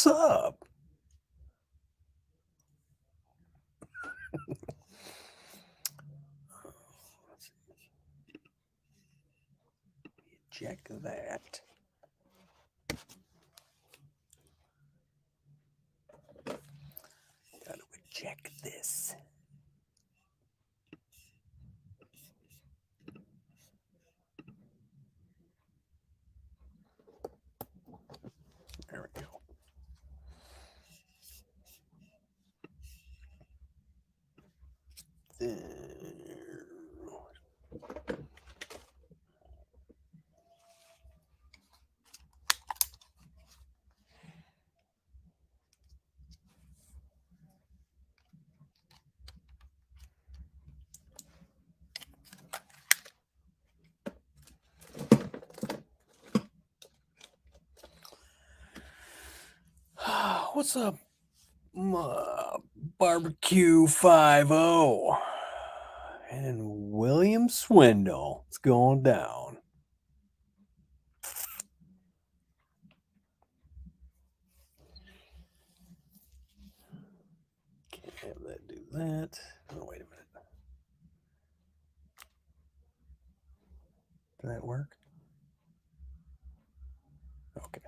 What's up? Check that. Gotta check this. There we go. There. What's up, Barbecue 5-0 and William Swindle? It's going down. Can't have that do that. Oh, wait a minute. Did that work? Okay.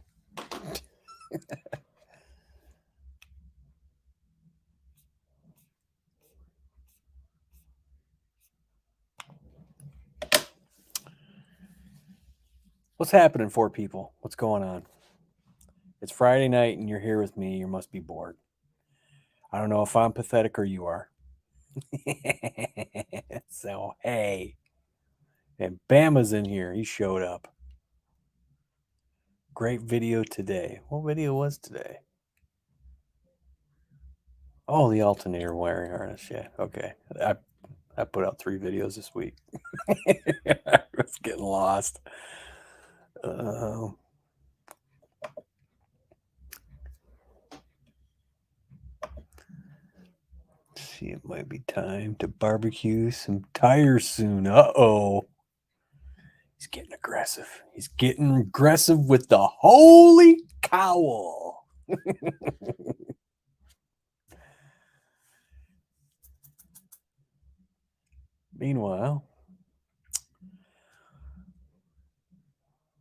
What's happening for people? What's going on? It's Friday night and you're here with me. You must be bored. I don't know if I'm pathetic or you are. So, hey. And Bama's in here. He showed up. Great video today. What video was today? Oh, the alternator wiring harness. Yeah, okay. I put out 3 videos this week. I was getting lost. See, it might be time to barbecue some tires soon. Uh-oh. He's getting aggressive. He's getting aggressive with the holy cowl. Meanwhile,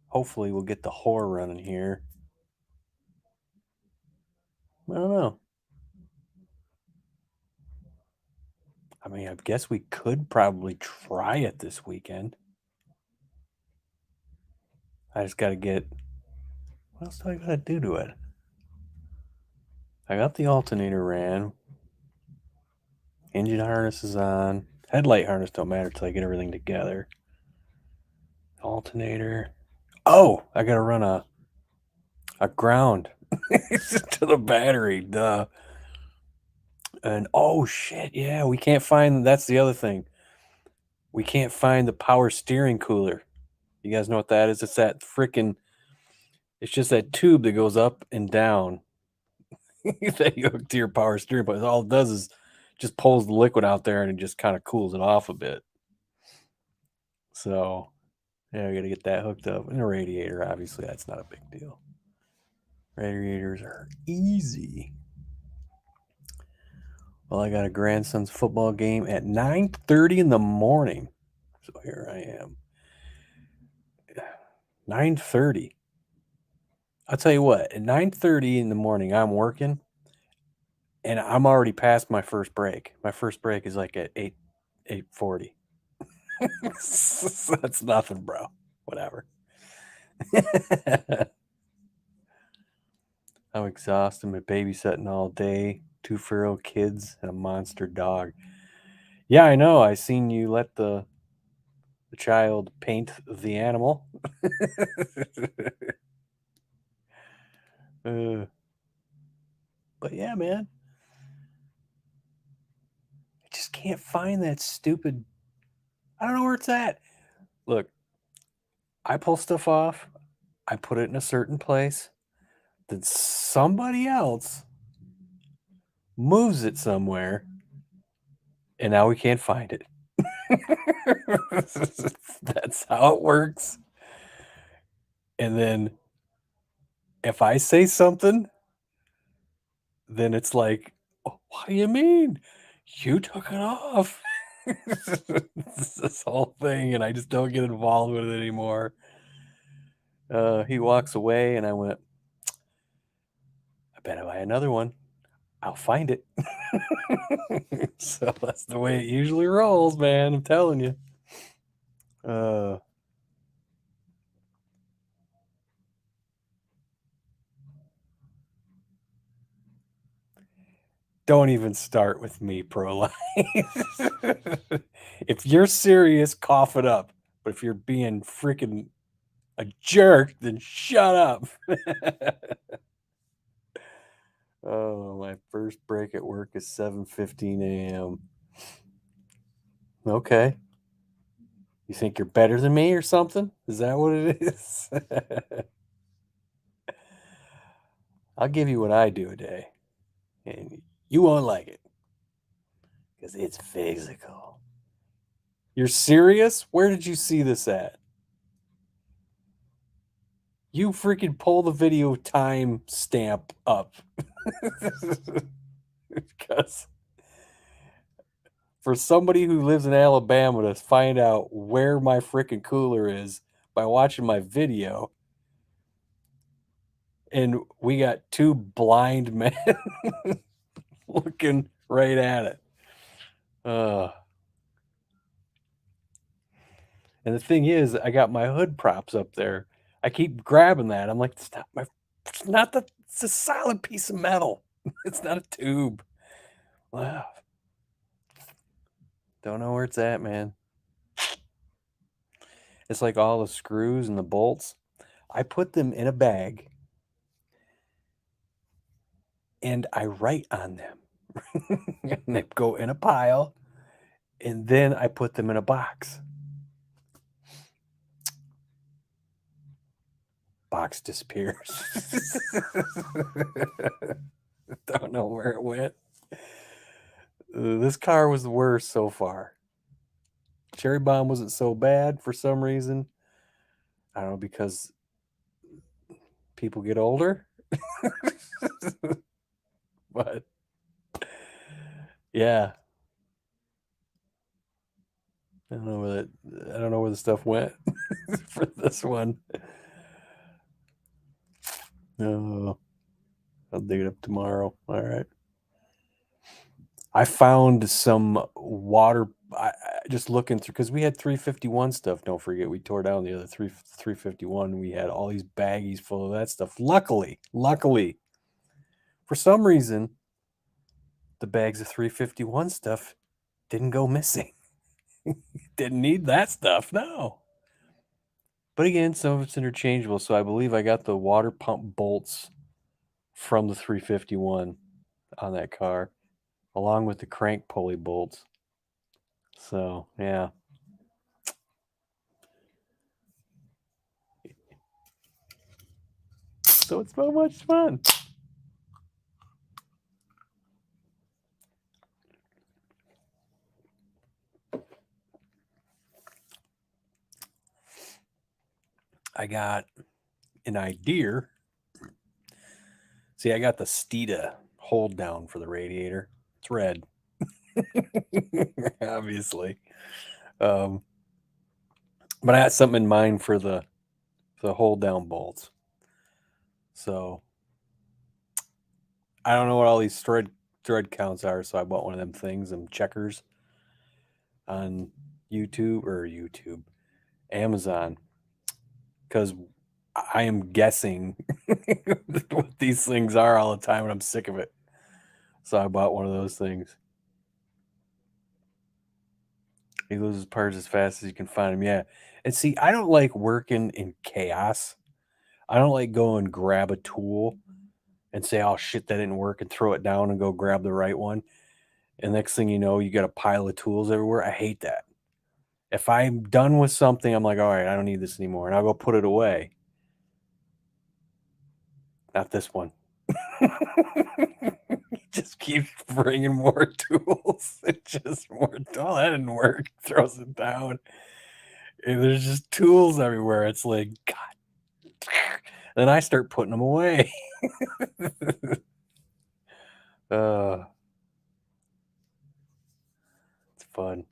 hopefully we'll get the whore running here. I don't know. I mean, I guess we could probably try it this weekend. I just got to get... What else do I got to do to it? I got the alternator ran. Engine harness is on. Headlight harness don't matter until I get everything together. Alternator. Oh, I got to run a ground to the battery. Duh. And oh shit, yeah, we can't find... That's the other thing. We can't find the power steering cooler. You guys know what that is? It's that freaking... It's just that tube that goes up and down that you hook to your power steering. But all it does is just pulls the liquid out there and it just kind of cools it off a bit. So, yeah, I got to get that hooked up. And a radiator, obviously, that's not a big deal. Radiators are easy. Well, I got a grandson's football game at 9:30 in the morning. So here I am. 9:30. I'll tell you what, at 9:30 in the morning, I'm working, and I'm already past my first break. My first break is like at 8:40. That's nothing, bro. Whatever. I'm exhausted. I'm babysitting all day. 2 feral kids and a monster dog. Yeah, I know. I seen you let the child paint the animal. But yeah, man. I just can't find that stupid... I don't know where it's at. Look, I pull stuff off. I put it in a certain place. Then somebody else moves it somewhere. And now we can't find it. That's how it works. And then if I say something, then it's like, "Oh, what do you mean? You took it off." This whole thing, and I just don't get involved with it anymore. He walks away, and I went, "I bet if I had another one, I'll find it." So that's the way it usually rolls, man. I'm telling you. Uh, don't even start with me, pro life. If you're serious, cough it up. But if you're being freaking a jerk, then shut up. Oh, my first break at work is 7:15 a.m. Okay. You think you're better than me or something? Is that what it is? I'll give you what I do a day, and you won't like it because it's physical. You're serious? Where did you see this at? You freaking pull the video time stamp up. Because for somebody who lives in Alabama to find out where my freaking cooler is by watching my video, and we got two blind men looking right at it. Uh, and the thing is, I got my hood props up there. I keep grabbing that. I'm like, it's not the, it's a solid piece of metal. It's not a tube. Wow. Don't know where it's at, man. It's like all the screws and the bolts. I put them in a bag and I write on them. And they go in a pile, and then I put them in a box. Box disappears. Don't know where it went. This car was the worst so far. Cherry Bomb wasn't so bad for some reason. I don't know, because people get older. But yeah, I don't know where that. I don't know where the stuff went for this one. No, I'll dig it up tomorrow. All right. I found some water. Just looking through, because we had 351 stuff. Don't forget, we tore down the other 351. We had all these baggies full of that stuff. Luckily, for some reason, the bags of 351 stuff didn't go missing. Didn't need that stuff, no. But again, some of it's interchangeable. So I believe I got the water pump bolts from the 351 on that car, along with the crank pulley bolts. So yeah. So it's so much fun. I got an idea. See, I got the Steeda hold down for the radiator. It's red. Obviously. But I had something in mind for the hold down bolts. So I don't know what all these thread counts are, so I bought one of them things, them checkers on YouTube, Amazon, because I am guessing what these things are all the time, and I'm sick of it. So I bought one of those things. He loses parts as fast as you can find them. Yeah. And see, I don't like working in chaos. I don't like go and grab a tool and say, oh shit, that didn't work, and throw it down and go grab the right one. And next thing you know, you got a pile of tools everywhere. I hate that. If I'm done with something, I'm like, all right, I don't need this anymore. And I'll go put it away. Not this one. Just keeps bringing more tools. It just more. Oh, that didn't work. Throws it down. And there's just tools everywhere. It's like, God. Then I start putting them away. Uh, it's fun.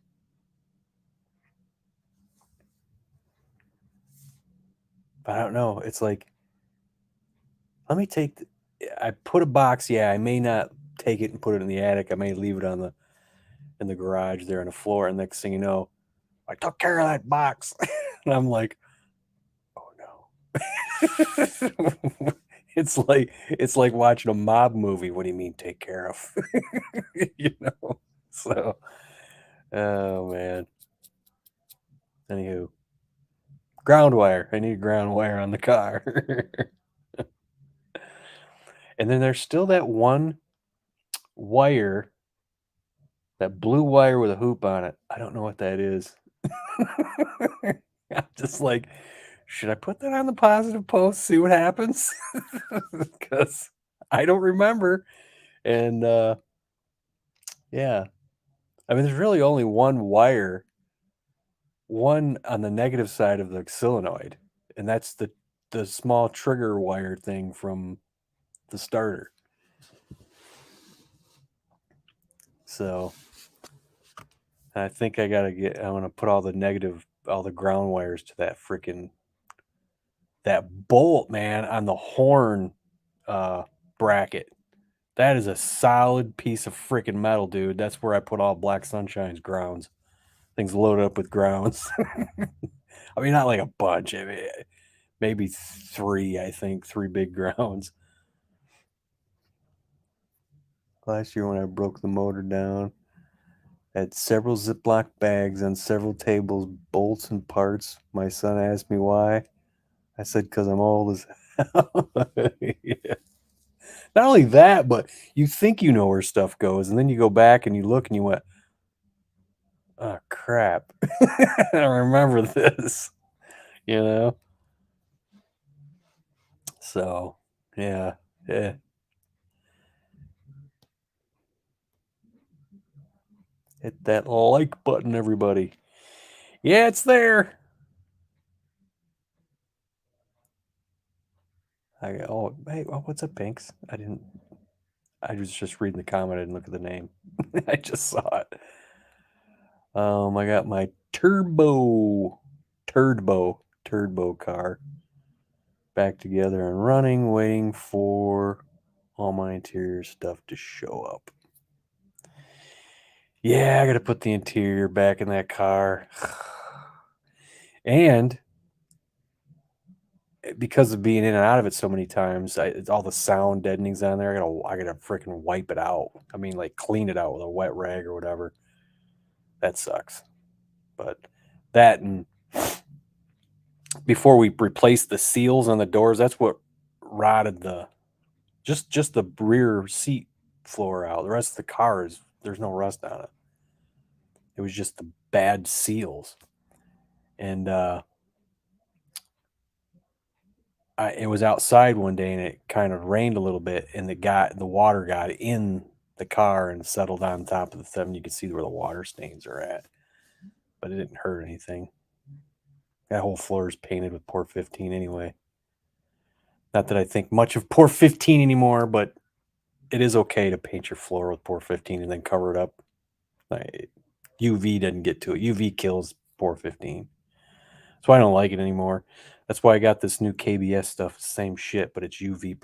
But I don't know. It's like, let me take. I put a box. Yeah, I may not take it and put it in the attic. I may leave it on the in the garage there on the floor. And next thing you know, I took care of that box, and I'm like, oh no. It's like watching a mob movie. What do you mean take care of? you know. So, oh man. Anywho, ground wire. I need ground wire on the car. And then there's still that one wire, that blue wire with a hoop on it. I don't know what that is. I'm just like, should I put that on the positive post, see what happens? Because I don't remember. And yeah, I mean, there's really only one wire, one on the negative side of the solenoid, and that's the small trigger wire thing from the starter. So I think I'm gonna put all all the ground wires to that bolt, man, on the horn bracket. That is a solid piece of freaking metal, dude. That's where I put all Black Sunshine's grounds. Things loaded up with grounds. I mean, not like a bunch. I mean, maybe three, I think, three big grounds. Last year when I broke the motor down, I had several Ziploc bags on several tables, bolts and parts. My son asked me why. I said, because I'm old as hell. Yeah. Not only that, but you think you know where stuff goes, and then you go back and you look and you went, oh, crap. I don't remember this, you know? So, yeah. Yeah. Hit that like button, everybody. Yeah, it's there. Oh, hey, what's up, Pinks? I was just reading the comment. I didn't look at the name. I just saw it. I got my turbo car back together and running, waiting for all my interior stuff to show up. Yeah, I got to put the interior back in that car. And because of being in and out of it so many times, it's all the sound deadening's on there. I gotta freaking wipe it out. I mean, like clean it out with a wet rag or whatever. That sucks. But that, and before we replaced the seals on the doors, that's what rotted just the rear seat floor out. The rest of the car there's no rust on it. It was just the bad seals. And it was outside one day and it kind of rained a little bit, and the water got in the car and settled on top of the thing. You could see where the water stains are at, but it didn't hurt anything. That whole floor is painted with Port 15 anyway. Not that I think much of Port 15 anymore, but it is okay to paint your floor with Port 15 and then cover it up. UV doesn't get to it. UV kills Port 15. That's why I don't like it anymore. That's why I got this new KBS stuff. Same shit, but it's UV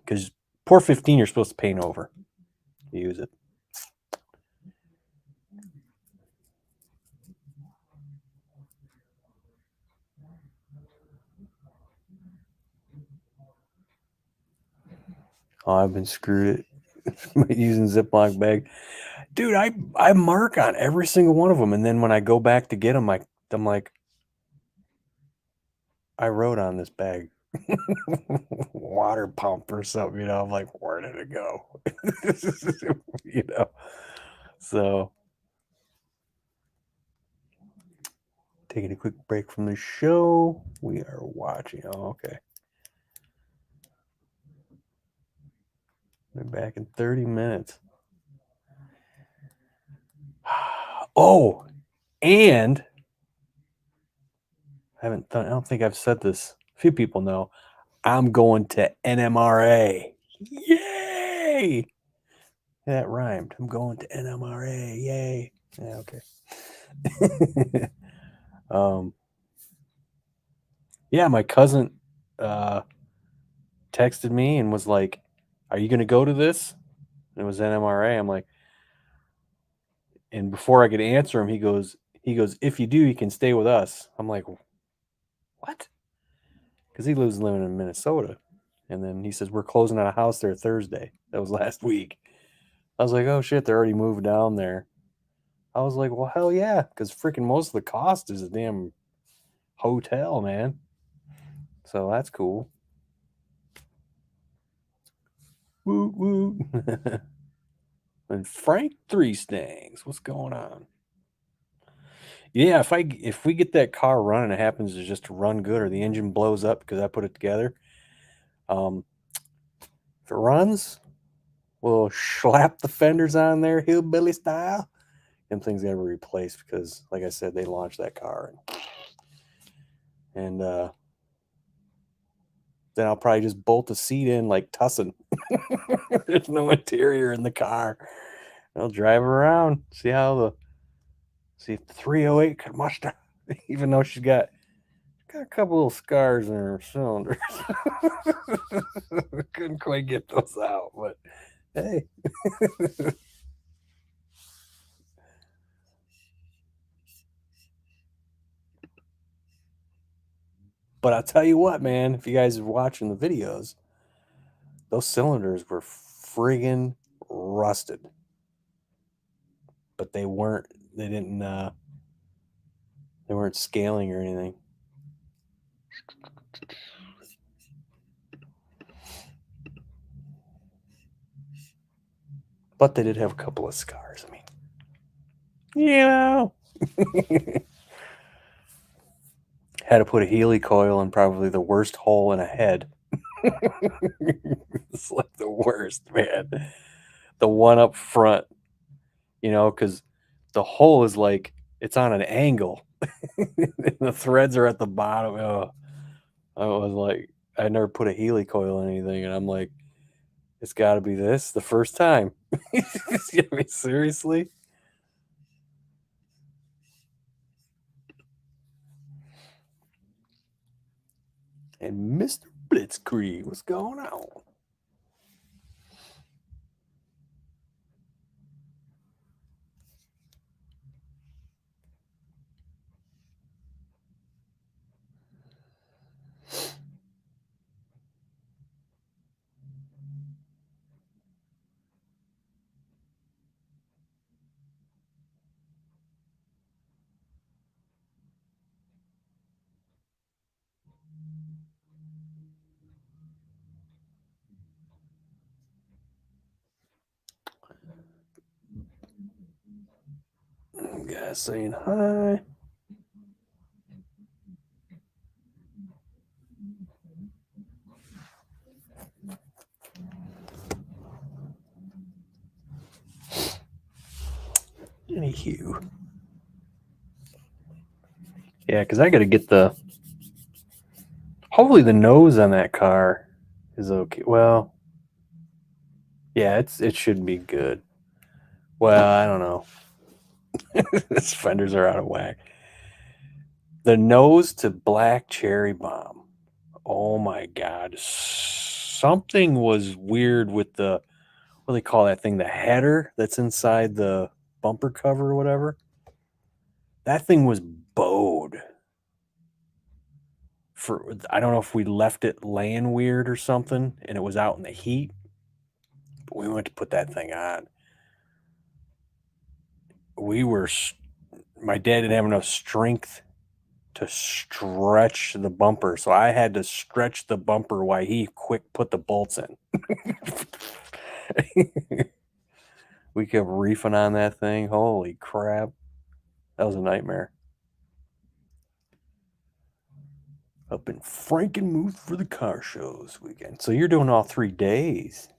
because Port 15 you're supposed to paint over. Use it. Oh, I've been screwed it using Ziploc bag. Dude, I mark on every single one of them, and then when I go back to get them, I'm like, I wrote on this bag water pump or something, you know. I'm like, where did it go? you know. So taking a quick break from the show. We are watching. Oh, okay. We're back in 30 minutes. Oh, and I don't think I've said this. A few people know. I'm going to NMRA. Yay! Yeah, that rhymed. I'm going to NMRA. Yay. Yeah, okay. Yeah, my cousin texted me and was like, "Are you going to go to this?" And it was NMRA. I'm like, and before I could answer him, he goes, "If you do, you can stay with us." I'm like, "What?" Because he lives living in Minnesota. And then he says, "We're closing on a house there Thursday." That was last week. I was like, "Oh shit, they're already moved down there." I was like, "Well, hell yeah," because freaking most of the cost is a damn hotel, man. So that's cool. Woo woo. And Frank Three Stangs, what's going on? Yeah, if we get that car running, it happens to just run good, or the engine blows up because I put it together. Um, if it runs, we'll slap the fenders on there, hillbilly style. Them things got to be replaced because, like I said, they launched that car, and then I'll probably just bolt the seat in like Tussin. There's no interior in the car. I'll drive around, see if the 308 could muster, even though she's got a couple little scars in her cylinders. Couldn't quite get those out, but hey. But I'll tell you what, man, if you guys are watching the videos, those cylinders were friggin' rusted. But they didn't they weren't scaling or anything. But they did have a couple of scars. I mean, you know. Had to put a Healy coil in probably the worst hole in a head. It's like the worst, man. The one up front, because the hole is like it's on an angle. The threads are at the bottom. Oh, I was like, I never put a Healy coil in anything, and I'm like, it's got to be this the first time. I mean, seriously? And Mr. Blitzkrieg, what's going on? Guys saying hi. Anywho. Yeah, because I got to get hopefully the nose on that car is okay. Well, yeah, it should be good. Well, I don't know. Its fenders are out of whack. The nose to black cherry bomb. Oh my god. Something was weird with what do they call that thing? The header that's inside the bumper cover or whatever. That thing was bowed. I don't know if we left it laying weird or something and it was out in the heat. But we went to put that thing on. We were My dad didn't have enough strength to stretch the bumper, so I had to stretch the bumper while he quick put the bolts in. We kept reefing on that thing. Holy crap. That was a nightmare. Up in Frankenmuth for the car shows weekend. So you're doing all 3 days.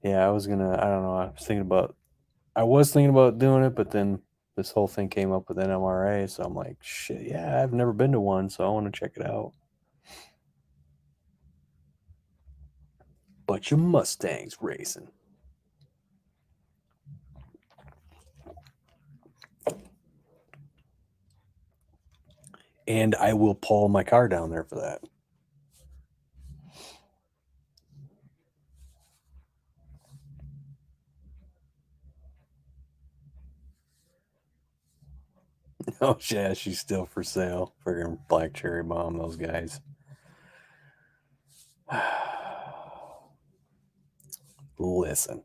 Yeah, I don't know. I was thinking about doing it, but then this whole thing came up with NMRA. So I'm like, shit, yeah, I've never been to one. So I want to check it out. Bunch of Mustangs racing. And I will pull my car down there for that. Oh, yeah, she's still for sale. Friggin' Black Cherry Bomb, those guys. Listen,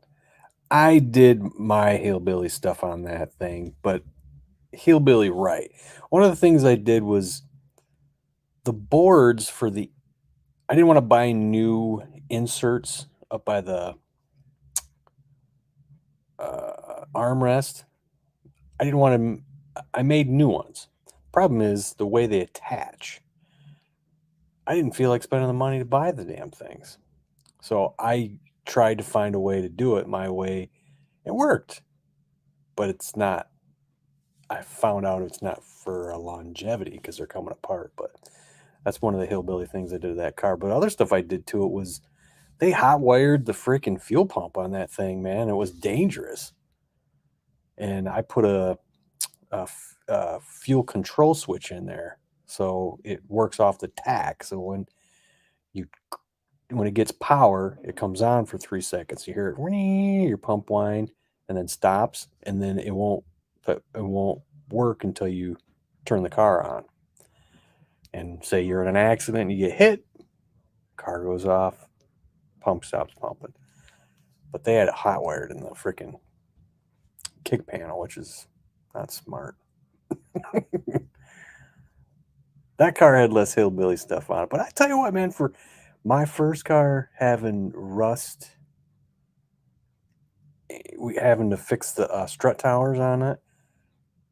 I did my hillbilly stuff on that thing, but hillbilly right. One of the things I did was the boards for the. I didn't want to buy new inserts up by the armrest. I didn't want to. I made new ones. Problem is the way they attach. I didn't feel like spending the money to buy the damn things, so I tried to find a way to do it my way. It worked, but it's not. I found out it's not for longevity because they're coming apart. But that's one of the hillbilly things I did to that car. But other stuff I did to it was they hot wired the freaking fuel pump on that thing, man. It was dangerous. And I put a fuel control switch in there, so it works off the tach. So when it gets power, it comes on for 3 seconds. You hear it, your pump whine, and then stops, and then it won't work until you turn the car on. And say you're in an accident and you get hit, car goes off, pump stops pumping. But they had it hot wired in the freaking kick panel, which is not smart. That car had less hillbilly stuff on it. But I tell you what, man, for my first car having rust, we having to fix the strut towers on it,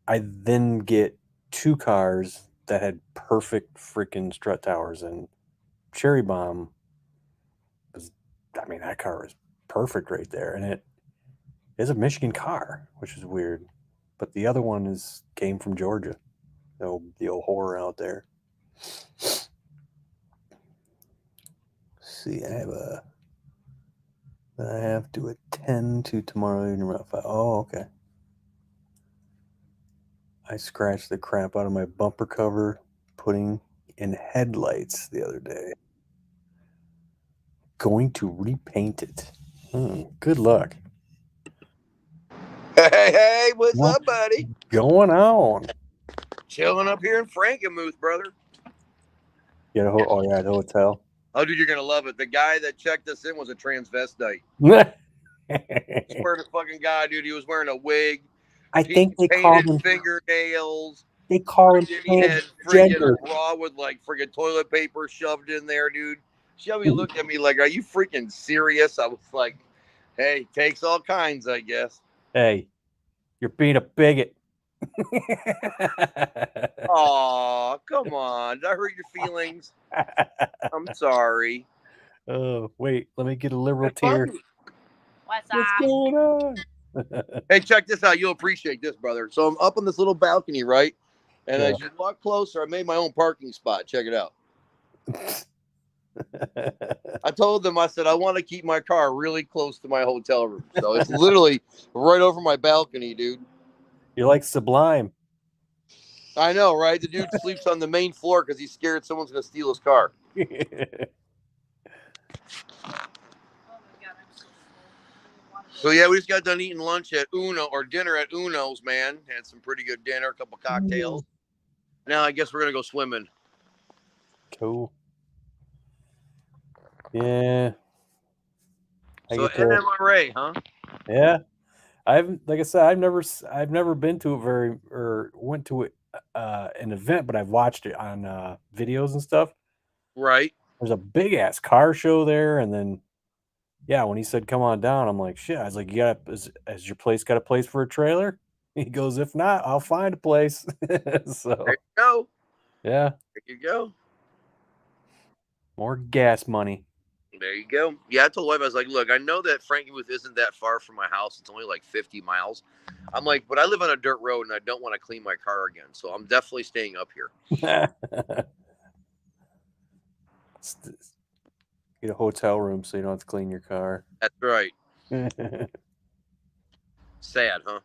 I then get 2 cars that had perfect freaking strut towers, and Cherry Bomb was, I mean, that car was perfect right there. And it is a Michigan car, which is weird. But the other one came from Georgia. The old horror out there. See, I have to attend to tomorrow evening around 5. Oh, okay. I scratched the crap out of my bumper cover putting in headlights the other day. Going to repaint it. Good luck. Hey, what's up, buddy? Going on? Chilling up here in Frankenmuth, brother. Yeah, the hotel. Oh, dude, you're gonna love it. The guy that checked us in was a transvestite. Swear to fucking God, dude, he was wearing a wig. I think they called him fingernails. They call him He had friggin' transgender. bra with like friggin' toilet paper shoved in there, dude. Shelby looked at me like, "Are you freaking serious?" I was like, "Hey, takes all kinds, I guess." Hey, you're being a bigot. Aw, come on. Did I hurt your feelings? I'm sorry. Oh, wait. Let me get a liberal tear. What's going on? Hey, check this out. You'll appreciate this, brother. So I'm up on this little balcony, right? And as you walk closer, I made my own parking spot. Check it out. I told them, I said, I want to keep my car really close to my hotel room. So it's literally right over my balcony, dude. You're like Sublime. I know, right? The dude sleeps on the main floor because he's scared someone's going to steal his car. So, yeah, we just got done eating lunch at Uno, or dinner at Uno's, man. Had some pretty good dinner, a couple cocktails. Now I guess we're going to go swimming. Cool. Yeah. So NMRA, huh? Yeah. Like I said, I've never been to went to it, an event, but I've watched it on videos and stuff. Right. There's a big ass car show there, and then yeah, when he said come on down, I'm like, shit. I was like, has your place got a place for a trailer? He goes, if not, I'll find a place. So there you go. Yeah. There you go. More gas money. There you go. Yeah, I told wife, I was like, look, I know that Frankenmuth isn't that far from my house. It's only like 50 miles. I'm like, but I live on a dirt road and I don't want to clean my car again. So I'm definitely staying up here. Get a hotel room so you don't have to clean your car. That's right. Yeah, Sad, huh?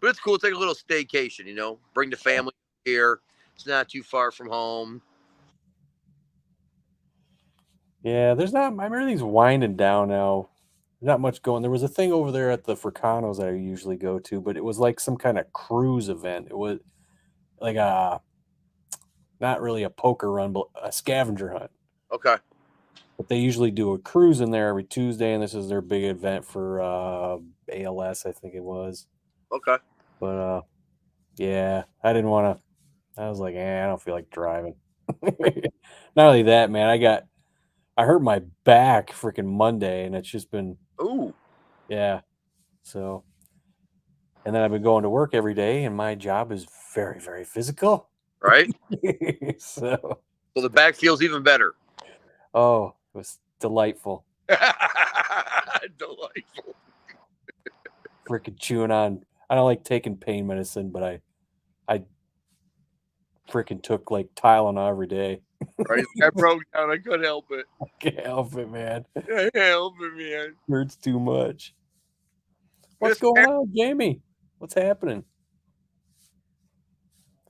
But it's cool. Take a little staycation, Bring the family here. It's not too far from home. there's not. Everything's winding down now. Not much going. There was a thing over there at the Fricano's that I usually go to, but it was like some kind of cruise event. It was like not really a poker run, but a scavenger hunt. Okay. But they usually do a cruise in there every Tuesday, and this is their big event for ALS, I think it was. Okay. But yeah, I didn't want to. I was like, I don't feel like driving. Not only that, man, I hurt my back freaking Monday, and it's just been, Ooh. yeah. So, and then I've been going to work every day, and my job is very, very physical. Right. So the back feels even better. Oh, it was delightful. Delightful. Freaking chewing on. I don't like taking pain medicine, but I freaking took like Tylenol every day. Right. I broke down. I couldn't help it. I can't help it, man. I can't help it, man. Hurts too much. What's going on, Jamie? What's happening?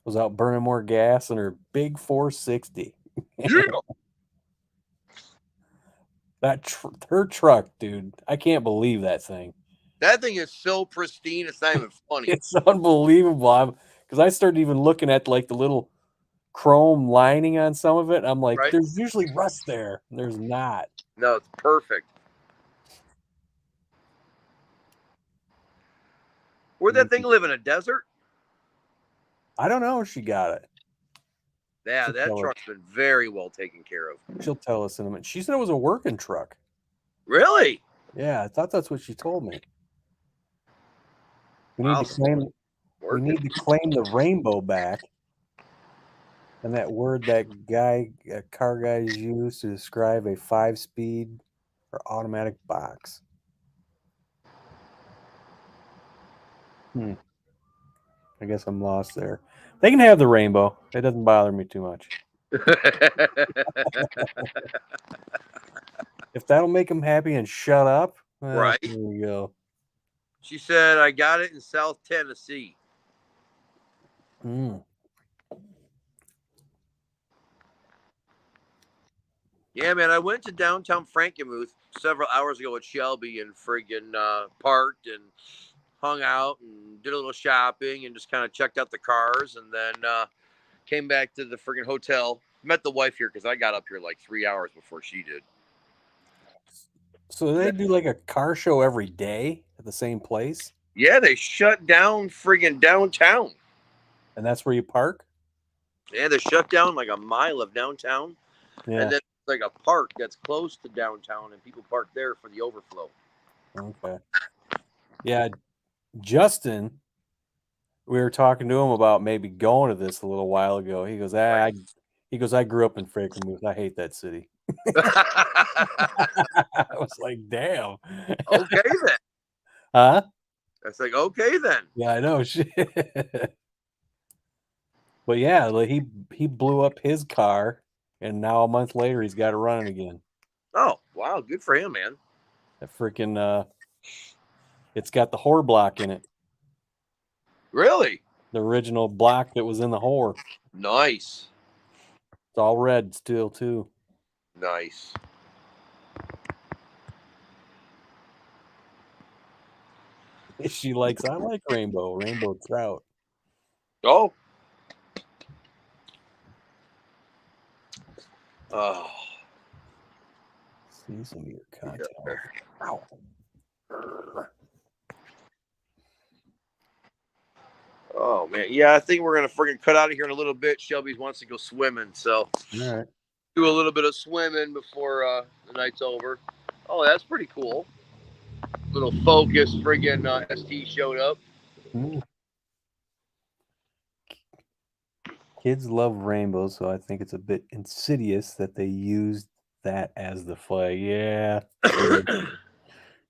Was out burning more gas in her big 460. Yeah. Her truck, dude. I can't believe that thing. That thing is so pristine. It's not even funny. It's unbelievable. Because I started even looking at like the little chrome lining on some of it. I'm like, Right? There's usually rust there. There's not. No, it's perfect. Where'd that thing live, in a desert? I don't know if she got it. Yeah, that truck's been very well taken care of. She'll tell us in a minute. She said it was a working truck. Really? Yeah, I thought that's what she told me. We need to claim the rainbow back. And that word that car guys use to describe a 5-speed or automatic box. I guess I'm lost there. They can have the rainbow. It doesn't bother me too much. If that'll make them happy and shut up, right. There we go. She said, I got it in South Tennessee. Yeah, man, I went to downtown Frankenmuth several hours ago with Shelby and friggin' parked and hung out and did a little shopping and just kind of checked out the cars, and then came back to the friggin' hotel. Met the wife here because I got up here like 3 hours before she did. So they do like a car show every day at the same place? Yeah, they shut down friggin' downtown. And that's where you park? Yeah, they shut down like a mile of downtown. Yeah. And then like a park that's close to downtown, and people park there for the overflow. Okay. Yeah, Justin, we were talking to him about maybe going to this a little while ago. He goes, I grew up in Frankenmuth. I hate that city. I was like, damn. Okay then. Huh? That's like, okay then. Yeah, I know. Shit. But yeah, like he blew up his car, and now a month later he's got it running again. Oh, wow. Good for him, man. That freaking it's got the whore block in it. Really? The original block that was in the whore. Nice. It's all red still too. Nice. She likes, I like rainbow trout. Oh. Oh. See some of your content. Ow. Oh man, yeah, I think we're gonna freaking cut out of here in a little bit. Shelby wants to go swimming, so all right. Do a little bit of swimming before the night's over. Oh, that's pretty cool. Little Focus friggin' ST showed up. Kids love rainbows, so I think it's a bit insidious that they used that as the flag. Yeah.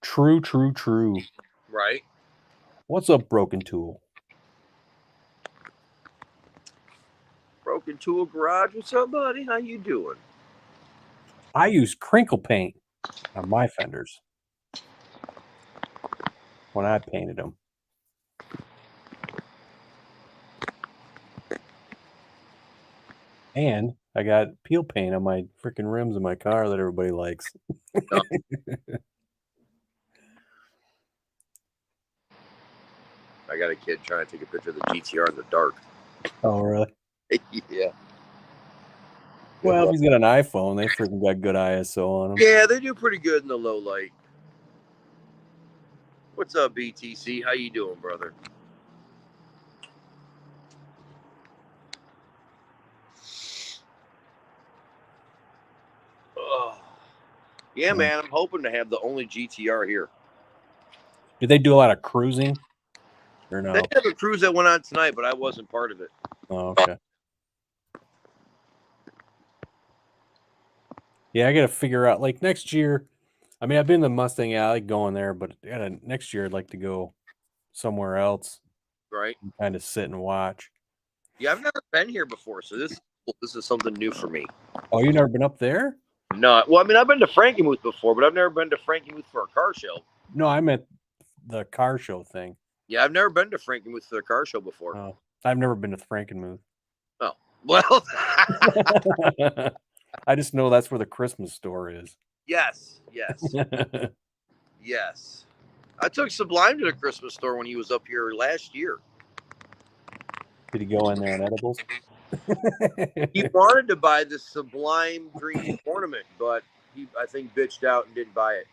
True. Right. What's up, Broken Tool? Broken Tool Garage. What's up, buddy? How you doing? I use crinkle paint on my fenders when I painted them. And I got peel paint on my freaking rims in my car that everybody likes. Oh. I got a kid trying to take a picture of the GTR in the dark. Oh, really? Yeah. Well, if he's got an iPhone, they freaking got good ISO on them. Yeah, they do pretty good in the low light. What's up, BTC? How you doing, brother? Oh. Yeah, man, I'm hoping to have the only GTR here. Do they do a lot of cruising or no? They have a cruise that went on tonight, but I wasn't part of it. Oh, okay. Yeah, I got to figure out like next year. I mean, I've been to Mustang Alley going there, but next year I'd like to go somewhere else, Right? and kind of sit and watch. Yeah, I've never been here before, so this is something new for me. Oh, you never been up there? No, well, I mean, I've been to Frankenmuth before, but I've never been to Frankenmuth for a car show. No, I meant the car show thing. Yeah, I've never been to Frankenmuth for a car show before. Oh, I've never been to Frankenmuth. Oh, well. I just know that's where the Christmas store is. Yes. Yes. I took Sublime to the Christmas store when he was up here last year. Did he go in there on edibles? He wanted to buy the Sublime green ornament, but he, I think, bitched out and didn't buy it.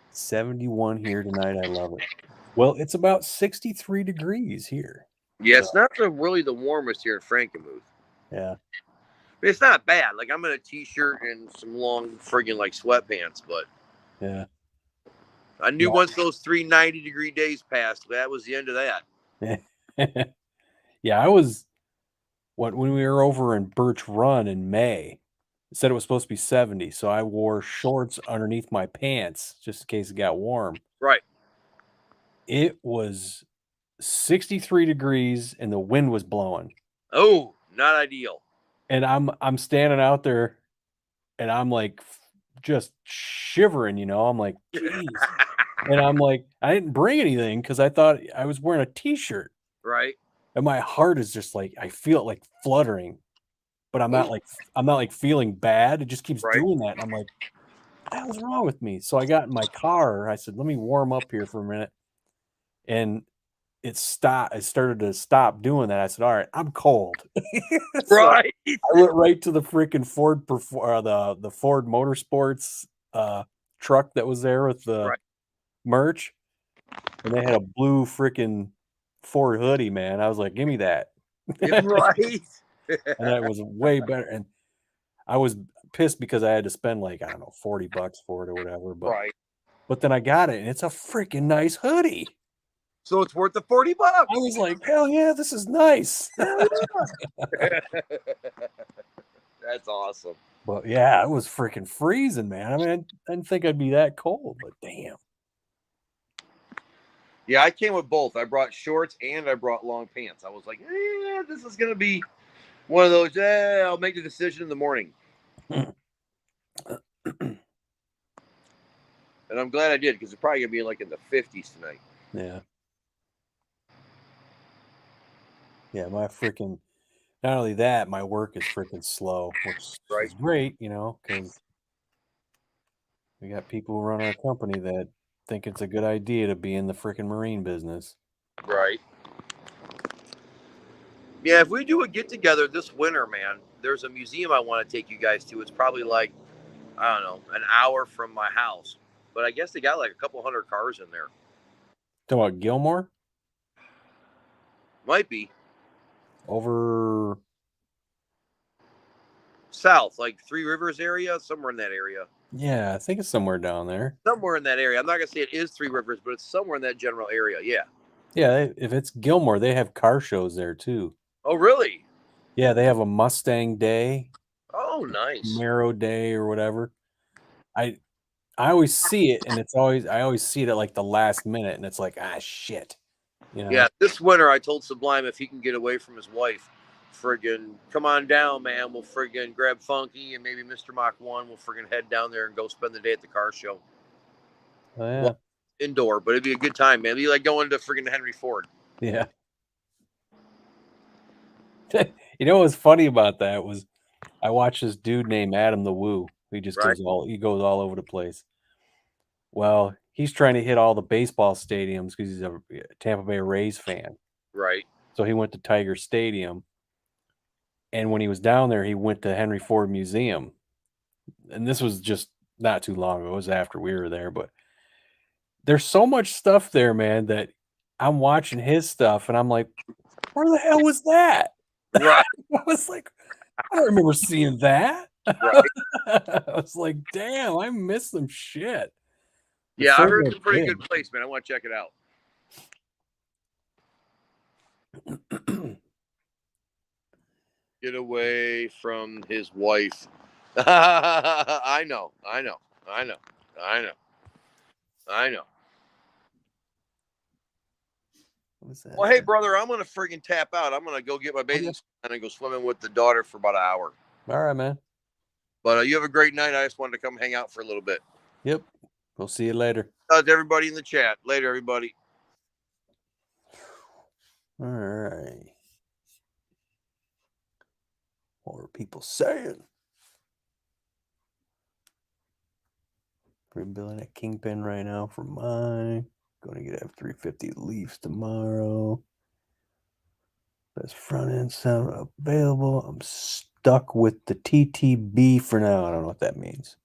71 here tonight. I love it. Well, it's about 63 degrees here. Yeah, it's not really the warmest here in Frankenmuth. Yeah. But it's not bad. Like, I'm in a t-shirt and some long friggin' like sweatpants, but yeah. I knew once those 3 90-degree days passed, that was the end of that. Yeah, I was when we were over in Birch Run in May. It said it was supposed to be 70, so I wore shorts underneath my pants just in case it got warm. Right. It was 63 degrees and the wind was blowing. Oh, not ideal. And I'm standing out there and I'm like just shivering, you know. I'm like, geez. And I'm like, I didn't bring anything because I thought I was wearing a t-shirt. Right. And my heart is just like, I feel it like fluttering, but I'm not like feeling bad. It just keeps doing that. And I'm like, what the hell's wrong with me? So I got in my car. I said, let me warm up here for a minute. And it stopped. I started to stop doing that. I said, all right, I'm cold. So right. I went right to the freaking Ford, the Ford Motorsports truck that was there with the merch. And they had a blue freaking Ford hoodie, man. I was like, give me that. Right. And that was way better. And I was pissed because I had to spend like, I don't know, $40 for it or whatever. But then I got it and it's a freaking nice hoodie. So it's worth the $40. I was like, hell yeah, this is nice. That's awesome. But yeah, it was freaking freezing, man. I mean, I didn't think I'd be that cold, but damn. Yeah, I came with both. I brought shorts and I brought long pants. I was like, this is going to be one of those, I'll make the decision in the morning. And I'm glad I did because it's probably going to be like in the 50s tonight. Yeah. Yeah, my freaking, not only that, my work is freaking slow, which is great, you know, because we got people who run our company that think it's a good idea to be in the freaking marine business. Right. Yeah, if we do a get-together this winter, man, there's a museum I want to take you guys to. It's probably like, I don't know, an hour from my house. But I guess they got like a couple hundred cars in there. Talking about Gilmore? Might be. Over south, like Three Rivers area, somewhere in that area. Yeah, I think it's somewhere down there. Somewhere in that area. I'm not going to say it is Three Rivers, but it's somewhere in that general area. Yeah. Yeah, if it's Gilmore, they have car shows there too. Oh, really? Yeah, they have a Mustang Day. Oh, nice. Camaro Day or whatever. I always see it, and I always see it at like the last minute, and it's like, shit. You know? Yeah, this winter I told Sublime if he can get away from his wife, friggin' come on down, man. We'll friggin' grab Funky and maybe Mr. Mach 1. We'll friggin' head down there and go spend the day at the car show. Oh, yeah. Well, indoor, but it'd be a good time, man. It'd be like going to friggin' Henry Ford. Yeah. You know what's funny about that was I watched this dude named Adam the Woo. He just Right. goes all over the place. Well, he's trying to hit all the baseball stadiums because he's a Tampa Bay Rays fan. Right. So he went to Tiger Stadium. And when he was down there, he went to Henry Ford Museum. And this was just not too long ago. It was after we were there. But there's so much stuff there, man, that I'm watching his stuff and I'm like, where the hell was that? Right. I was like, I don't remember seeing that. Right. I was like, damn, I missed some shit. Yeah, So I heard it's a pretty big. good place, man. I want to check it out. Get away from his wife. I know. What's that? Well, hey, brother, I'm gonna friggin' tap out. I'm gonna go get my bathing suit and go swimming with the daughter for about an hour. All right, man. But you have a great night. I just wanted to come hang out for a little bit. Yep. We'll see you later. To everybody in the chat. Later, everybody. All right. What are people saying? Rebuilding a Kingpin right now for mine. Going to get F350 Leafs tomorrow. Best front end sound available. I'm stuck with the TTB for now. I don't know what that means.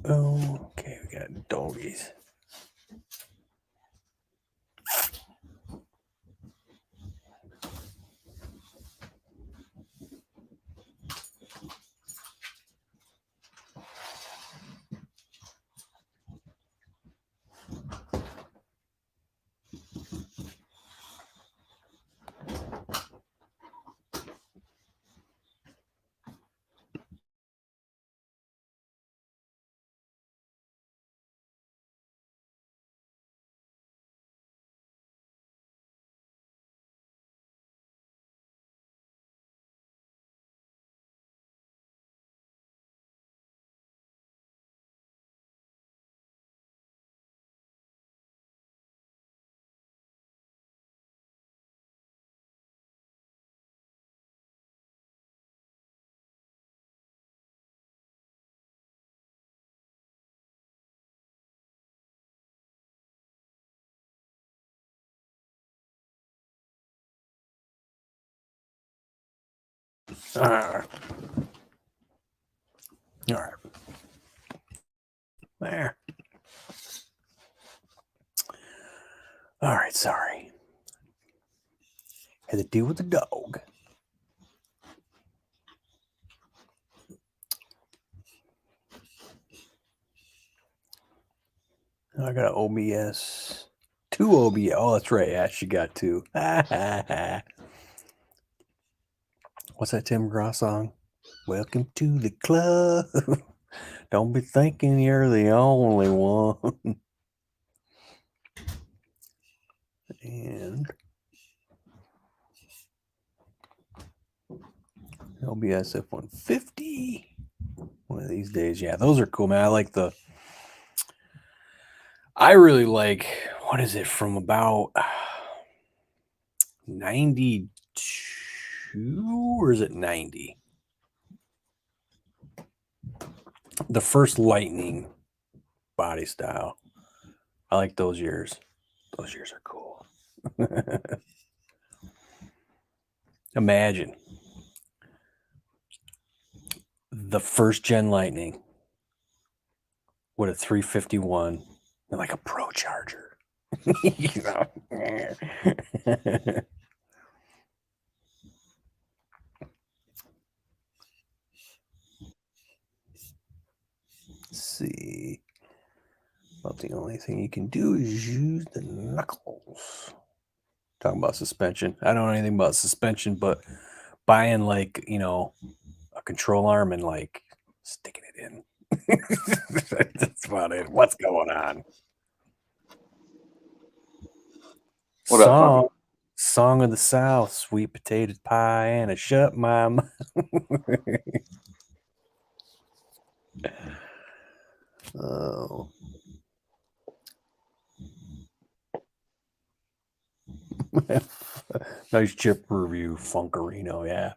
Okay, we got doggies. All right. There. All right, sorry. Had to deal with the dog. I got an OBS. 2 OBS. Oh, that's right. Yeah, she got 2. What's that Tim McGraw song? Welcome to the club. Don't be thinking you're the only one. And OBS F-150. One of these days. Yeah, those are cool, man. I really like, what is it, from about 92 or is it 90? The first Lightning body style. I like those years. Those years are cool. Imagine the first gen Lightning with a 351 and like a Pro Charger. You know? but the only thing you can do is use the knuckles. Talking about suspension. I don't know anything about suspension, but buying like, a control arm and like sticking it in. That's about it. What's going on? What up, Funky? Song of the South, sweet potato pie and a shut my mouth. Oh. Nice chip review, Funkarino. Yeah.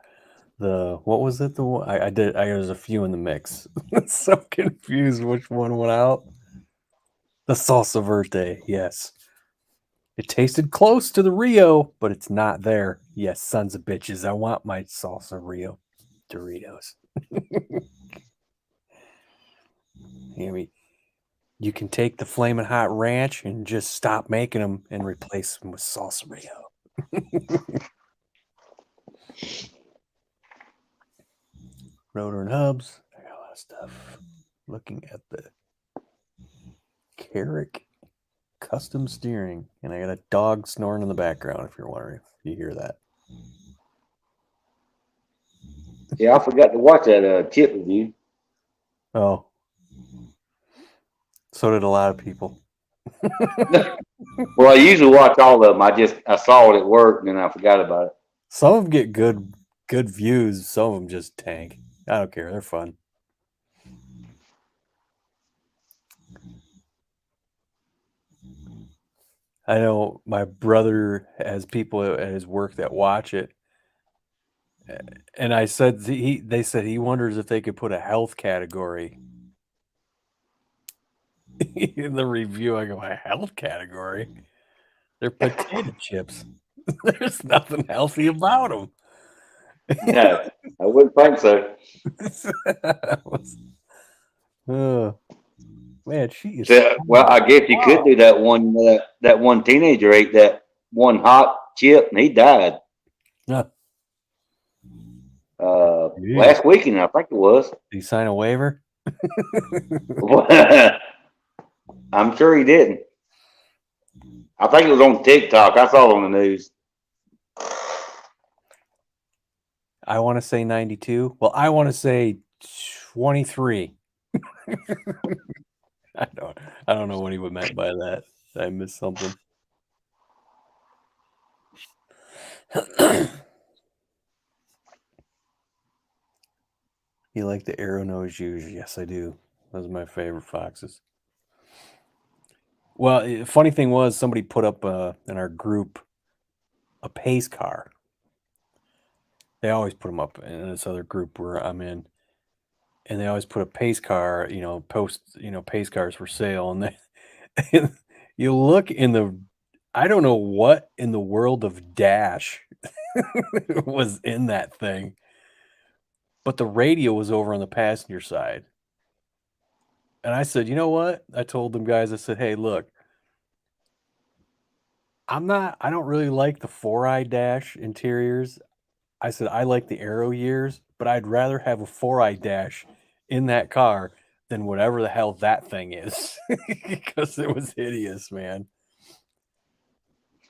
What was it? There's a few in the mix. So confused which one went out. The Salsa Verde, yes. It tasted close to the Rio, but it's not there. Yes, sons of bitches. I want my Salsa Rio Doritos. Hear me? You can take the Flamin' Hot Ranch and just stop making them and replace them with Salsa Rio. Rotor and hubs. I got a lot of stuff. Looking at the Carrick custom steering, and I got a dog snoring in the background. If you're wondering, if you hear that. Yeah, I forgot to watch that chip review. Oh, so did a lot of people. Well, I usually watch all of them. I saw it at work and then I forgot about it. Some of them get good views. Some of them just tank. I don't care. They're fun. I know my brother has people at his work that watch it. And I said they said he wonders if they could put a health category in the review. I go, a health category? They're potato chips. There's nothing healthy about them. No, I wouldn't think so. Man, she is. So, well, I guess you could do that one. That one teenager ate that one hot chip and he died. Yeah. Last weekend, I think it was. Did he sign a waiver? I'm sure he didn't. I think it was on TikTok. I saw it on the news. I want to say 92. Well, I want to say 23. I don't know what he meant by that. I missed something. You like the arrow nose use? Yes, I do. Those are my favorite foxes. Well, funny thing was, somebody put up in our group a pace car. They always put them up in this other group where I'm in, and they always put a pace car, pace cars for sale. And and you look in the, I don't know what in the world of Dash was in that thing, but the radio was over on the passenger side. And I said, you know what? I told them guys, I said, hey, look, I don't really like the 4i Dash interiors. I said, I like the Aero years, but I'd rather have a 4i Dash in that car than whatever the hell that thing is. Because it was hideous, man.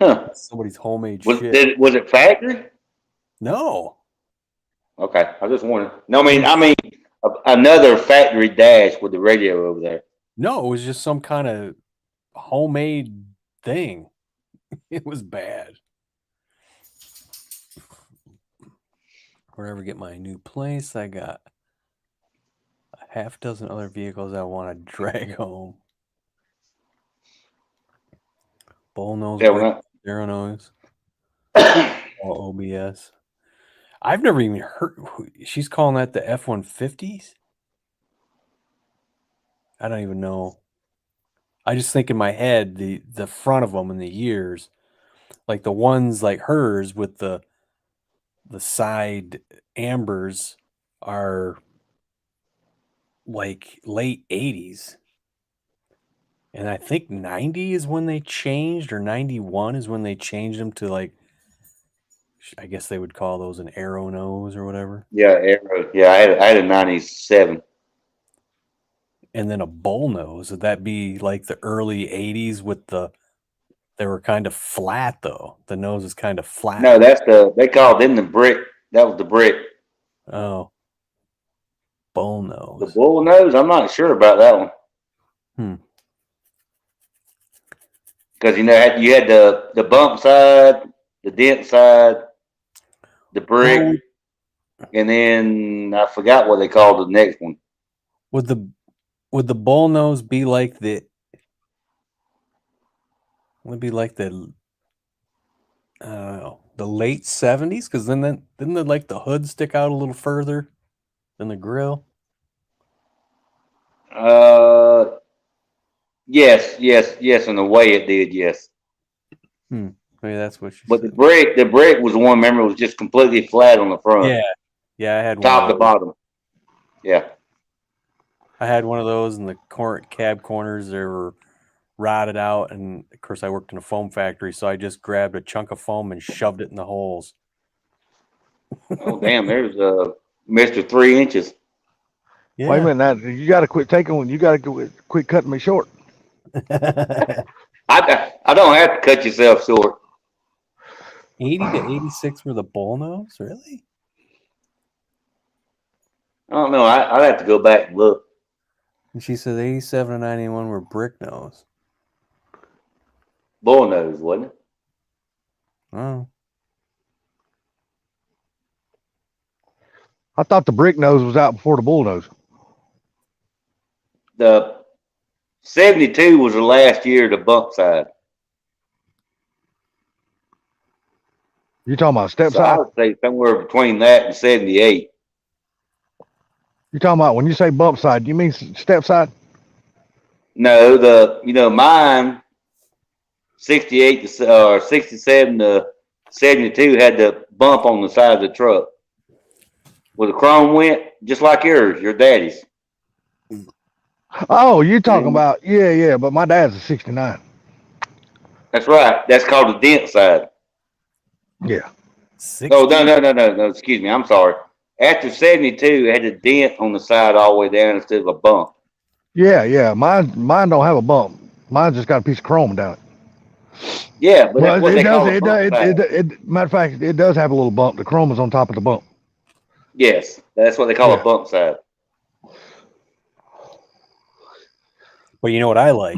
Huh. Somebody's homemade shit. Was it factory? No. Okay, I just wondering. No, I mean another factory Dash with the radio over there. No, it was just some kind of homemade thing. It was bad. Wherever I get my new place, I got a half dozen other vehicles I want to drag home. Bull nose, arrow nose, all OBS. I've never even heard. She's calling that the F-150s. I don't even know. I just think in my head the front of them and the years, like the ones like hers with the side ambers are like late 80s. And I think 90 is when they changed, or 91 is when they changed them to, like, I guess they would call those an arrow nose or whatever. Yeah, arrow. Yeah, I had a 97. and then a bullnose. Would that be like the early 80s with they were kind of flat though? The nose is kind of flat. No, they called them the brick. That was the brick. Oh, The bullnose. bull nose, I'm not sure about that one. Because you had the bump side, the dent side, the brick, and then I forgot what they called the next one. Would the bullnose be like the? Would it be like the? I don't know, the late 70s? Because then didn't like the hood stick out a little further than the grill? Yes. In a way, it did. Yes. Maybe that's what you But said. the brick was the one. Remember, it was just completely flat on the front. Yeah. I had top one to bottom. Yeah. I had one of those, and the cab corners they were rotted out, and of course I worked in a foam factory, so I just grabbed a chunk of foam and shoved it in the holes. Oh damn! There's Mr. 3 inches. Yeah. Wait a minute, now you got to quit taking. You got to quit cutting me short. I don't have to cut yourself short. 80 to 86 were the bullnose, really? I don't know. I'd have to go back and look. And she said 87 to 91 were brick nose. Bull nose, wasn't it? Oh. I thought the brick nose was out before the bull nose. The 72 was the last year of the bump side. You talking about step So I side? would say somewhere between that and 78. You talking about when you say bump side? You mean step side? No, mine 68 to or 67 to 72 had the bump on the side of the truck where the chrome went, just like yours, your daddy's. Oh, you talking about yeah. But my dad's a 69. That's right. That's called the dent side. Yeah. 60? Oh no. Excuse me. I'm sorry. After 72, it had a dent on the side all the way down instead of a bump. Yeah. Mine don't have a bump. Mine just got a piece of chrome down it. Yeah, but Well, that's what they call a bump side. Matter of fact, it does have a little bump. The chrome is on top of the bump. Yes, that's what they call a bump side. Well, you know what I like?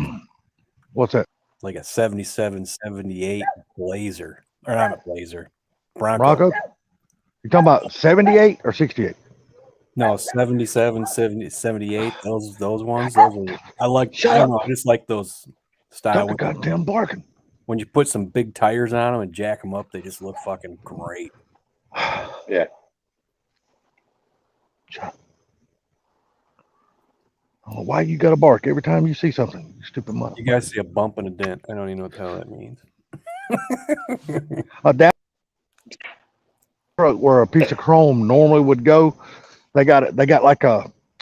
What's that? Like a 77, 78 Blazer. Or not a Blazer. Bronco? You talking about 78 or 68? No, 77, 70, 78. Those ones. Those are, I don't know. I just like those style. Stop the goddamn barking. When you put some big tires on them and jack them up, they just look fucking great. Yeah. Oh, why you gotta bark every time you see something, you stupid mother? You guys see a bump and a dent. I don't even know what the hell that means. A down truck where a piece of chrome normally would go, they got like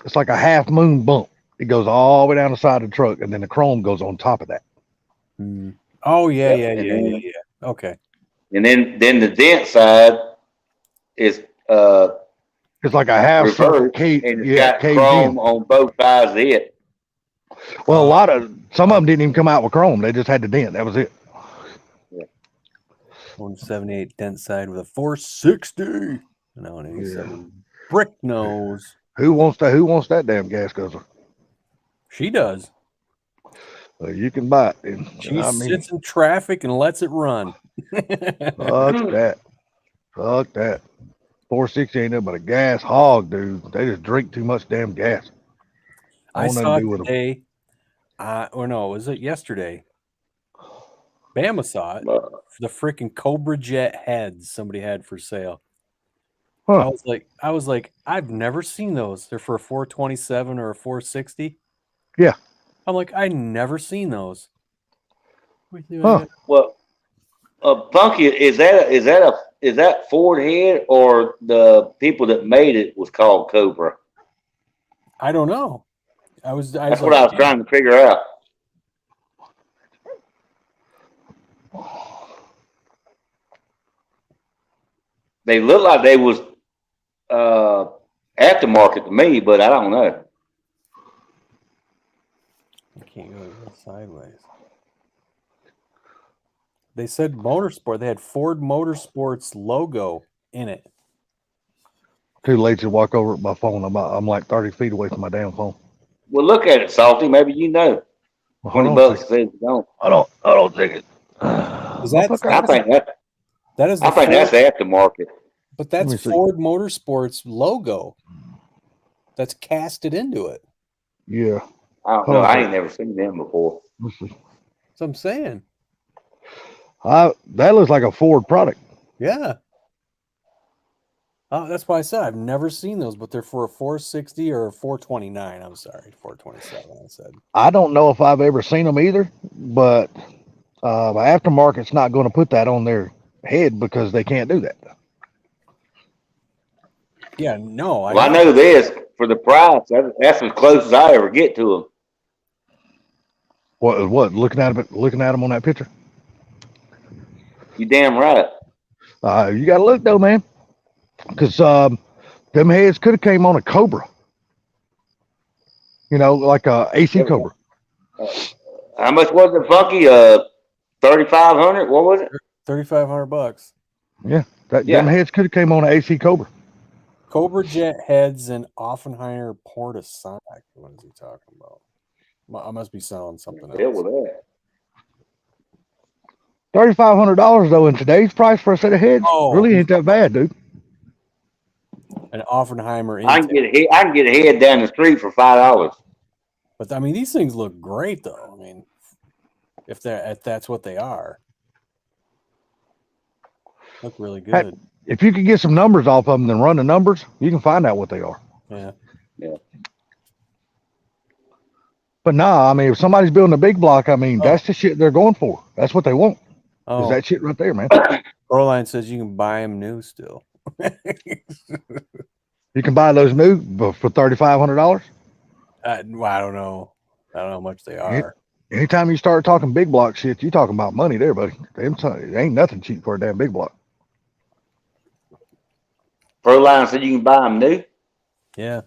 it's like a half moon bump. It goes all the way down the side of the truck, and then the chrome goes on top of that. Oh yeah. Okay. And then the dent side is It's like a half circle reversed, cave. and it's Yeah, got caved chrome in. on both sides of it. Well, some of them didn't even come out with chrome. They just had the dent. That was it. 178 dent side with a 460. No, an 87 brick nose. Who wants that damn gas guzzler? She does. You can buy it. She sits in traffic and lets it run. Fuck that. 460 ain't nothing but a gas hog, dude. They just drink too much damn gas. I saw it today. Or no, was it yesterday? Bama saw it. The freaking Cobra Jet heads somebody had for sale. Huh. I was like, I've never seen those. They're for a 427 or a 460. Yeah. I'm like, I never seen those. Huh. Well, Punky, is that Ford head or the people that made it was called Cobra? I don't know. That's what I was trying to figure out. They look like they was aftermarket to me, but I don't know. can't go sideways. They said motorsport. They had Ford Motorsports logo in it. Too lazy to walk over at my phone. I'm like 30 feet away from my damn phone. Well, look at it, Salty. Maybe you know. Well, hold 20 on a bucks second. says you don't. I don't think it. Is that- Motherfucker, I think that. That is the I think Ford, that's aftermarket. but Let me that's see. Ford Motorsports logo. That's casted into it. Yeah. I don't Hold know. on a I second. ain't never seen them before. Let's see. That's what I'm saying. That looks like a Ford product. Yeah. Oh, that's why I said I've never seen those, but they're for a 460 or a 429. I'm sorry, 427. I said. I don't know if I've ever seen them either, but aftermarket's not going to put that on their head because they can't do that. Yeah, no. Well, I know this for the price. That's as close as I ever get to them. What? Looking at them on that picture. You damn right. You got to look though, man, because them heads could have came on a Cobra. You know, like a AC Cobra. How much was it, Funky? 3,500. What was it? $3,500. Yeah, Yeah. them heads could have came on an AC Cobra. Cobra Jet heads and Offenheimer Portasonic. What is he talking about? I must be selling something Hell else. with that. $3,500 though in today's price for a set of heads really ain't that bad, dude. An Offenheimer I can intake. get I can get a head down the street for $5. But I mean, these things look great, though. I mean, if that's what they are, look really good. Hey, if you could get some numbers off of them, then run the numbers, you can find out what they are. Yeah. Yeah. But nah, I mean, if somebody's building a big block, I mean, that's the shit they're going for. That's what they want. Is Oh, that shit right there, man? Proline says you can buy them new still. You can buy those new for $3,500. Well, I don't know. I don't know how much they are. Anytime you start talking big block shit, you talking about money there, buddy. It ain't nothing cheap for a damn big block. Proline said you can buy them new. Yeah.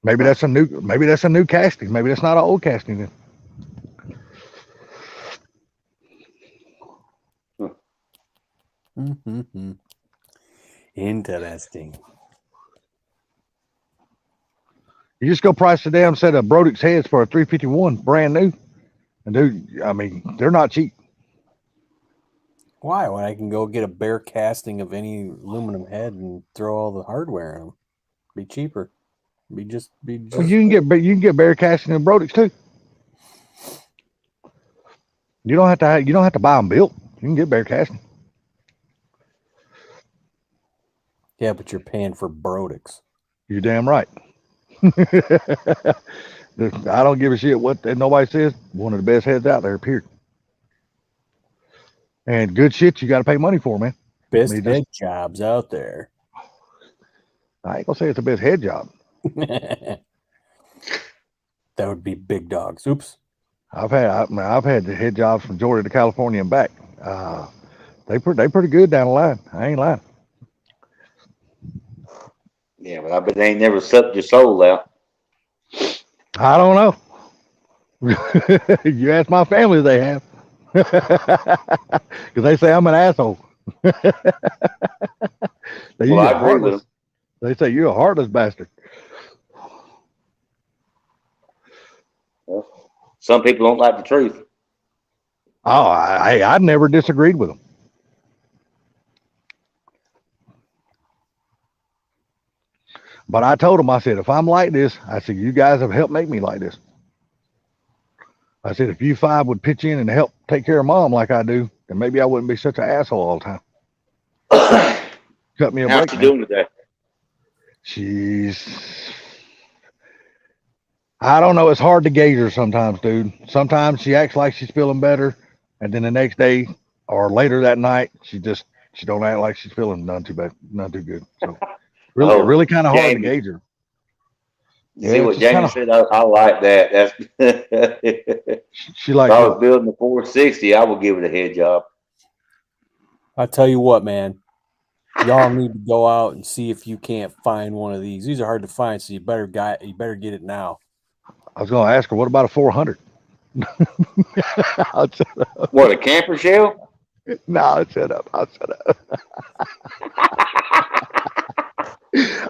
Maybe that's a new casting. Maybe that's not an old casting then. Mm-hmm. Interesting. You just go price the damn set of Brodix heads for a 351 brand new. And dude, I mean, they're not cheap. Why? When I can go get a bare casting of any aluminum head and throw all the hardware in them, be cheaper. Be just. Well, you can get bare casting and Brodix too. You don't have to buy them built. You can get bare casting. Yeah, but you're paying for Brodix. You're damn right. I don't give a shit what nobody says. One of the best heads out there, period. And good shit, you got to pay money for, man. Best I mean, head jobs out there. I ain't gonna say it's the best head job. That would be big dogs. Oops. I've had the head jobs from Georgia to California and back. They pretty good down the line. I ain't lying. Yeah, but I bet they ain't never sucked your soul out. I don't know. You ask my family, they have. Because they say I'm an asshole. Well, I agree with them. They say you're a heartless bastard. Well, some people don't like the truth. Oh, I never disagreed with them. But I told them, I said, if I'm like this, I said, you guys have helped make me like this. I said, if you five would pitch in and help take care of mom like I do, then maybe I wouldn't be such an asshole all the time. Cut me a How's break, she man. doing today? I don't know. It's hard to gauge her sometimes, dude. Sometimes she acts like she's feeling better. And then the next day or later that night, she don't act like she's feeling none too bad, none too good. So really kind of hard to gauge her. Yeah, see what Jamie said? I like that. That's she like. If I was building a 460, I would give it a head job. I'll tell you what, man. y'all need to go out and see if you can't find one of these. These are hard to find, so you better get it now. I was going to ask her, what about a 400? What, a camper shell? No, I'll shut up.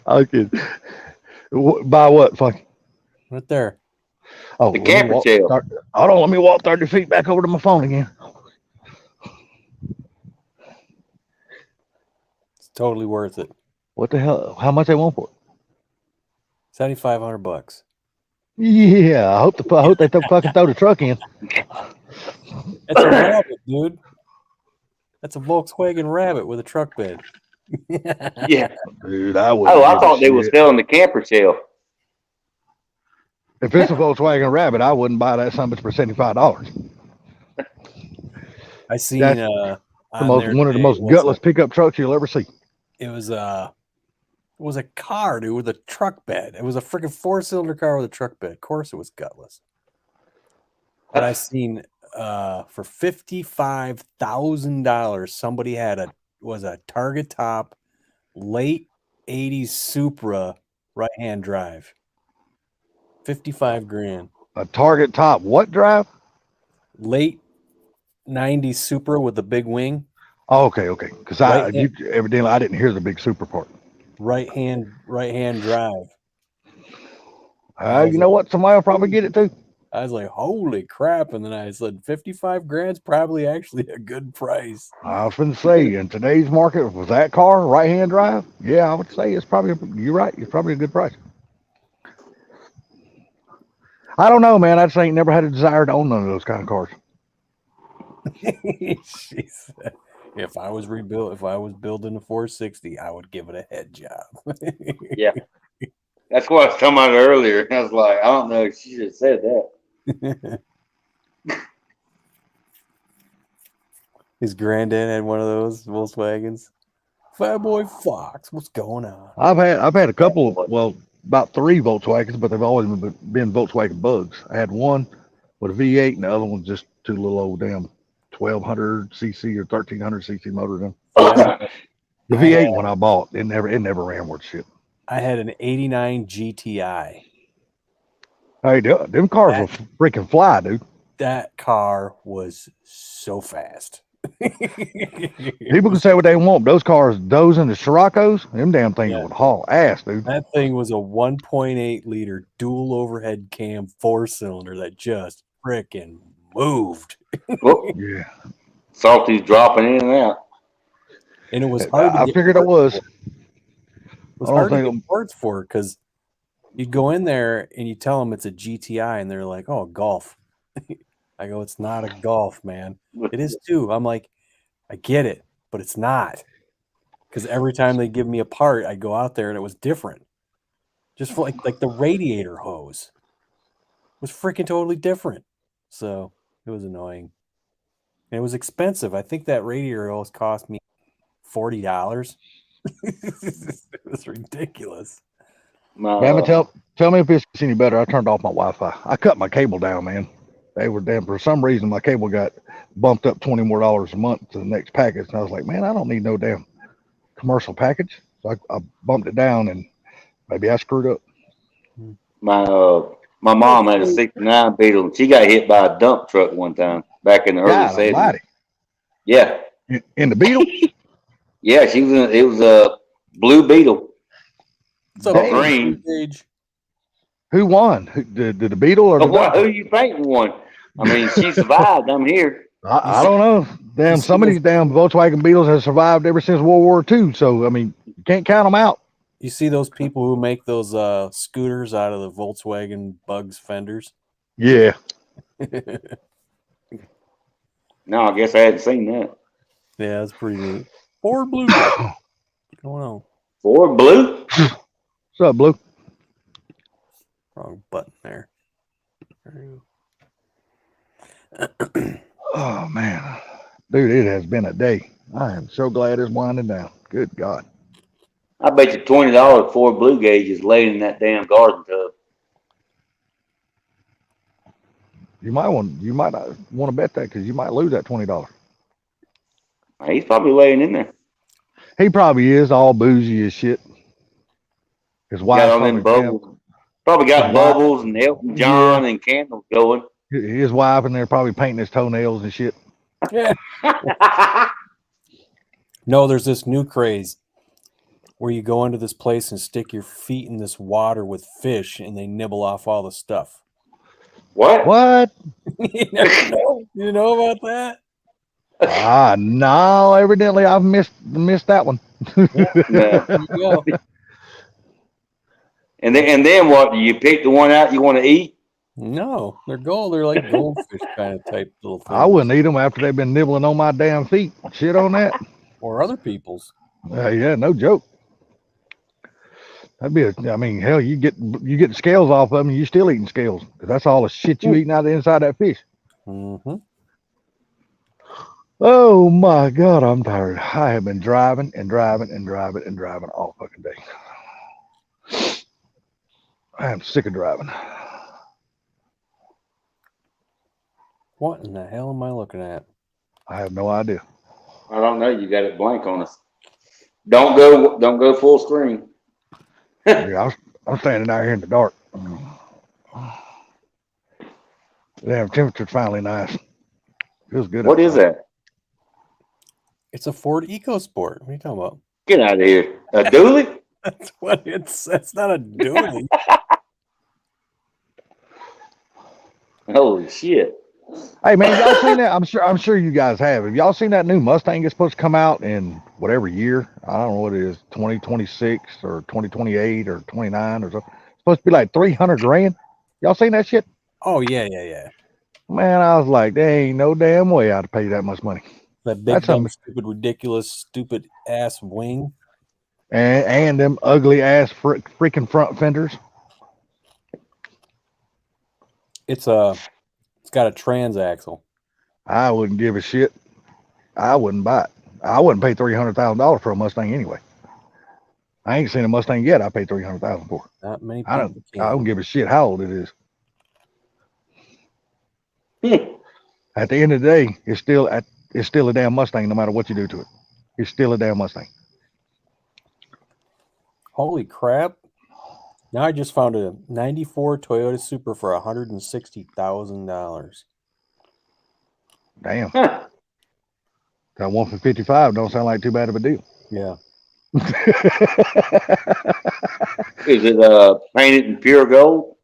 Okay. By what? Fuck. Right there. Oh, The let me camper walk- shell. Hold on, let me walk 30 feet back over to my phone again. It's totally worth it. What the hell? How much they want for it? $7,500. Yeah, I hope they fucking throw the truck in. That's a Rabbit, dude. That's a Volkswagen Rabbit with a truck bed. Yeah. Dude, I would. Oh, I thought they were selling the camper shell. If it's a Volkswagen Rabbit, I wouldn't buy that son of a bitch for $75. I seen That's on one there of the today, most it was gutless pickup trucks you'll ever see. it was a car, dude, with a truck bed. It was a freaking 4-cylinder car with a truck bed. Of course it was gutless. But I seen for $55,000 somebody had a Target top late 80s Supra right-hand drive. 55 grand. A Target top what drive? Late 90s Supra with the big wing. Oh, okay. Because evidently I didn't hear the big super part. Right-hand drive. You know what? Somebody will probably get it too. I was like, holy crap. And then I said, 55 grand's probably actually a good price. I was going to say, in today's market, with that car, right-hand drive, yeah, I would say you're right. It's probably a good price. I don't know, man. I just ain't never had a desire to own none of those kind of cars. She said, if I was building a 460, I would give it a head job. Yeah. That's what I was talking about earlier. I was like, I don't know. She should have said that. His granddad had one of those Volkswagens. Fat Boy Fox, what's going on? I've had a couple, about 3 Volkswagens, but they've always been Volkswagen Bugs. I had one with a V8, and the other one's just 2 little old damn 1200 cc or 1300 cc motors in. Yeah. The V8 one I bought, it never ran worth shit. I had an 89 GTI. Hey, them cars will freaking fly, dude. That car was so fast. People can say what they want. Those and the Scirocco's, them damn things would haul ass, dude. That thing was a 1.8 liter dual overhead cam 4-cylinder that just freaking moved. Oh, Yeah. Salty's dropping in and out. And it was hard to I figured it was. It was hard to get parts for because you go in there and you tell them it's a GTI and they're like, oh, Golf. I go, it's not a Golf, man. It is too. I'm like, I get it, but it's not. Because every time they give me a part, I go out there and it was different. Just for like the radiator hose was freaking totally different. So it was annoying. And it was expensive. I think that radiator hose cost me $40. It was ridiculous. Bama, tell me if it's any better. I turned off my Wi-Fi. I cut my cable down, man. They were damn. For some reason, my cable got bumped up $20 more a month to the next package, and I was like, man, I don't need no damn commercial package. So I bumped it down, and maybe I screwed up. My mom had a '69 Beetle, and she got hit by a dump truck one time back in the early '70s. Yeah. In the Beetle? Yeah, it was a blue Beetle. So green. Who won? Did the Beetle or who you think won? I mean, she survived. I'm here. I don't know. Damn, some of these damn Volkswagen Beetles have survived ever since World War II. So I mean, you can't count them out. You see those people who make those scooters out of the Volkswagen Bugs fenders? Yeah. No, I guess I hadn't seen that. Yeah, that's pretty neat. Ford Blue. What's going on? Ford Blue? What's up, Blue? Wrong button there. Oh, man. Dude, it has been a day. I am so glad it's winding down. Good God. I bet you $20 Ford Blue Gauge is laying in that damn garden tub. You might want to bet that because you might lose that $20. He's probably laying in there. He probably is all bougie as shit. His wife Got all them bubbles. Probably got His wife- bubbles and Elton John and candles going. his wife and they're probably painting his toenails and shit. Yeah. No, there's this new craze where you go into this place and stick your feet in this water with fish and they nibble off all the stuff. What? What? You never know. You know about that? No, evidently I've missed that one. No. There you go. And then what? Do you pick the one out you want to eat? No, they're gold. They're like goldfish kind of type little things. I wouldn't eat them after they've been nibbling on my damn feet. Shit on that. Or other people's. Yeah, no joke. That'd be I mean, hell, you get the scales off of them, you still eating scales. 'Cause that's all the shit you eating out of the inside that fish. Mm-hmm. Oh my God, I'm tired. I have been driving and driving and driving and driving all fucking day. I am sick of driving. What in the hell am I looking at? I have no idea. I don't know. You got it blank on us. Don't go full screen. Yeah, I'm standing out here in the dark. Damn, temperature's finally nice. Feels good. What is outside. that? It's a Ford EcoSport. What are you talking about? Get out of here. A dually? That's what it's. That's not a dually. Holy shit. Hey man, y'all seen that? I'm sure you guys have. Have y'all seen that new Mustang that's supposed to come out in whatever year? I don't know what it is, 2026 or 2028 or 29 or something. It's supposed to be like 300 grand. Y'all seen that shit? Oh yeah. Man, I was like, there ain't no damn way I'd pay that much money. That big, That's dumb, stupid, ridiculous, stupid ass wing. And them ugly ass freaking front fenders. It's got a transaxle. I wouldn't give a shit. I wouldn't buy it. I wouldn't pay $300,000 for a Mustang anyway. I ain't seen a Mustang yet. I paid $300,000 for. Not many I people don't give a shit how old it is. Hmm. At the end of the day, it's still a damn Mustang, no matter what you do to it. It's still a damn Mustang. Holy crap. Now I just found a 94 Toyota Supra for $160,000. Damn. Huh. That one for 55 don't sound like too bad of a deal. Yeah. Is it painted in pure gold?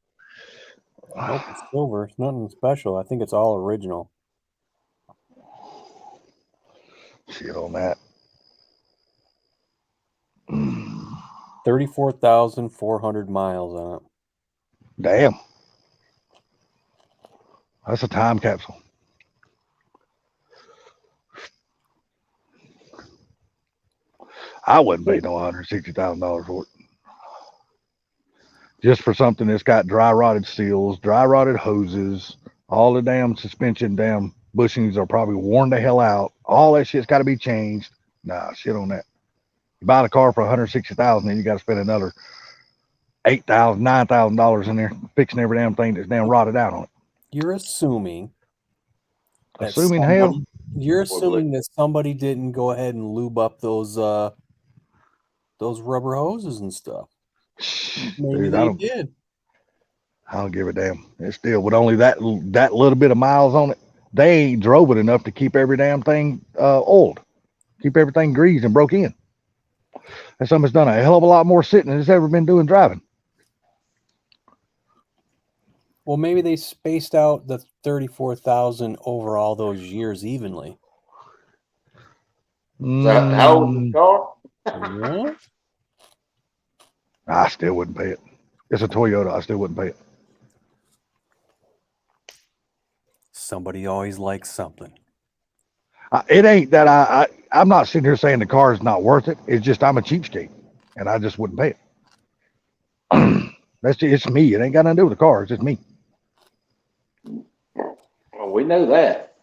Nope, it's silver. It's nothing special. I think it's all original. Shit on that. 34,400 miles on it. Damn. That's a time capsule. I wouldn't pay no $160,000 for it. Just for something that's got dry rotted seals, dry rotted hoses, all the damn suspension, damn bushings are probably worn the hell out. All that shit's got to be changed. Nah, shit on that. You buy the car for $160,000, then you got to spend another $8,000, $9,000 in there fixing every damn thing that's damn rotted out on it. You're assuming. that Assuming somebody- hell. You're assuming that somebody didn't go ahead and lube up those rubber hoses and stuff. Maybe Dude, they did. I don't give a damn. It's still with only that little bit of miles on it. They ain't drove it enough to keep every damn thing oiled, keep everything greased and broke in. That something's done a hell of a lot more sitting than it's ever been doing driving. Well, maybe they spaced out the 34,000 over all those years evenly. How old is the car? Yeah. I still wouldn't pay it. It's a Toyota. I still wouldn't pay it. Somebody always likes something. It ain't that I'm not sitting here saying the car is not worth it. It's just I'm a cheapskate, and I just wouldn't pay it. It's me. It ain't got nothing to do with the car. It's just me. Well, we know that.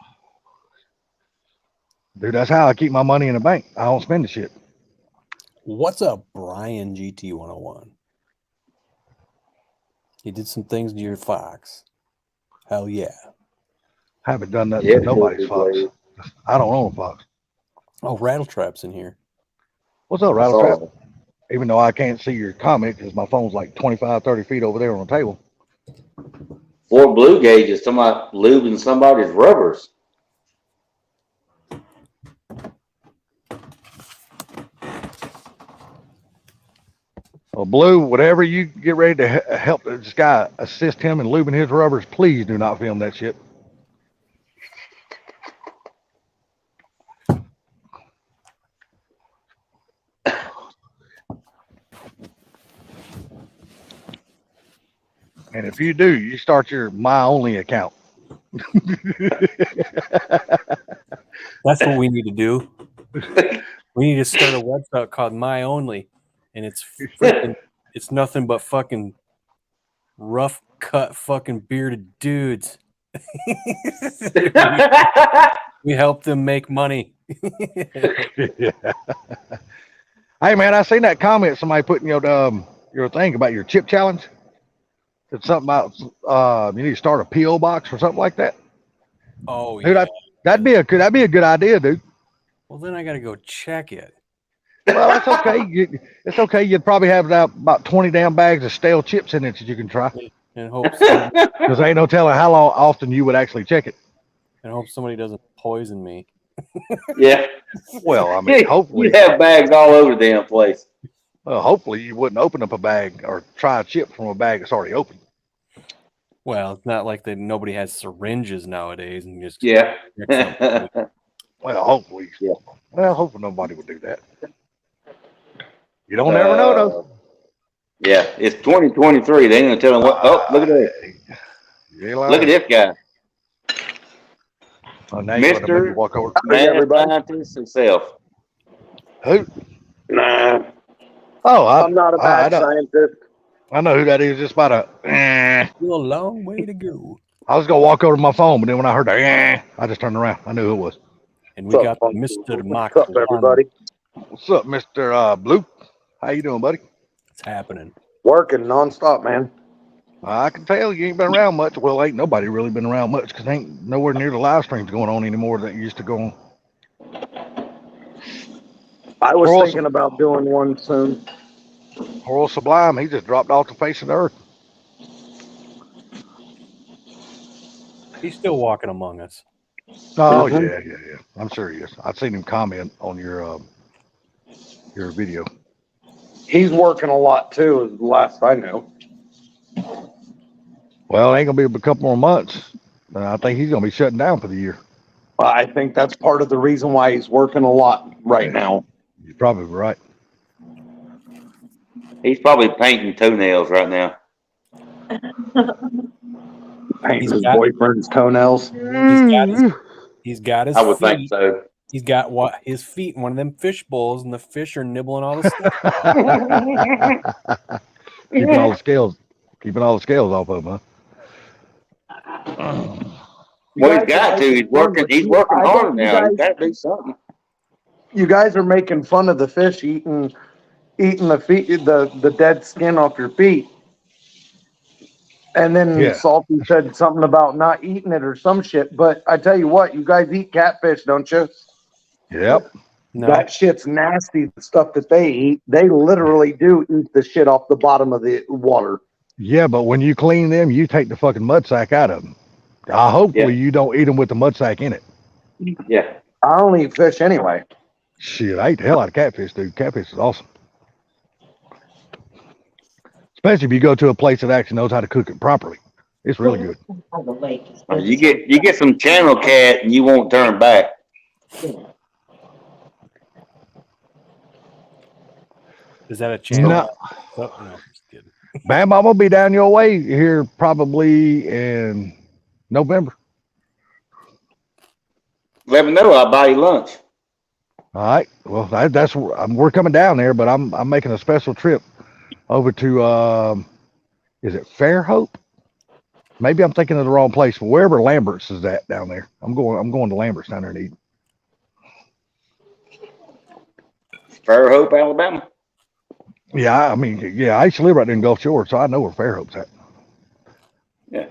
Dude, that's how I keep my money in the bank. I don't spend the shit. What's up, Brian GT101? You did some things to your Fox. Hell yeah. Haven't done nothing Yeah, to nobody's filthy Fox. blade. I don't own a Fox. Oh, Rattletrap's in here. What's up, I Rattle saw Trap? it. Even though I can't see your comment because my phone's like 25, 30 feet over there on the table. Fort Blue Gauge is somebody lubing somebody's rubbers. Well, Blue, whatever you get ready to help this guy assist him in lubing his rubbers, please do not film that shit. And if you do, you start your My Only account. That's what we need to do. We need to start a website called My Only, and it's freaking, it's nothing but fucking rough cut fucking bearded dudes. We help them make money. Yeah. Hey man, I seen that comment somebody put in your thing about your chip challenge. It's something about you need to start a PO box or something like that. Oh Dude, yeah. that'd be a good idea, dude. Well, then I got to go check it. Well, that's okay. It's okay. You'd probably have about 20 damn bags of stale chips in it that you can try. And hope somebody, Because ain't no telling how often you would actually check it. and hope somebody doesn't poison me. Yeah. Well, I mean, hopefully, You have bags all over the damn place. hopefully you wouldn't open up a bag or try a chip from a bag that's already open. Well, it's not like that. Nobody has syringes nowadays, and just Yeah. Well, hopefully. Yeah. Well, hopefully nobody would do that. You don't ever know, though. Yeah, it's 2023. They ain't gonna tell them what. Oh, look at this. Look at this guy. Oh, now you want to maybe walk over. Man, scientist himself. Who? Nah, Oh, I'm not a bad I know. scientist. I know who that is. Just about a. still a long way to go. I was gonna walk over to my phone, but then when I heard that, I just turned around. I knew who it was. And we got Mr. Mach. What's up, everybody? What's up, Mr. Blue? How you doing, buddy? It's happening. Working nonstop, man. I can tell you ain't been around much. Well, ain't nobody really been around much because ain't nowhere near the live streams going on anymore that used to go on. I was Awesome. thinking about doing one soon. Oral Sublime, he just dropped off the face of the earth. He's still walking among us. Oh Mhm. yeah. I'm sure he is. I've seen him comment on your video. He's working a lot too, as last I know. Well, it ain't gonna be a couple more months. I think he's gonna be shutting down for the year. I think that's part of the reason why he's working a lot right now. You're probably right. He's probably painting toenails right now. Painting He's his got- boyfriend's toenails. He's got his I would feet. think so. He's got his feet in one of them fish bowls, and the fish are nibbling all the stuff. keeping all the scales off of him, huh? Well, he's got to. He's working. He's working hard now. He's got to do something. You guys are making fun of the fish eating the feet, the dead skin off your feet. And then Yeah. Salty said something about not eating it or some shit. But I tell you what, you guys eat catfish, don't you? Yep. No, That shit's nasty. The stuff that they eat, they literally do eat the shit off the bottom of the water. Yeah, but when you clean them, you take the fucking mud sack out of them. Hopefully you don't eat them with the mud sack in it. Yeah. I only eat fish anyway. Shit, I eat the hell out of catfish, dude. Catfish is awesome. Especially if you go to a place that actually knows how to cook it properly. It's really good. You get some channel cat and you won't turn back. is that a channel? No. Oh, no, just kidding. Bam, I'm gonna be down your way here probably in November. Let me know. I'll buy you lunch. All right. Well, we're coming down there, but I'm making a special trip over to is it Fairhope? Maybe I'm thinking of the wrong place, but wherever Lambert's is at down there. I'm going to Lambert's down there in Eden. Fairhope, Alabama. Yeah, I mean, yeah, I used to live right there in Gulf Shores, so I know where Fairhope's at. Yeah.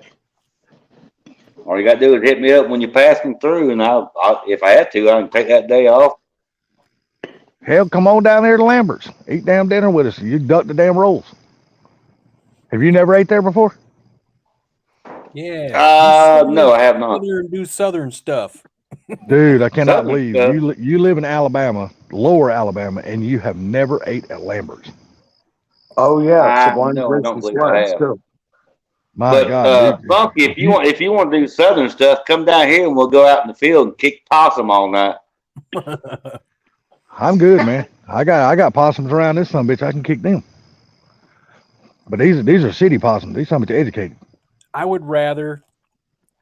All you got to do is hit me up when you're passing through, and I'll if I had to, I can take that day off. Hell, come on down there to Lambert's. Eat damn dinner with us. You duck the damn rolls. Have you never ate there before? Yeah. No, I have not. Southern, do Southern stuff. Dude, I cannot Southern believe stuff. you live in Alabama, lower Alabama, and you have never ate at Lambert's. Oh yeah, Sublime No, I don't Grace believe I Slides have. too. My But God, dude. Funky, if you want to do Southern stuff, come down here and we'll go out in the field and kick possum all night. I'm good, man. I got possums around this son bitch. I can kick them. But these are city possums. These son bitch educated. I would rather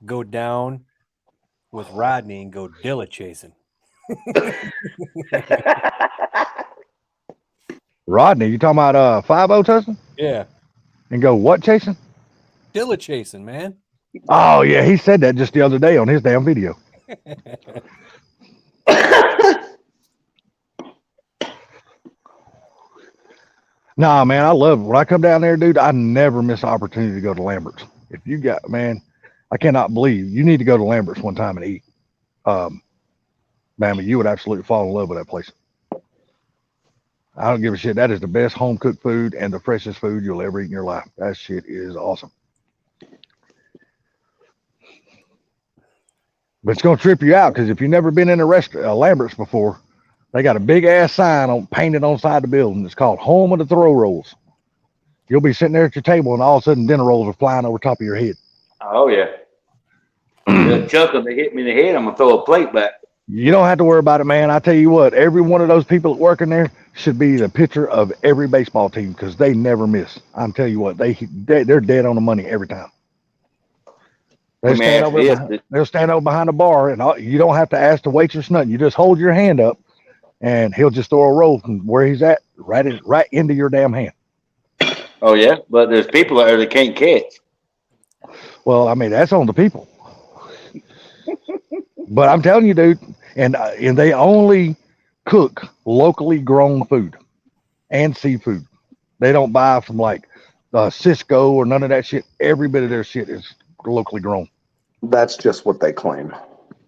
go down with Rodney and go dilla chasing. Rodney, you talking about 5-0 Tustin? Yeah. And go what chasing? Dilla chasing, man. Oh yeah, he said that just the other day on his damn video. Nah, man, I love it. When I come down there, dude, I never miss an opportunity to go to Lambert's. If you got, man, I cannot believe you need to go to Lambert's one time and eat. Man, you would absolutely fall in love with that place. I don't give a shit. That is the best home cooked food and the freshest food you'll ever eat in your life. That shit is awesome. But it's gonna trip you out because if you've never been in a restaurant, Lambert's before, they got a big ass sign painted on side the building. It's called Home of the Throw Rolls. You'll be sitting there at your table and all of a sudden dinner rolls are flying over top of your head. Oh yeah. The chuckle that hit me in the head, I'm gonna throw a plate back. You don't have to worry about it, man. I tell you what, every one of those people that work in there should be the picture of every baseball team because they never miss. I'm telling you what, they're dead on the money every time. They'll stand over behind the bar, and you don't have to ask the waitress nothing. You just hold your hand up, and he'll just throw a roll from where he's at right into your damn hand. Oh yeah, but there's people out there that can't catch. Well, I mean that's on the people. But I'm telling you, dude, and they only cook locally grown food and seafood. They don't buy from like Cisco or none of that shit. Every bit of their shit is locally grown. That's just what they claim.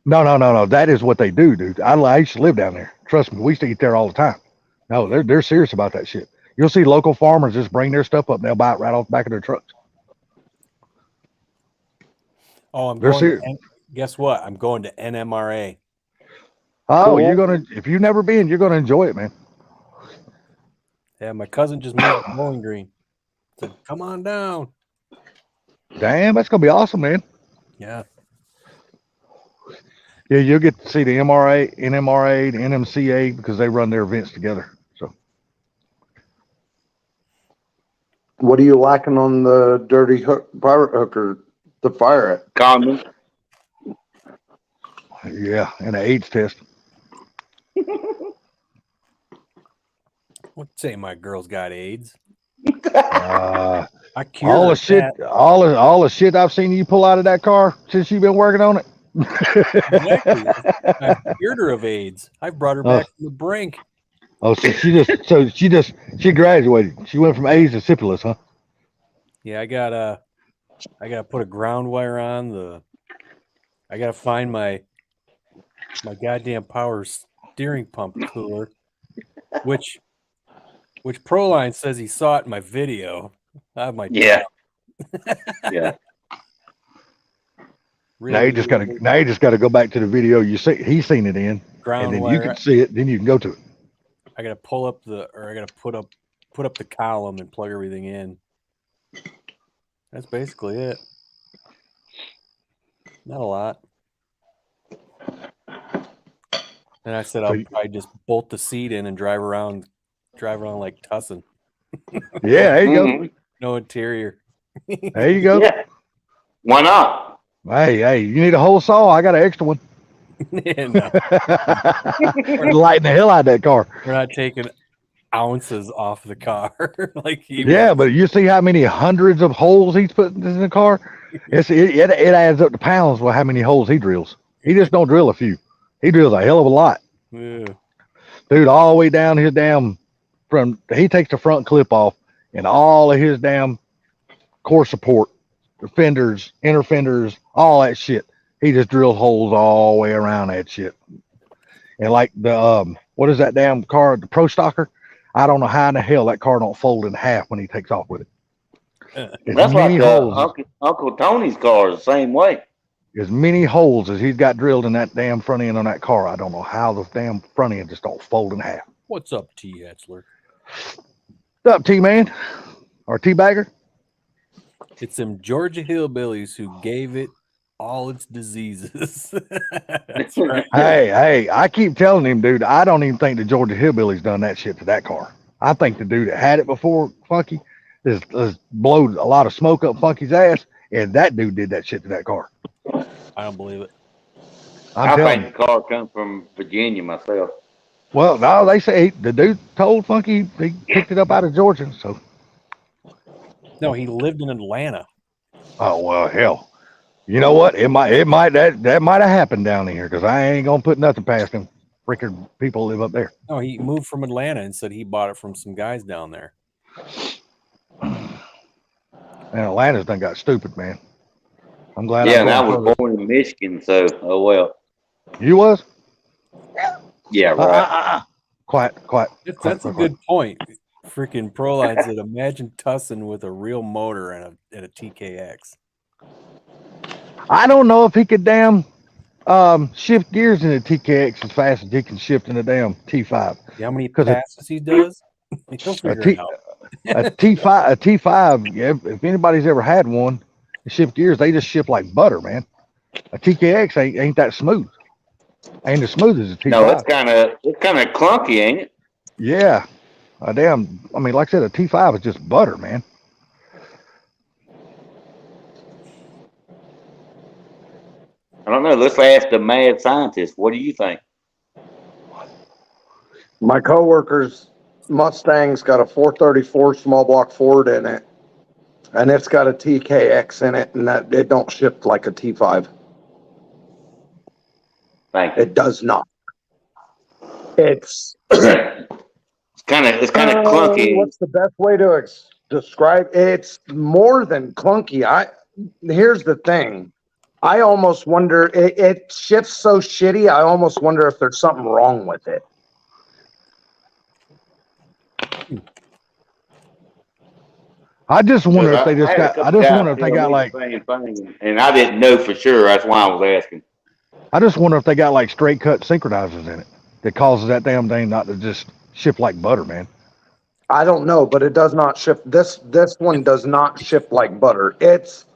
No. That is what they do, dude. I used to live down there. Trust me, we used to eat there all the time. No, they're serious about that shit. You'll see local farmers just bring their stuff up and they'll buy it right off the back of their trucks. Oh, guess what? I'm going to NMRA. Oh, Cool. if you've never been, you're gonna enjoy it, man. Yeah, my cousin just moved to Bowling Green. Said, come on down. Damn, that's gonna be awesome, man. Yeah. Yeah, you'll get to see the NMRA, the NMCA because they run their events together. So What are you lacking on the dirty pirate hooker, the fire it? Condom. yeah, and an AIDS test. What say my girl's got AIDS? Uh, I cured all her the shit, that. all the shit I've seen you pull out of that car since you've been working on it. Exactly. I cured her of AIDS. I brought her back from the brink. Oh, so she graduated. She went from AIDS to syphilis, huh? Yeah, I gotta put a ground wire on I gotta find my goddamn power steering pump cooler, which Proline says he saw it in my video. I have my Yeah. Yeah. Really, Now you just gotta go back to the video he's seen it in, ground and then wire. you can see it. Then you can go to it. I gotta pull up I gotta put up the column and plug everything in. That's basically it. Not a lot. And I said I'll probably just bolt the seat in and drive around like Tussin. Yeah, there you go. Mhm. No interior. There you go. Yeah. Why not? Hey, you need a whole saw? I got an extra one. No, Lighting the hell out of that car. we're not taking ounces off the car. Like he Yeah, was. but you see how many hundreds of holes he's putting in the car? It adds up to pounds with how many holes he drills. He just don't drill a few. He drills a hell of a lot. Ew. Dude, all the way down his damn he takes the front clip off and all of his damn core support, the fenders, inner fenders, all that shit. He just drills holes all the way around that shit. And like the what is that damn car? The Pro Stocker. I don't know how in the hell that car don't fold in half when he takes off with it. As That's many like holes, Uncle Tony's car is the same way. as many holes as he's got drilled in that damn front end on that car. I don't know how the damn front end just don't fold in half. What's up, T. Hetzler? What's up, T man? Or T bagger? It's them Georgia hillbillies who gave it all its diseases. That's right. Hey, I keep telling him, dude, I don't even think the Georgia hillbillies done that shit to that car. I think the dude that had it before Funky has blowed a lot of smoke up Funky's ass, and that dude did that shit to that car. I don't believe it. I'm I telling think you. the car come from Virginia myself. Well, no, they say the dude told Funky he picked it up out of Georgia. So, No, he lived in Atlanta. oh well, hell, you know what? It might that might have happened down here because I ain't gonna put nothing past them freaking people live up there. No, he moved from Atlanta and said he bought it from some guys down there. And Atlanta's done got stupid, man. I'm glad. Yeah, I'm and I going was further. born in Michigan, so oh well. You was Yeah, right. quiet. That's a good point. Freaking Proline said, imagine Tussin with a real motor and a TKX. I don't know if he could damn shift gears in the TKX as fast as he can shift in the damn T5. You know how many 'Cause it- passes he does? He'll figure it out. A T5. Yeah, if anybody's ever had one, the shift gears they just shift like butter, man. A TKX ain't that smooth. Ain't as smooth as a T5. No, it's kind of clunky, ain't it? Yeah, I mean, like I said, a T5 is just butter, man. I don't know. Let's ask the mad scientist. What do you think? My coworker's Mustang's got a 434 small block Ford in it, and it's got a TKX in it, and that it don't shift like a T5. Thank you. It does not. It's It's kind of clunky. What's the best way to describe? It's more than clunky. Here's the thing. I almost wonder it shifts so shitty. I almost wonder if there's something wrong with it. I just wonder if they just I had a got. I couple just guys wonder if they tell got me like. the same thing, and I didn't know for sure. That's why I was asking. I just wonder if they got like straight cut synchronizers in it that causes that damn thing not to just shift like butter, man. I don't know, but it does not shift. This one does not shift like butter. It's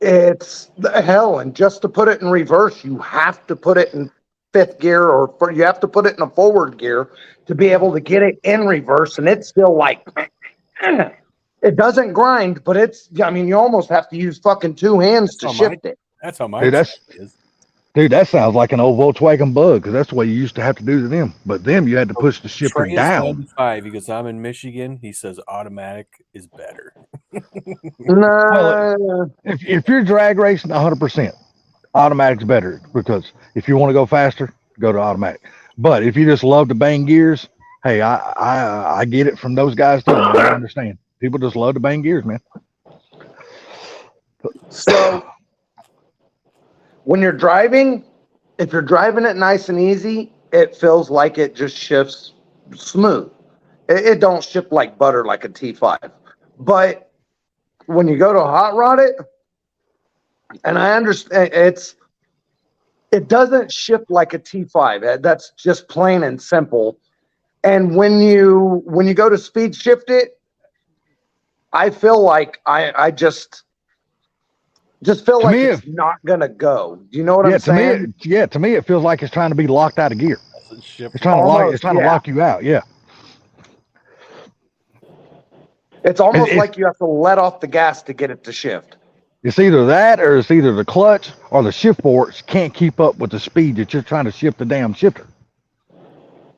the hell, and just to put it in reverse, you have to put it in fifth gear, or you have to put it in a forward gear to be able to get it in reverse, and it's still like it doesn't grind, but I mean, you almost have to use fucking two hands to shift it. That's how my Dude, is. Dude, that sounds like an old Volkswagen Bug because that's the way you used to have to do to them. But them, you had to push the shifter Trey's down. 95 because I'm in Michigan. He says automatic is better. Nah, If you're drag racing, 100%, automatic's better because if you want to go faster, go to automatic. But if you just love to bang gears, hey, I get it from those guys too. Man. I understand. People just love to bang gears, man. so when you're driving, if you're driving it nice and easy, it feels like it just shifts smooth. It don't shift like butter like a T5. But when you go to hot rod it, and I understand it doesn't shift like a T5. That's just plain and simple. And when you go to speed shift it, I feel like I just feel To like me, it's not gonna go. Do you know what Yeah, I'm saying? to me, it feels like it's trying to be locked out of gear. Doesn't shift. It's trying to lock. Almost, It's trying to yeah. lock you out. Yeah. It's almost It's- like you have to let off the gas to get it to shift. It's either that or it's either the clutch or the shift forks can't keep up with the speed that you're trying to shift the damn shifter.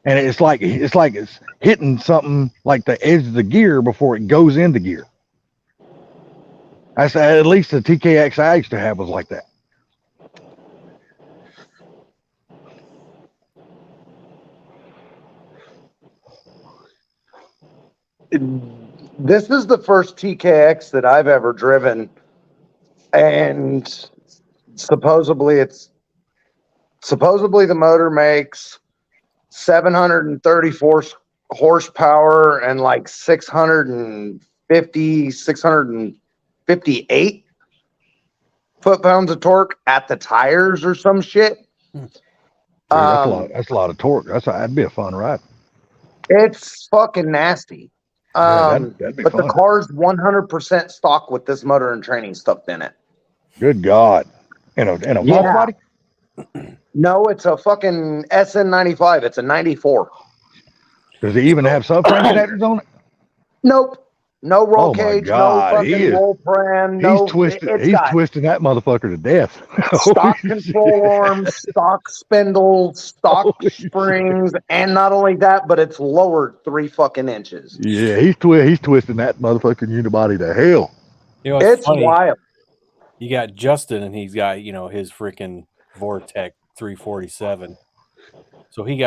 And it's like it's hitting something like the edge of the gear before it goes into gear. That's at least the TKX I used to have was like that. This is the first TKX that I've ever driven, and supposedly the motor makes 734 horsepower and like 658 foot-pounds of torque at the tires or some shit. Dude, that's a lot of torque. That'd be a fun ride. It's fucking nasty. Yeah, that'd be but fun. the car's 100% stock with this motor and training stuff in it. Good God. In a Yeah. Volvo body? No, it's a fucking SN95. It's a 94. Does it even have subframe connectors on it? Nope. No roll Oh my cage, God, no he fucking is- roll pram. No, He's twisted. it's He's got twisting that motherfucker to death. stock Holy control shit. arms, stock spindles, stock Holy shit. springs, and not only that, but it's lowered 3 fucking inches. Yeah, he's twisting that motherfucking unibody to hell. You know, it's It's funny. wild. You got Justin, and he's got, you know, his freaking Vortec 347. So he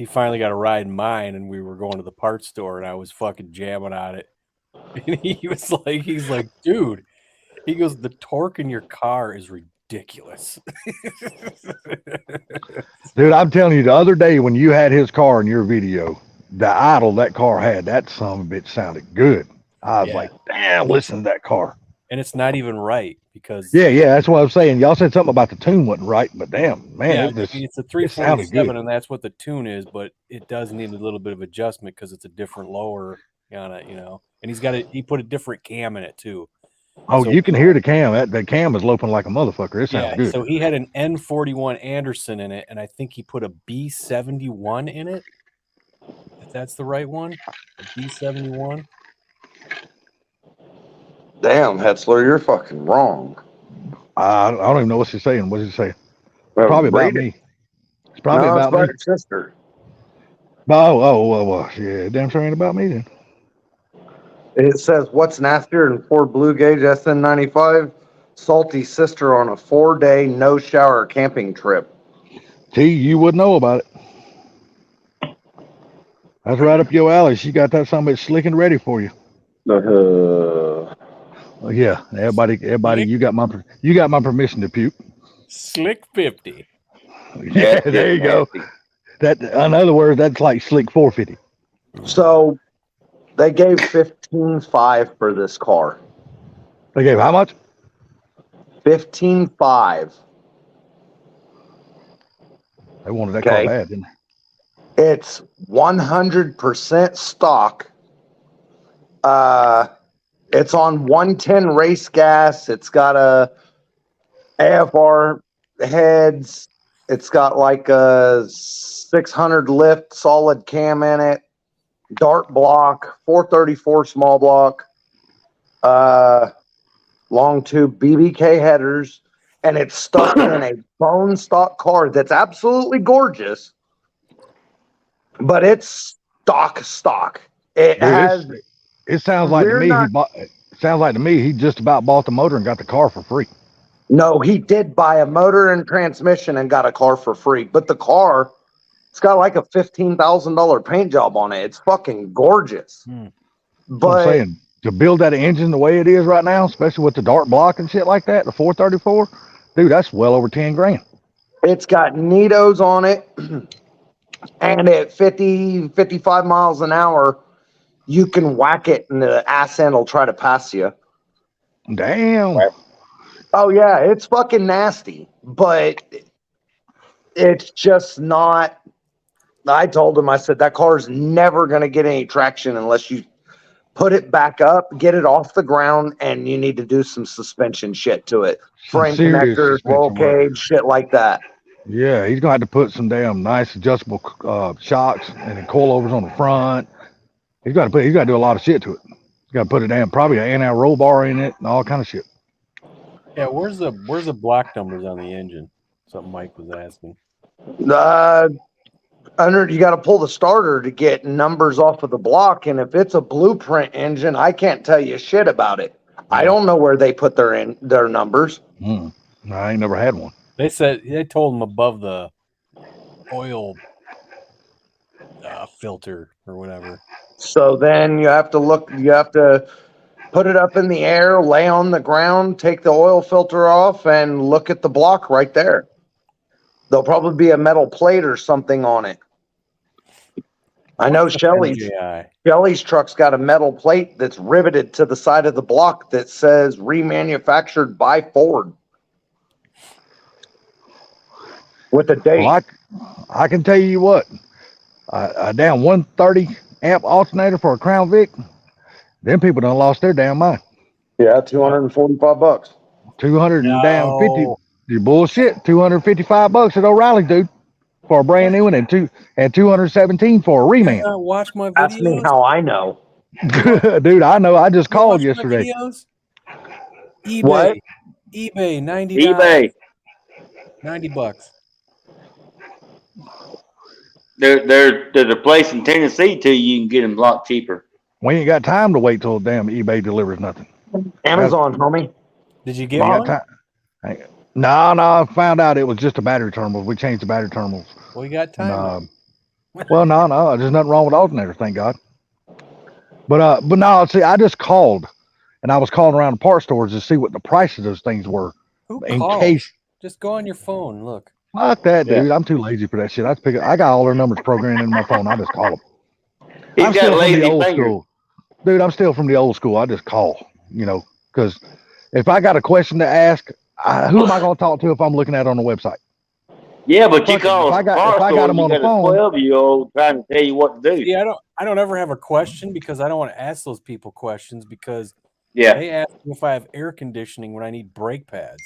finally got a ride in mine, and we were going to the parts store, and I was fucking jamming on it. And he's like, dude, he goes, the torque in your car is ridiculous. Dude, I'm telling you, the other day when you had his car in your video, the idle that car had, that son of a bitch sounded good. I was Yeah. like, damn, listen to that car. And it's not even right because Yeah, that's what I'm saying. Y'all said something about the tune wasn't right, but damn, man, yeah, it just, it's a it sounded 347, good. and that's what the tune is, but it does need a little bit of adjustment because it's a different lower on it, you know. And he put a different cam in it too. Oh, So- you can hear the cam. That cam is loping like a motherfucker. It sounds Yeah, good. so he had an N41 Anderson in it, and I think he put a B71 in it. If that's the right one, a B71. Damn, Hetzler, you're fucking wrong. I don't even know what she's saying. What's she saying? Well, Probably about read it. me. It's probably No, it's about me. his sister. Well, yeah, damn sure ain't about me then. It says, what's nastier than Ford Blue Gauge SN95? Salty sister on a 4-day no shower camping trip. T, you would know about it. That's right up your alley. She got that something slick and ready for you. Oh, yeah, everybody, Slick. you got my permission to puke. Slick 50. Yeah, there you go. That, in other words, that's like slick 450. So they gave 15.5 for this car. They gave how much? 15.5. They wanted that car Okay. bad, didn't It's 100% stock. It's on 110 race gas. It's got a AFR heads. It's got like a 600 lift solid cam in it. Dart block, 434 small block, long tube BBK headers, and it's stuck in a bone stock car that's absolutely gorgeous, but it's stock. It Dude, has it sounds like to We're me not- it sounds like to me he just about bought the motor and got the car for free. no. He did buy a motor and transmission and got a car for free, but the car, it's got like a $15,000 paint job on it. It's fucking gorgeous. Hmm. I'm But saying to build that engine the way it is right now, especially with the dart block and shit like that, the 434, dude, that's well over 10 grand. it's got Nitos on it, and at 55 miles an hour, you can whack it and the ass end will try to pass you. Damn. Oh yeah, it's fucking nasty, but it's just not. I told him, I said, that car's never going to get any traction unless you put it back up, get it off the ground, and you need to do some suspension shit to it. Some Frame serious connectors, roll suspension work. cage, shit like that. Yeah, he's gonna have to put some damn nice adjustable shocks and then coilovers on the front. He's got to do a lot of shit to it. He's got to put a damn probably an anti roll bar in it and all kind of shit. Yeah, where's the block numbers on the engine? Something Mike was asking. You got to pull the starter to get numbers off of the block, and if it's a blueprint engine, I can't tell you shit about it. I don't know where they put their numbers. No, I ain't never had one. They told him above the oil filter or whatever. So then you have to look. You have to put it up in the air, lay on the ground, take the oil filter off, and look at the block right there. There'll probably be a metal plate or something on it. I know Shelly's MJI. truck's got a metal plate that's riveted to the side of the block that says remanufactured by Ford. With a date. Well, I can tell you what, a damn 130 amp alternator for a Crown Vic, them people done lost their damn mind. Yeah, $245. 200 and damn 50. No. You bullshit. $255 at O'Reilly, dude, for a brand new one, and 217 for a reman. Watch my videos. Ask me how I know. Dude, I know. I just You called watch my yesterday. videos? eBay. What? eBay, $90. eBay. $90. There's a place in Tennessee too. You can get them a lot cheaper. We ain't got time to wait till damn eBay delivers nothing. Amazon, homie. Did you We get got one? time. No, I found out it was just a battery terminal. We changed the battery terminals. Well, you got And, time. well, no, there's nothing wrong with alternators, thank God. But no, see, I just called, and I was calling around the parts stores to see what the price of those things were, Who in called? case. Just go on your phone. Look. Fuck that, Yeah. dude. I'm too lazy for that shit. I got all their numbers programmed in my phone. I just call them. He's I'm got still from lazy the old fingers. school, dude. I'm still from the old school. I just call, because if I got a question to ask, who am I going to talk to if I'm looking at it on the website? Yeah, but you Fuck it, call if I a got car store, them you on the got a phone, 12-year-old trying to tell you what to do. Yeah, I don't ever have a question because I don't want to ask those people questions because Yeah. they ask me if I have air conditioning when I need brake pads.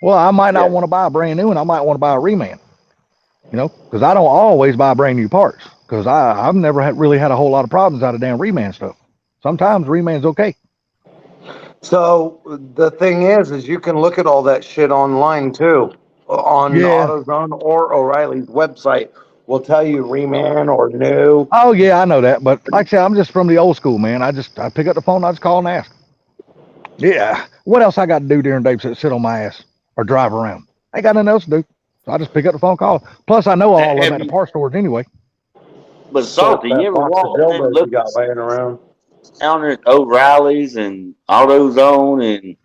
well, I might not Yeah. want to buy a brand new one. I might want to buy a reman, because I don't always buy brand new parts, because I've never really had a whole lot of problems out of damn reman stuff. Sometimes reman's okay. So the thing is you can look at all that shit online too. On Yeah. AutoZone or O'Reilly's website will tell you reman or new. Oh yeah, I know that, but like I said, I'm just from the old school, man. I pick up the phone, I just call and ask. Yeah, what else I got to do during the day? Sit on my ass or drive around? I ain't got nothing else to do, so I just pick up the phone, call. Plus, I know all of them at the parts stores anyway. But Salty, you ever walk in and look got laying around? down there at O'Reilly's and AutoZone, and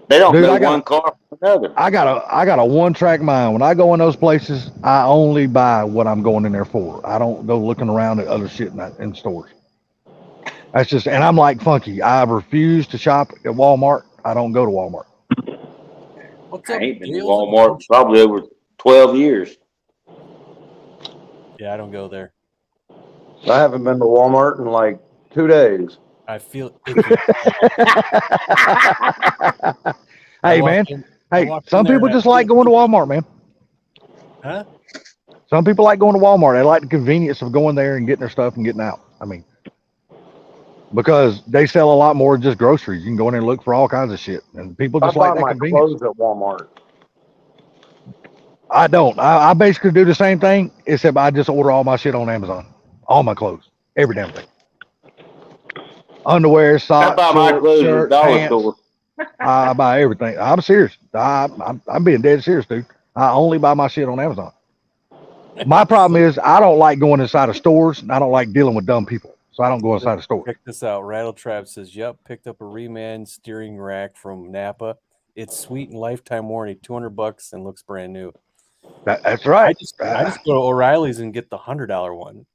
they don't Dude, know I got one car from another. I got a one-track mind. When I go in those places, I only buy what I'm going in there for. I don't go looking around at other shit in stores. That's just, and I'm like Funky. I refuse to shop at Walmart. I don't go to Walmart. What's I up, ain't been to Dale? Walmart probably over 12 years. Yeah, I don't go there. I haven't been to Walmart in like 2 days. I feel icky. Hey, I man. walked in- I Hey, walked in some there people and I just like feel going to Walmart, man. Huh? Some people like going to Walmart. They like the convenience of going there and getting their stuff and getting out. I mean, because they sell a lot more than just groceries. You can go in there and look for all kinds of shit, and people I just like buy that my convenience. clothes at Walmart. I don't. I basically do the same thing, except I just order all my shit on Amazon. All my clothes, every damn thing. Underwear, I socks, buy my shorts, clothes at the shirts, dollar pants. store. I buy everything. I'm serious. I'm being dead serious, dude. I only buy my shit on Amazon. My problem is I don't like going inside of stores, and I don't like dealing with dumb people, so I don't go inside of stores. Check this out. Rattletrap says, "Yep, picked up a Reman steering rack from Napa. It's sweet and lifetime warranty, $200 and looks brand new." That's right. I just go to O'Reilly's and get the $100 one.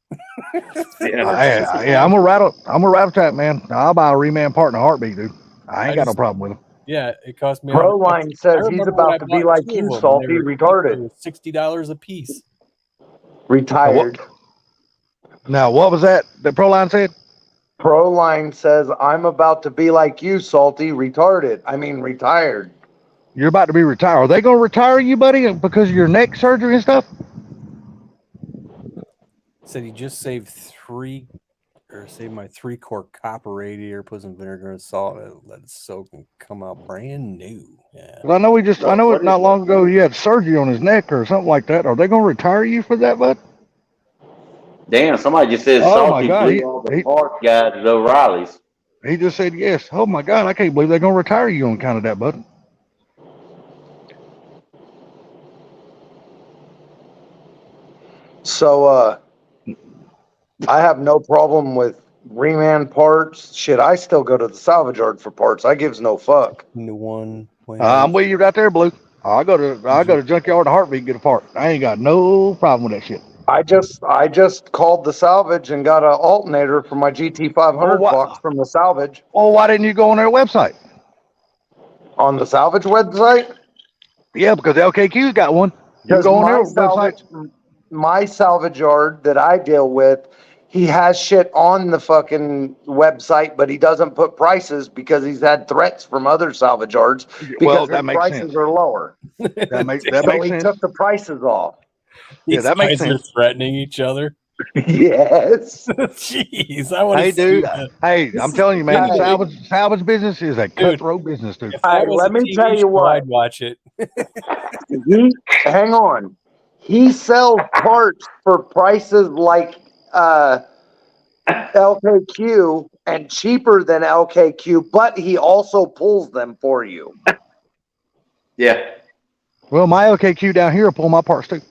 Yeah. I'm a rattle trap, man. I'll buy a reman part in a heartbeat, dude. I ain't got no problem with them. Yeah, it cost me. Proline says I he's remember when I about to be bought like two you, of them, Salty, and they were retarded. $60 a piece. Retired. Now, what was that Proline said? Proline says, I'm about to be like you, Salty, retarded. I mean, retired. You're about to be retired. Are they going to retire you, buddy, because of your neck surgery and stuff? Said he just saved my 3-quart copper radiator, put some vinegar and salt, and let it soak and come out brand new. Yeah. 'Cause I know it not long ago he had surgery on his neck or something like that. Are they going to retire you for that, bud? Damn, somebody just said Oh, my Salty God, blew all the parts guys at O'Reilly's. He just said yes. Oh my God, I can't believe they're going to retire you on account of that, bud. So, I have no problem with reman parts. Shit, I still go to the salvage yard for parts. I gives no fuck. New one. I'm with you right there, Blue. I go to junkyard in a heartbeat and get a part. I ain't got no problem with that shit. I just called the salvage and got an alternator for my GT 500 Oh, wow. box from the salvage Well, why didn't you go on their website? on the salvage website. Yeah, because LKQ's got one. You Because go on their website. my salvage yard that I deal with, he has shit on the fucking website, but he doesn't put prices because he's had threats from other salvage yards because Well, their that makes prices sense. are lower. That makes So he sense. took the prices off. Yeah, These that makes guys are sense. threatening each other. Yes. Jeez, I want to Hey, see dude. that. Hey, I'm telling you, man, the Hey. salvage business is a cutthroat business, dude. If Hey, that was let a me TV tell you show, what. I'd watch it. Hang on. He sells parts for prices like LKQ and cheaper than LKQ, but he also pulls them for you. Yeah. Well, my LKQ down here will pull my parts too.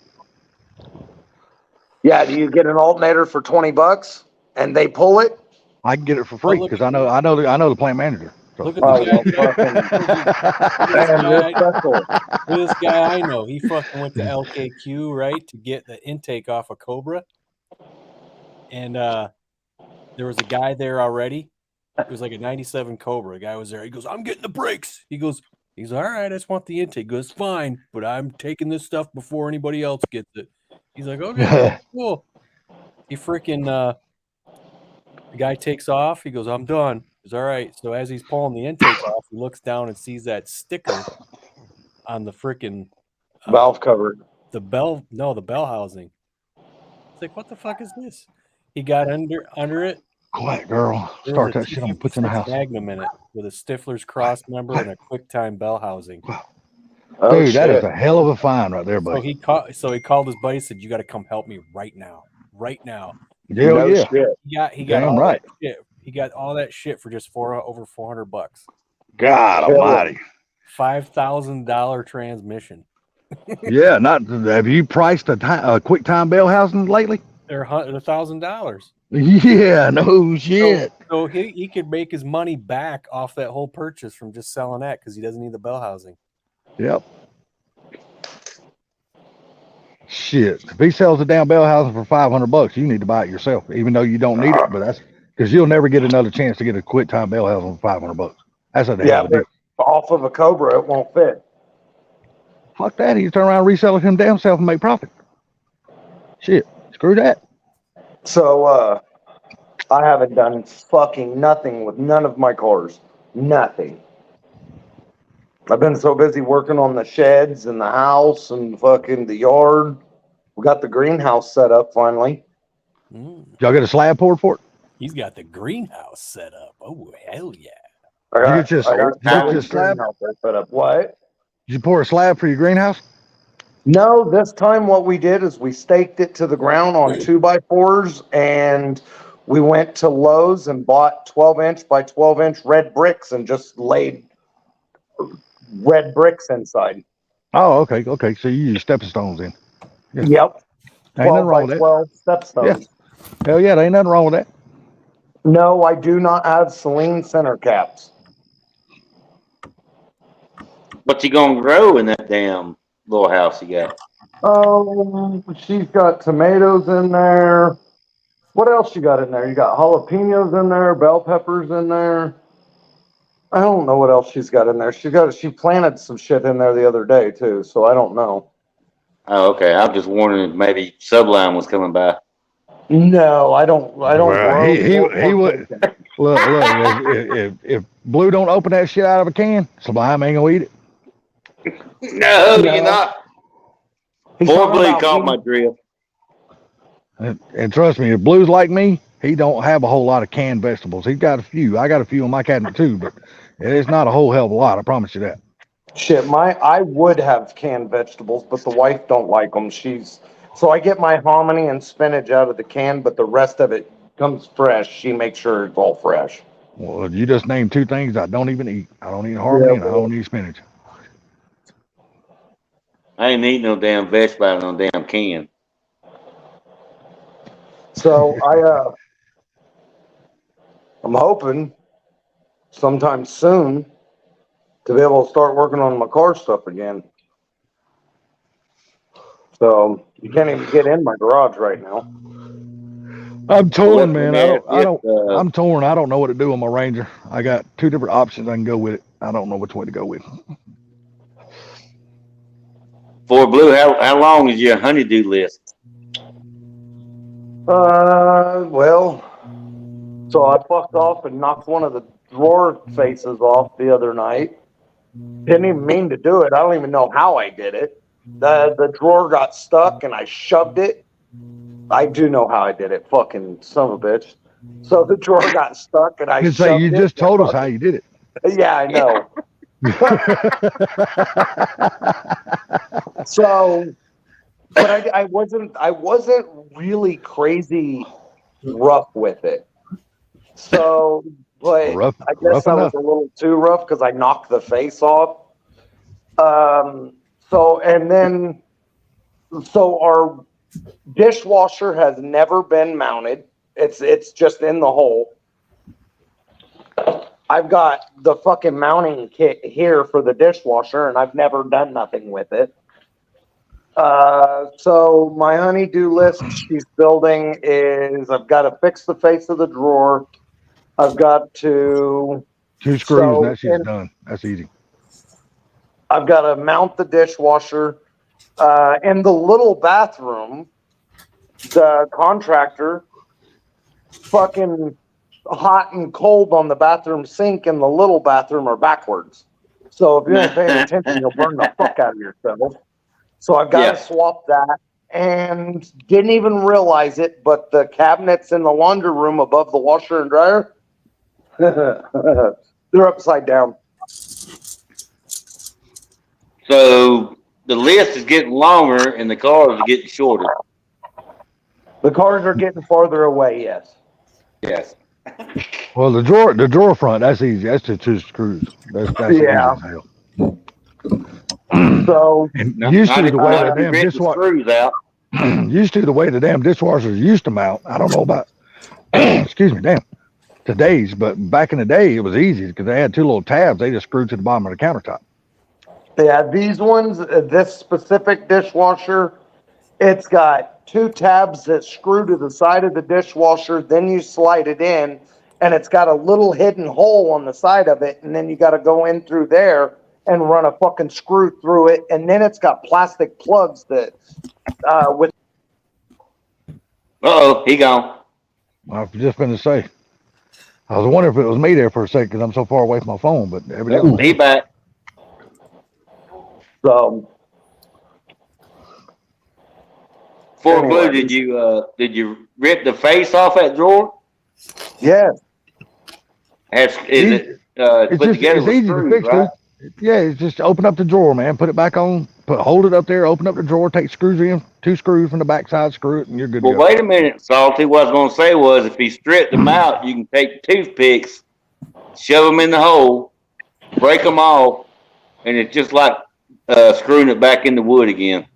Yeah, do you get an alternator for $20 and they pull it? I can get it for free look because at I know the plant manager. So. Look at Oh, the well, guy. fucking, This man, you're guy, special. this guy I know, he fucking went to LKQ, right, to get the intake off a Cobra. And there was a guy there already. It was like a 97 Cobra. A guy was there. He goes, I'm getting the brakes. He's all right. I just want the intake. He goes, fine, but I'm taking this stuff before anybody else gets it. He's like, okay, cool. He freaking, the guy takes off. He goes, I'm done. He's all right. So as he's pulling the intake off, he looks down and sees that sticker on the freaking Valve cover. the bell housing. It's like, what the fuck is this? He got under it. Quiet, girl. There Start was that shit. I'm gonna put you in the house. Magnum in it with a Stifler's cross member and a QuickTime bell housing. Oh, Dude, that is shit. a hell of a find right there, So buddy. he called his buddy and said, you got to come help me right now. Right now. Hell No yeah. shit. He got Damn all right. that shit. He got all that shit for just over $400. God Hell almighty. $5,000 transmission. Yeah, have you priced a quick time bell housing lately? They're $1,000. Yeah, no shit. So he could make his money back off that whole purchase from just selling that because he doesn't need the bell housing. Yep. Shit. If he sells a damn bell housing for $500, you need to buy it yourself, even though you don't need it. But that's because you'll never get another chance to get a quick time bell housing for $500. That's a hell Yeah, of a deal. but off of a Cobra, it won't fit. Fuck that. You turn around and resell it him damn self and make profit. Shit. Screw that. So, I haven't done fucking nothing with none of my cars. Nothing. I've been so busy working on the sheds and the house and fucking the yard. We got the greenhouse set up finally. Y'all get a slab poured for it? He's got the greenhouse set up. Oh, hell yeah. I You got, just- I got you the just slab? greenhouse set up. What? Did you pour a slab for your greenhouse? No, this time what we did is we staked it to the ground on 2x4s and we went to Lowe's and bought 12-inch by 12-inch red bricks and just laid red bricks inside. Oh, okay. Okay. So you use stepping stones in. Yeah. Yep. Ain't nothing 12 wrong by with that. 12 stepstones. Hell yeah, there ain't nothing wrong with that. No, I do not have Celine center caps. What's he gonna grow in that damn little house he got? She's got tomatoes in there. What else you got in there? You got jalapenos in there, bell peppers in there. I don't know what else she's got in there. She planted some shit in there the other day too, so I don't know. Oh, okay. I'm just wondering if maybe Sublime was coming by. No, I don't. I don't. Well, grow he or would- bacon. Look, if Blue don't open that shit out of a can, Sublime ain't gonna eat it. No, No. you're not. He's Boy, talking Blue about caught weed. my drift. And trust me, if Blue's like me, he don't have a whole lot of canned vegetables. He's got a few. I got a few in my cabinet too, but it's not a whole hell of a lot. I promise you that. Shit, I would have canned vegetables, but the wife don't like them. So I get my hominy and spinach out of the can, but the rest of it comes fresh. She makes sure it's all fresh. Well, you just named two things I don't even eat. I don't eat harmony and I don't eat spinach. I ain't eating no damn vegetable out of no damn can. So I'm hoping sometime soon to be able to start working on my car stuff again. So you can't even get in my garage right now. I'm torn, Well, man. man, I'm torn. I don't know what to do on my Ranger. I got two different options I can go with it. I don't know which way to go with. For Blue, how long is your honeydew list? Well, so I fucked off and knocked one of the drawer faces off the other night. Didn't even mean to do it. I don't even know how I did it. The drawer got stuck and I shoved it. I do know how I did it. Fucking son of a bitch. So the drawer got stuck and I You shoved say you it. just told us how you did it. Yeah, I know. So, but I wasn't really crazy rough with it. So, but Rough I guess I was enough. a little too rough because I knocked the face off. So and then, so our dishwasher has never been mounted. It's just in the hole. I've got the fucking mounting kit here for the dishwasher, and I've never done nothing with it. So my honeydew list she's building is I've got to fix the face of the drawer. I've got to 2 screws So, and that shit's and- done. That's easy. I've got to mount the dishwasher. In the little bathroom, the contractor fucking hot and cold on the bathroom sink and the little bathroom are backwards. So if you ain't paying attention, you'll burn the fuck out of yourself. So I've got to swap that and didn't even realize it, but the cabinets in the laundry room above the washer and dryer, they're upside down. So the list is getting longer and the cars are getting shorter. The cars are getting farther away, yes. Yes. Well, the drawer front, that's easy. That's just 2 screws. That's Yeah. easy as hell. So And used to the way the damn the dishwasher, screws out. used to the way the damn dishwashers used to mount. I don't know about, excuse me, damn, today's, but back in the day it was easy because they had 2 little tabs. They just screwed to the bottom of the countertop. yeah, these ones, this specific dishwasher, it's got 2 tabs that screw to the side of the dishwasher. Then you slide it in, and it's got a little hidden hole on the side of it. And then you got to go in through there and run a fucking screw through it. And then it's got plastic plugs that, with Uh-oh, he gone. I was just going to say, I was wondering if it was me there for a second because I'm so far away from my phone, but evidently, He back. so. For Anyway. Blue, did you rip the face off that drawer? Yeah, Is it it's put just together it's with easy to screws, fix, right? dude. Yeah, it's just open up the drawer, man. Put it back on. Hold it up there. Open up the drawer. Take screws in. 2 screws from the backside. Screw it, and you're good to Well, go. wait a minute, Salty. What I was going to say was if he stripped them out, you can take toothpicks, shove them in the hole, break them off, and it's just like screwing it back in the wood again.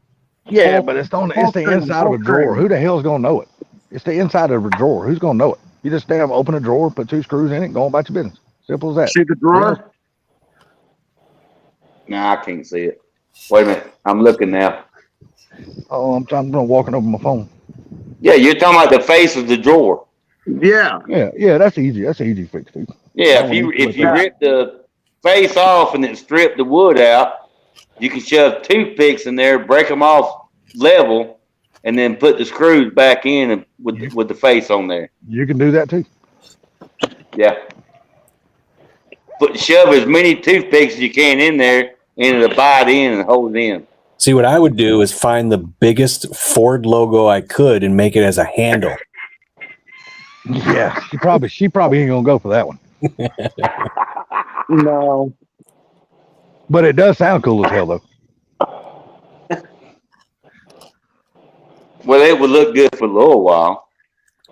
Yeah, but it's the inside of a drawer. full Who the hell's gonna know it? It's the inside of a drawer. Who's gonna know it? You just damn open a drawer, put 2 screws in it, and go about your business. Simple as that. see the drawer? Nah, I can't see it. Wait a minute. I'm looking now. Oh, I'm walking over my phone. Yeah, you're talking about the face of the drawer. Yeah. Yeah, that's easy. That's an easy fix, dude. Yeah, Oh, if you yeah. rip the face off and then strip the wood out, you can shove toothpicks in there, break them off level, and then put the screws back in with the face on there. You can do that too. Yeah. Shove as many toothpicks as you can in there, and it'll bite in and hold it in. See, what I would do is find the biggest Ford logo I could and make it as a handle. Yeah, she probably ain't gonna go for that one. No. But it does sound cool as hell though. Well, it would look good for a little while.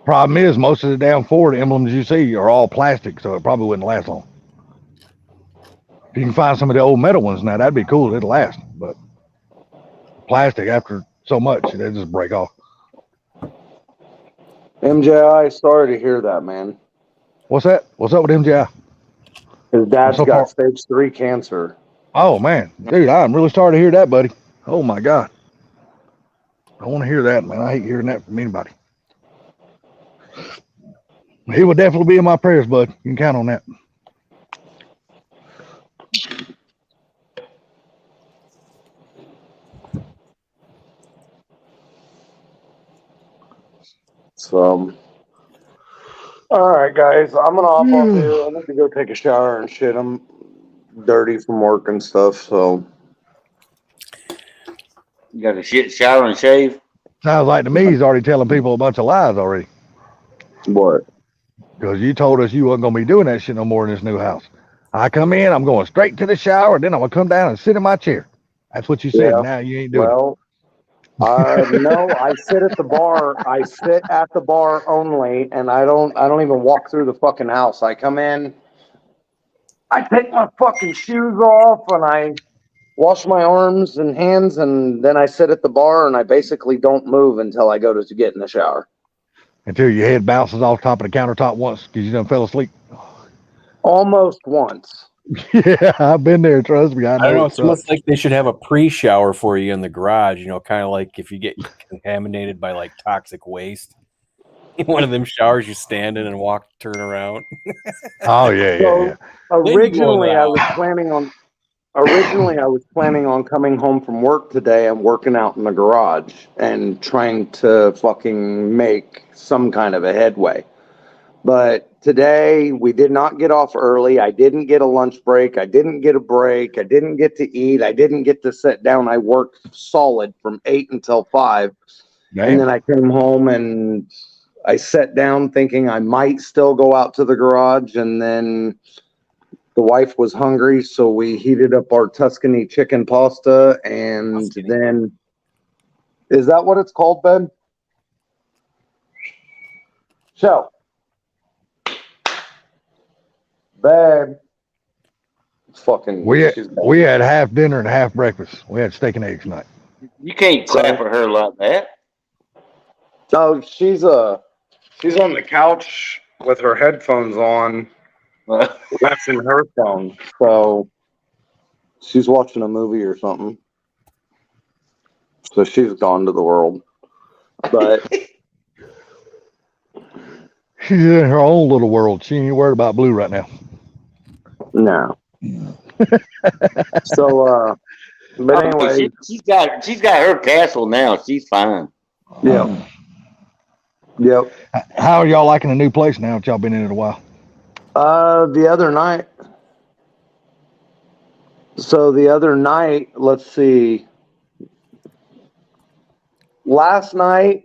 Problem is, most of the damn Ford emblems you see are all plastic, so it probably wouldn't last long. If you can find some of the old metal ones now, that'd be cool. It'd last. But plastic, after so much, they just break off. MJI, sorry to hear that, man. What's that? What's up with MJI? His dad's So got far- stage 3 cancer. Oh man, dude, I'm really sorry to hear that, buddy. Oh my God. I don't want to hear that, man. I hate hearing that from anybody. He will definitely be in my prayers, bud. You can count on that. So, all right, guys, I'm gonna hop off here. I need to go take a shower and shit. I'm dirty from work and stuff. So, You got to shit, shower, and shave. Sounds like to me he's already telling people a bunch of lies already. what? Because you told us you wasn't going to be doing that shit no more in this new house. I come in, I'm going straight to the shower, then I'm going to come down and sit in my chair. That's what you said. Yeah. Now you ain't doing Well, no, I sit at the bar. I sit at the bar only, and I don't even walk through the fucking house. I come in, I take my fucking shoes off, and I wash my arms and hands, and then I sit at the bar, and I basically don't move until I go to get in the shower. until your head bounces off top of the countertop once because you done fell asleep. Almost once. Yeah, I've been there. Trust me. I I don't know. know. It's almost like they should have a pre-shower for you in the garage. You know, kind of like if you get contaminated by like toxic waste. One of them showers, you stand in and walk, turn around. Oh, yeah, yeah, yeah. Originally, I was planning on coming home from work today and working out in the garage and trying to fucking make some kind of a headway. But today we did not get off early. I didn't get a lunch break. I didn't get a break. I didn't get to eat. I didn't get to sit down. I worked solid from 8 until 5. Damn. And then I came home and I sat down thinking I might still go out to the garage, and then the wife was hungry, so we heated up our Tuscany chicken pasta, and Tuscany. then is that what it's called, Ben? So, babe, it's fucking. We she's had half dinner and half breakfast. We had steak and eggs tonight. You can't clap at her like that. Oh, she's on the couch with her headphones on. That's in her phone, so she's watching a movie or something. So she's gone to the world. But She's in her own little world. She ain't worried about Blue right now. no. So but anyway, she's got her castle now. She's fine. yeah. Yep. How are y'all liking the new place now that y'all been in it a while? The other night. So the other night, let's see. Last night,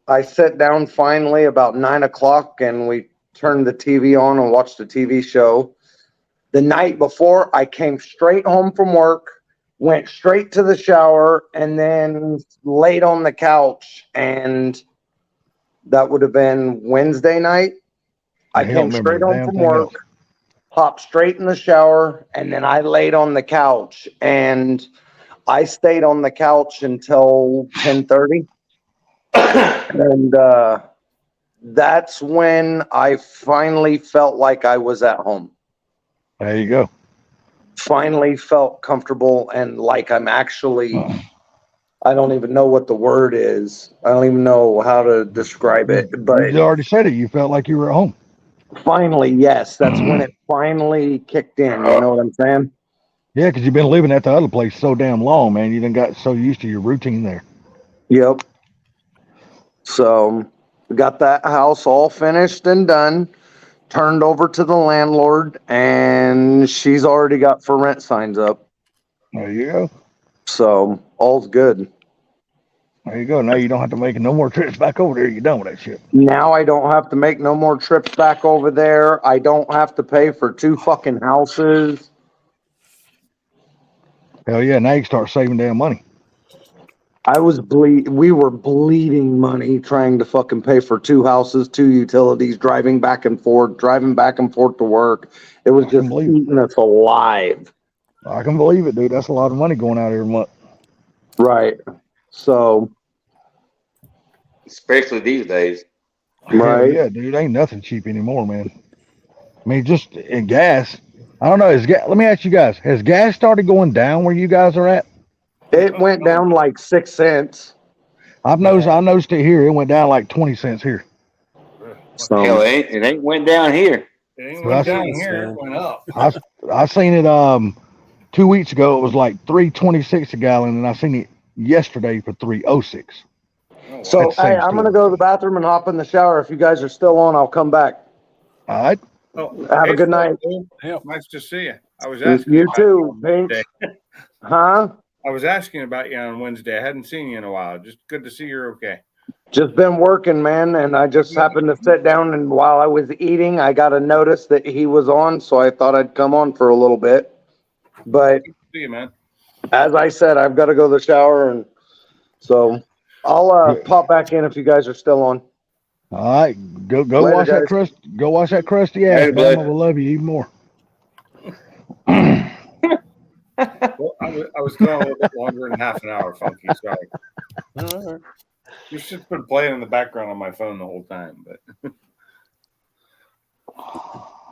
I sat down finally about 9 o'clock and we turned the TV on and watched a TV show. The night before, I came straight home from work, went straight to the shower, and then laid on the couch. And that would have been Wednesday night. I came straight home from work, hopped straight in the shower, and then I laid on the couch. And I stayed on the couch until 10:30. And that's when I finally felt like I was at home. There you go. Finally felt comfortable and like I'm actually, I don't even know what the word is. I don't even know how to describe it, but You already said it. You felt like you were at home. finally, yes, that's when it finally kicked in. You know what I'm saying? Yeah, because you've been living at the other place so damn long, man. You done got so used to your routine there. Yep. So we got that house all finished and done, turned over to the landlord, and she's already got for rent signs up. There you go. So all's good. There you go. Now you don't have to make no more trips back over there. You're done with that shit. Now I don't have to make no more trips back over there. I don't have to pay for 2 fucking houses. Hell yeah. Now you can start saving damn money. We were bleeding money trying to fucking pay for 2 houses, 2 utilities, driving back and forth to work. It was just eating us alive. I can believe it, dude. That's a lot of money going out every month. Right. So, Especially these days. Hell right. yeah, dude. Ain't nothing cheap anymore, man. I mean, just in gas. I don't know. Let me ask you guys, has gas started going down where you guys are at? It went down like 6 cents. I noticed it here. It went down like 20 cents here. Hell, it ain't went down here. It ain't Well, went down that's- here, it went up. I seen it 2 weeks ago. It was like 3.26 a gallon, and I seen it yesterday for 3.06. Oh, So, That's the same hey, I'm gonna story. go to the bathroom and hop in the shower. If you guys are still on, I'll come back. All right. oh, Have a good night. Yep. Nice to see you. I was asking. You about too, Wednesday. Pinch. Huh? I was asking about you on Wednesday. I hadn't seen you in a while. Just good to see you're okay. Just been working, man, and I just happened to sit down, and while I was eating, I got a notice that he was on, so I thought I'd come on for a little bit. But See you, man. as I said, I've got to go to the shower, and so I'll pop back in if you guys are still on. All right. Go Later, wash that guys. crust. Go wash that crusty ass. Later, bud. Bama will love you even more. Well, I was going a little bit longer than half an hour, Funky. Sorry. All right. You've just been playing in the background on my phone the whole time, but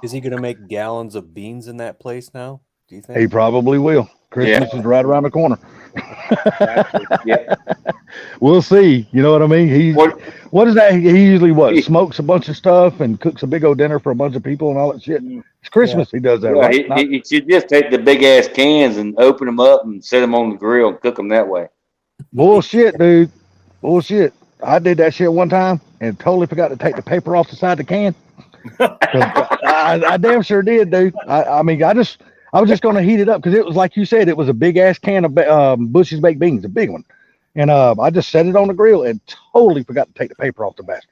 Is he gonna make gallons of beans in that place now? Do you think? He probably will. Christmas is right around the corner. Yeah. We'll see. You know what I mean? What is that? He usually smokes a bunch of stuff and cooks a big old dinner for a bunch of people and all that shit. It's Christmas. He does that, Yeah, right? Not- he should just take the big ass cans and open them up and set them on the grill and cook them that way. Bullshit, dude. Bullshit. I did that shit one time and totally forgot to take the paper off the side of the can. 'Cause I damn sure did, dude. I mean, I was just going to heat it up because it was like you said, it was a big ass can of Bush's baked beans, a big one. And I just set it on the grill and totally forgot to take the paper off the basket.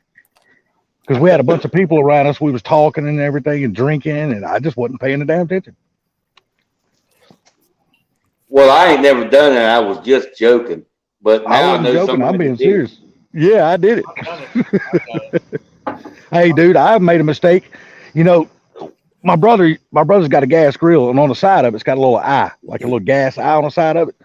Because we had a bunch of people around us. We was talking and everything and drinking, and I just wasn't paying the damn attention. Well, I ain't never done it. I was just joking. But now I I wasn't know joking. somebody I'm being that did. serious. Yeah, I did it. I've done it. I've done it. Hey, dude, I've made a mistake. You know, my brother's got a gas grill, and on the side of it's got a little eye, like a little gas eye on the side of it.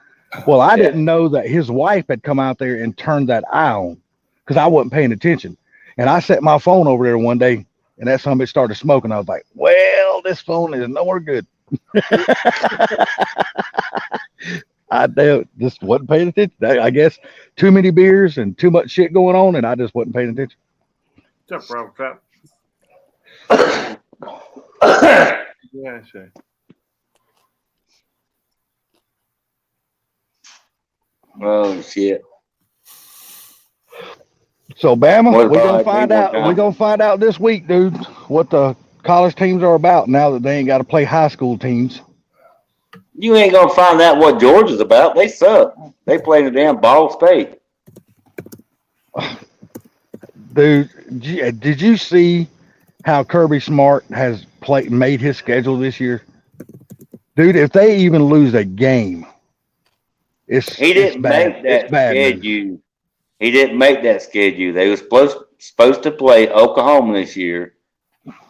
Well, I didn't know that his wife had come out there and turned that eye on because I wasn't paying attention. And I set my phone over there one day, and that son of a bitch started smoking. I was like, well, this phone is nowhere good. I just wasn't paying attention. I guess too many beers and too much shit going on, and I just wasn't paying attention. What's up, bro? Yeah, sure. Oh shit! So Bama, What we're about gonna find me one out. time? We're gonna find out this week, dude, what the college teams are about now that they ain't got to play high school teams. You ain't gonna find out what Georgia's about. They suck. They play in the damn Ball State. Dude, did you see how Kirby Smart has made his schedule this year? Dude, if they even lose a game, He didn't make that schedule. He didn't make that schedule. They were supposed to play Oklahoma this year.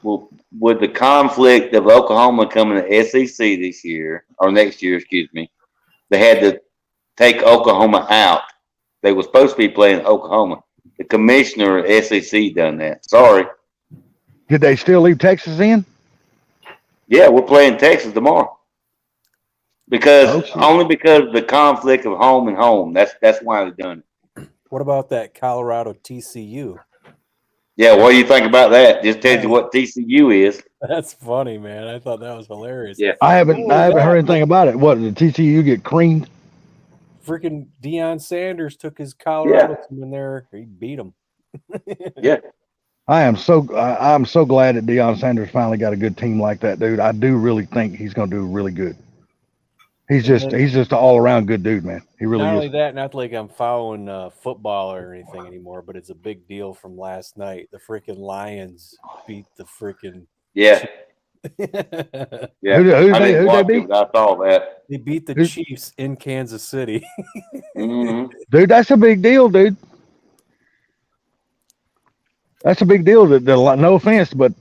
Well, with the conflict of Oklahoma coming to SEC this year or next year, excuse me, they had to take Oklahoma out. They were supposed to be playing Oklahoma. The commissioner of SEC done that. Sorry. Did they still leave Texas in? Yeah, we're playing Texas tomorrow. Because Oh, shit. only because of the conflict of home and home. That's why they done it. What about that Colorado TCU? Yeah, what do you think about that? Just tells you what TCU is. That's funny, man. I thought that was hilarious. Yeah. I haven't heard anything about it. What, did TCU get creamed? Freaking Deion Sanders took his Colorado team in there. He beat them. Yeah. I'm so glad that Deion Sanders finally got a good team like that, dude. I do really think he's gonna do really good. He's just an all around good dude, man. He really Not is. only that, not like I'm following football or anything anymore, but it's a big deal from last night. The freaking Lions beat the freaking Yeah. Yeah. Who I they didn't watch beat? it, but I saw that. They beat the Who- Chiefs in Kansas City. Mhm. Dude, that's a big deal, dude. That's a big deal. No offense, but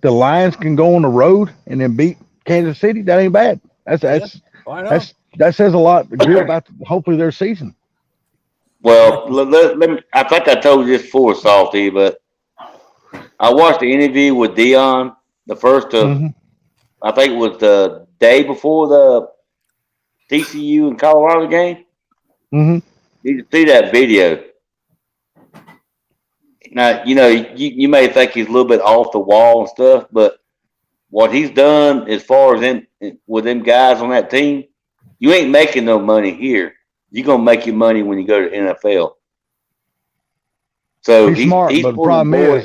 the Lions can go on the road and then beat Kansas City. That ain't bad. I know. That says a lot good about hopefully their season. Well, let me, I think I told you this before, Salty, but I watched the interview with Dion, the first of, Mhm. I think it was the day before the TCU and Colorado game. Mm-hmm. You can see that video. Now, you may think he's a little bit off the wall and stuff, but what he's done as far as with them guys on that team, you ain't making no money here. You're gonna make your money when you go to NFL. So He's smart, but the problem is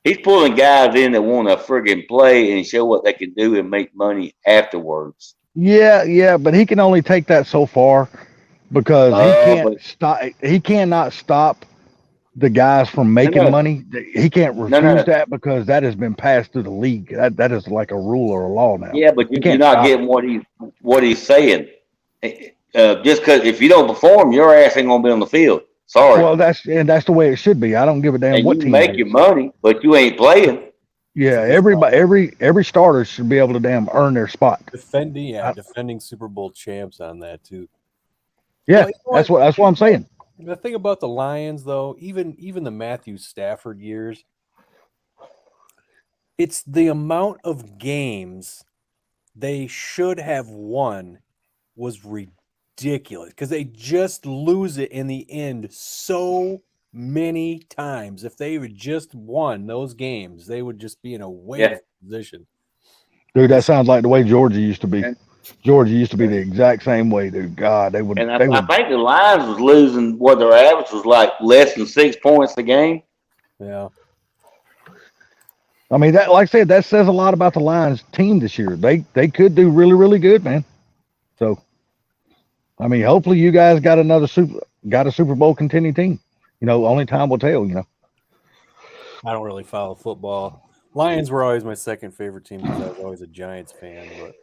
he's pulling guys in that want to friggin' play and show what they can do and make money afterwards. yeah, but he can only take that so far because he cannot stop the guys from making money. He can't refuse that because that has been passed through the league. That is like a rule or a law now. Yeah, but you're not getting what he's saying. Just because if you don't perform, your ass ain't gonna be on the field. Sorry. Well, that's the way it should be. I don't give a damn and what you team. Make your money, but you ain't playing. Yeah, every starter should be able to damn earn their spot. Defending Super Bowl champs on that too. Yeah, that's what I'm saying. The thing about the Lions, though, even the Matthew Stafford years, it's the amount of games they should have won was ridiculous because they just lose it in the end so many times. If they would just won those games, they would just be in a way position. Dude, that sounds like the way Georgia used to be. Georgia used to be the exact same way, dude. God, they would. And I think the Lions was losing what their average was like less than 6 points a game. Yeah. I mean, that, like I said, that says a lot about the Lions team this year. They could do really, really good, man. So, I mean, hopefully you guys got a Super Bowl contending team. Only time will tell. I don't really follow football. Lions were always my second favorite team because I was always a Giants fan. But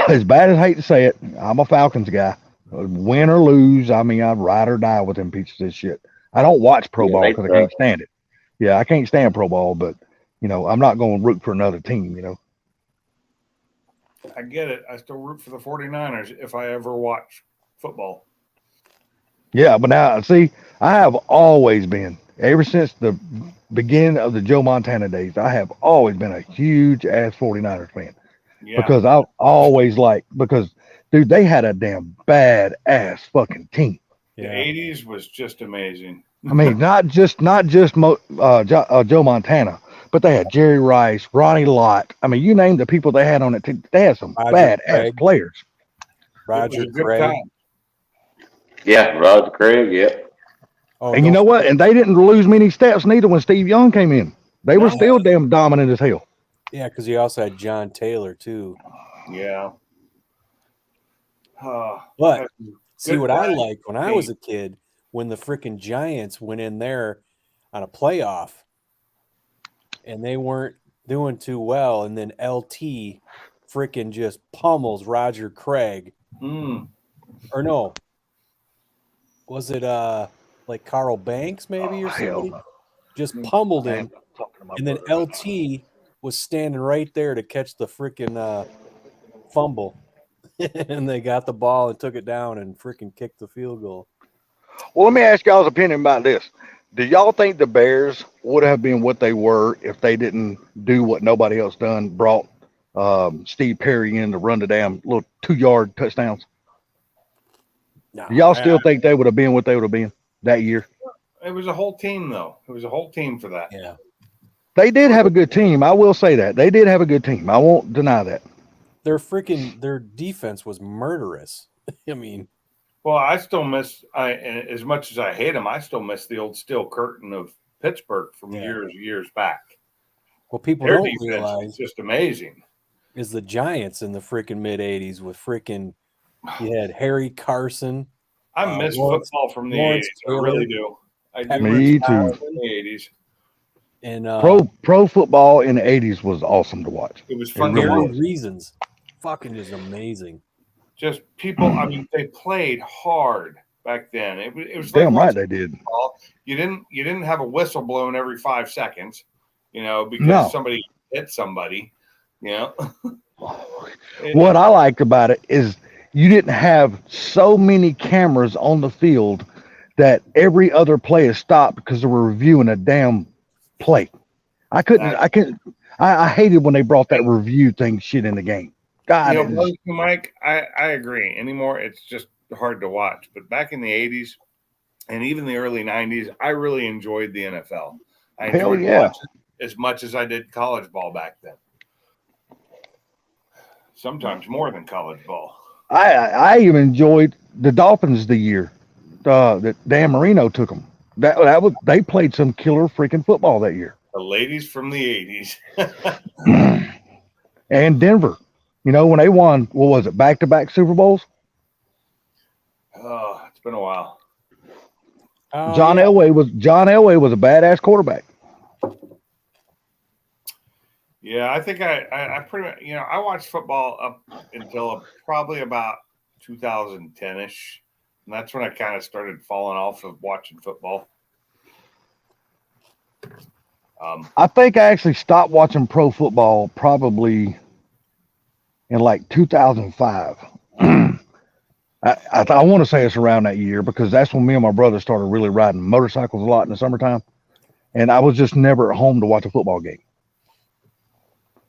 as bad as I hate to say it, I'm a Falcons guy. Win or lose, I mean, I'd ride or die with them pieces of shit. I don't watch pro ball because I can't stand it. Yeah, I can't stand pro ball, but I'm not going to root for another team. I get it. I still root for the 49ers if I ever watch football. Yeah, but now see, I have always been, ever since the beginning of the Joe Montana days, I have always been a huge ass 49ers fan. Yeah. Because I always because dude, they had a damn bad ass fucking team. The 80s was just amazing. I mean, not just Joe Montana, but they had Jerry Rice, Ronnie Lott. I mean, you name the people they had on it. They had some bad ass players. Roger Craig. Yeah, Roger Craig. Yeah. Oh, and you know what? And they didn't lose many steps neither when Steve Young came in. They were still damn dominant as hell. Yeah, because he also had John Taylor too. Yeah. But see what I liked when I was a kid, when the freaking Giants went in there on a playoff and they weren't doing too well, and then LT freaking just pummels Roger Craig. Or no. Was it like Carl Banks maybe or somebody? Just pummeled him. And then LT was standing right there to catch the freaking fumble. And they got the ball and took it down and freaking kicked the field goal. Well, let me ask y'all's opinion about this. Do y'all think the Bears would have been what they were if they didn't do what nobody else done, brought Steve Perry in to run the damn little 2-yard touchdowns? No, do y'all still think they would have been what they would have been that year? It was a whole team, though. It was a whole team for that. Yeah. They did have a good team. I will say that. They did have a good team. I won't deny that. Their defense was murderous. I mean, well, I still miss. As much as I hate them, I still miss the old steel curtain of Pittsburgh from years back. Well, people Their don't realize is just amazing. Is the Giants in the freaking mid '80s with freaking you had Harry Carson. I miss football from the '80s. I really do. I do. Me too. In the '80s. And pro football in the '80s was awesome to watch. It was fun for to watch. Reasons. Fucking just amazing. Just people. I mean, they played hard back then. It was damn like right they did. Football. You didn't have a whistle blown every 5 seconds, because somebody hit somebody. What I liked about it is you didn't have so many cameras on the field that every other play is stopped because they were reviewing a damn play. I hated when they brought that review thing shit in the game. God, Mike, I agree. Anymore, it's just hard to watch. But back in the '80s, and even the early 90s, I really enjoyed the NFL. I Hell enjoyed yeah. watching as much as I did college ball back then. Sometimes more than college ball. I even enjoyed the Dolphins the year that Dan Marino took them. They played some killer freaking football that year. The ladies from the 80s. And Denver, you know, when they won, what was it, back-to-back Super Bowls? Oh, it's been a while. Oh, John yeah. Elway was a badass quarterback. Yeah, I think I pretty much, I watched football up until probably about 2010-ish. And that's when I kind of started falling off of watching football. I think I actually stopped watching pro football probably in like 2005. I want to say it's around that year because that's when me and my brother started really riding motorcycles a lot in the summertime. And I was just never at home to watch a football game.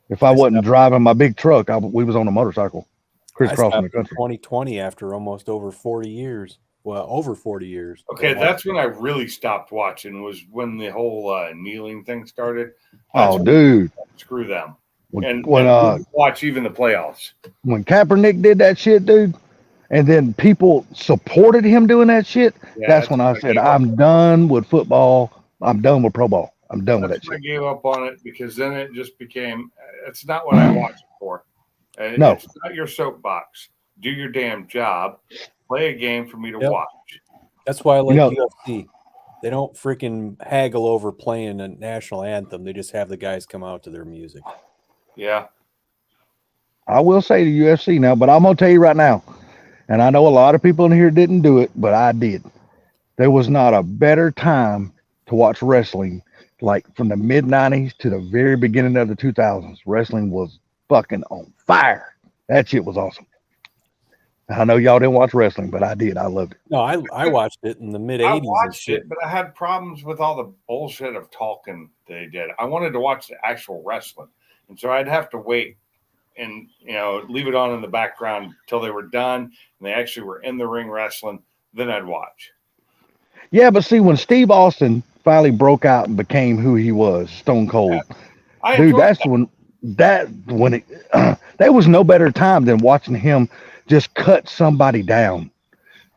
If I wasn't driving my big truck, we was on a motorcycle crisscrossing the country. 2020 after almost over 40 years. Well, over 40 years. Okay, that's when I really stopped watching, was when the whole kneeling thing started. Oh, That's dude. screw them. When And wouldn't watch even the playoffs. when Kaepernick did that shit, dude, and then people supported him doing that shit, Yeah, that's when I said, I'm done with football. I'm done with pro ball. I'm done with that That's when I shit. gave up on it because then it just became, it's not what I watch it for. No. It's not your soapbox. Do your damn job. Play a game for me to Yep. watch. That's why I like know- UFC. They don't freaking haggle over playing a national anthem. They just have the guys come out to their music. Yeah. I will say the UFC now, but I'm gonna tell you right now, and I know a lot of people in here didn't do it, but I did. There was not a better time to watch wrestling, like from the mid '90s to the very beginning of the 2000s. Wrestling was fucking on fire. That shit was awesome. I know y'all didn't watch wrestling, but I did. I loved it. No, I watched it in the mid I 80s and watched shit. it, but I had problems with all the bullshit of talking they did. I wanted to watch the actual wrestling. And so I'd have to wait and, leave it on in the background until they were done and they actually were in the ring wrestling. Then I'd watch. Yeah, but see, when Steve Austin finally broke out and became who he was, Stone Cold, I dude, enjoyed that's when it there was no better time than watching him just cut somebody down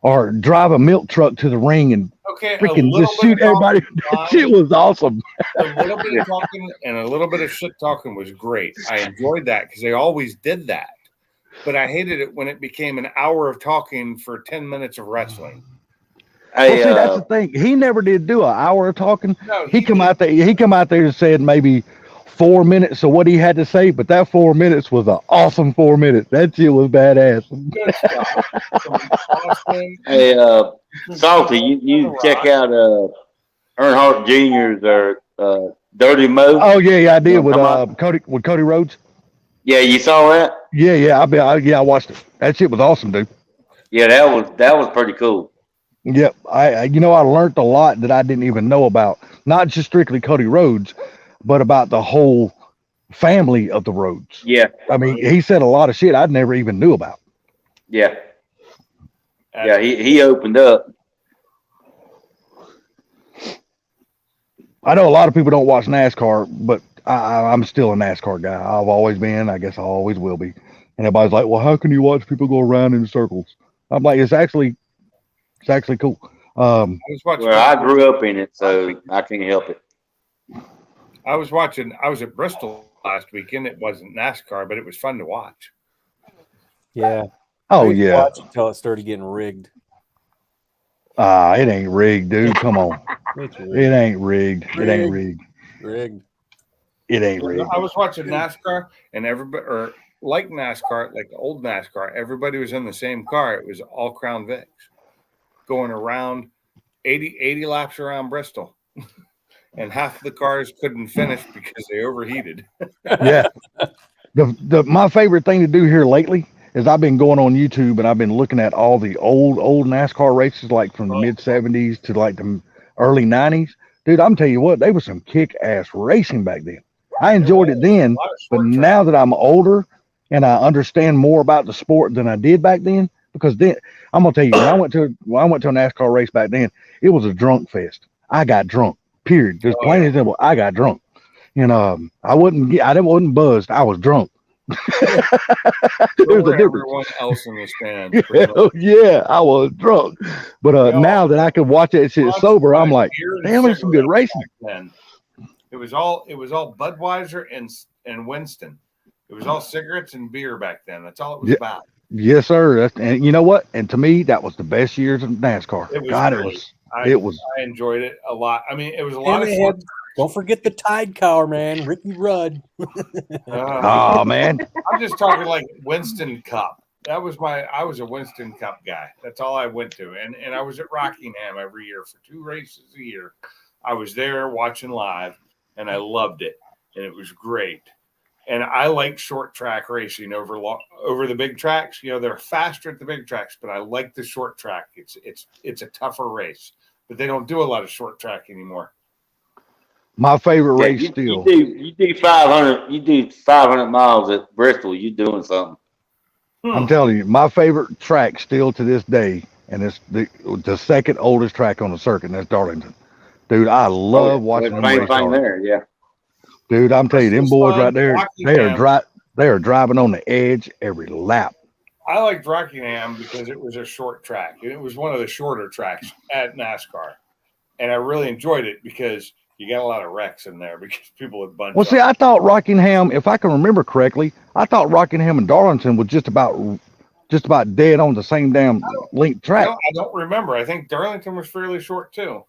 or drive a milk truck to the ring and okay, freaking a little just bit shoot of everybody. talking was That shit was awesome. fine. A little bit of talking and a little bit of shit talking was great. I enjoyed that because they always did that. But I hated it when it became an hour of talking for 10 minutes of wrestling. Well, Hey, see, that's the thing. He never did do an hour of talking. No, He come out there and said maybe 4 minutes of what he had to say, but that 4 minutes was an awesome 4 minutes. That shit was badass. good stuff. Some Austin, hey, Salty, you check out Earnhardt Jr.'s Dirty Mo. Oh yeah, I did with Come Cody Rhodes. Yeah, you saw that? Yeah, I watched it. That shit was awesome, dude. Yeah, that was pretty cool. Yep, I learned a lot that I didn't even know about. Not just strictly Cody Rhodes, but about the whole family of the Rhodes. Yeah, I mean, he said a lot of shit I never even knew about. yeah, yeah. He opened up. I know a lot of people don't watch NASCAR, but I'm still a NASCAR guy. I've always been. I guess I always will be. And everybody's like, "Well, how can you watch people go around in circles?" I'm like, it's actually cool. I was watching. Well, I grew up in it, so I can't help it. I was at Bristol last weekend. It wasn't NASCAR, but it was fun to watch. Yeah. Oh I used to yeah. watch until it started getting rigged. It ain't rigged, dude. Come on. It's It rigged. ain't rigged. It ain't rigged. Rigged. It ain't rigged. I was watching NASCAR, and everybody, or like NASCAR, like the old NASCAR, everybody was in the same car. It was all Crown Vics going around 80 laps around Bristol. And half the cars couldn't finish because they overheated. Yeah. My favorite thing to do here lately is I've been going on YouTube and I've been looking at all the old NASCAR races, like from the mid 70s to like the early 90s. Dude, I'm telling you what, they were some kick ass racing back then. I enjoyed it then, A lot of but short track. now that I'm older and I understand more about the sport than I did back then, because then I'm gonna tell you, when I went to a NASCAR race back then, it was a drunk fest. I got drunk. Period. Just plain and simple. I got drunk, and I wasn't buzzed. I was drunk. There's a difference. Everyone else in the stand. Yeah, I was drunk, but now that I could watch that shit sober, I'm like, damn, there's some good racing. Then it was all Budweiser and Winston. It was all cigarettes and beer back then. That's all it was about. Yes, sir. And you know what? And to me, that was the best years of NASCAR. I enjoyed it a lot. I mean, it was a lot of fun. Don't forget the Tide Car, man. Ricky Rudd. Oh man. I'm just talking like Winston Cup. I was a Winston Cup guy. That's all I went to. And I was at Rockingham every year for 2 races a year. I was there watching live and I loved it. And it was great. And I like short track racing over the big tracks. You know, they're faster at the big tracks, but I like the short track. It's a tougher race. But they don't do a lot of short track anymore. My favorite race still. You do 500. You do 500 miles at Bristol. You doing something? I'm telling you, my favorite track still to this day, and it's the second oldest track on the circuit. And that's Darlington. Dude, I love watching them race. There, yeah. Dude, I'm telling you, them boys right there, they are driving on the edge every lap. I liked Rockingham because it was a short track. It was one of the shorter tracks at NASCAR, and I really enjoyed it because you got a lot of wrecks in there because people would bunch. Well, see, I thought Rockingham, if I can remember correctly, I thought Rockingham and Darlington was just about dead on the same damn length track. I don't remember. I think Darlington was fairly short too.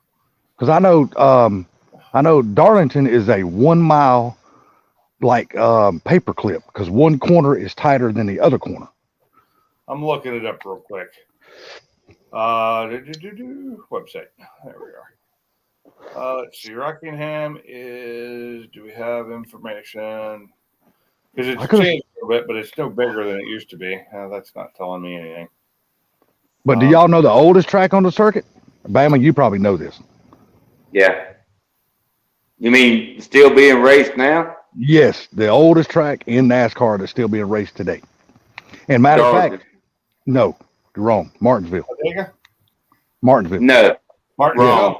Because I know Darlington is a 1 mile paper clip because one corner is tighter than the other corner. I'm looking it up real quick. Website. There we are. Let's see. Rockingham is. Do we have information? Because it's changed a little bit, but it's no bigger than it used to be. That's not telling me anything. But do y'all know the oldest track on the circuit? Bama, you probably know this. Yeah. You mean still being raced now? Yes, the oldest track in NASCAR that's still being raced today. And matter of fact, no, you're wrong. Martinsville. Martinsville. No. Martinsville. Wrong.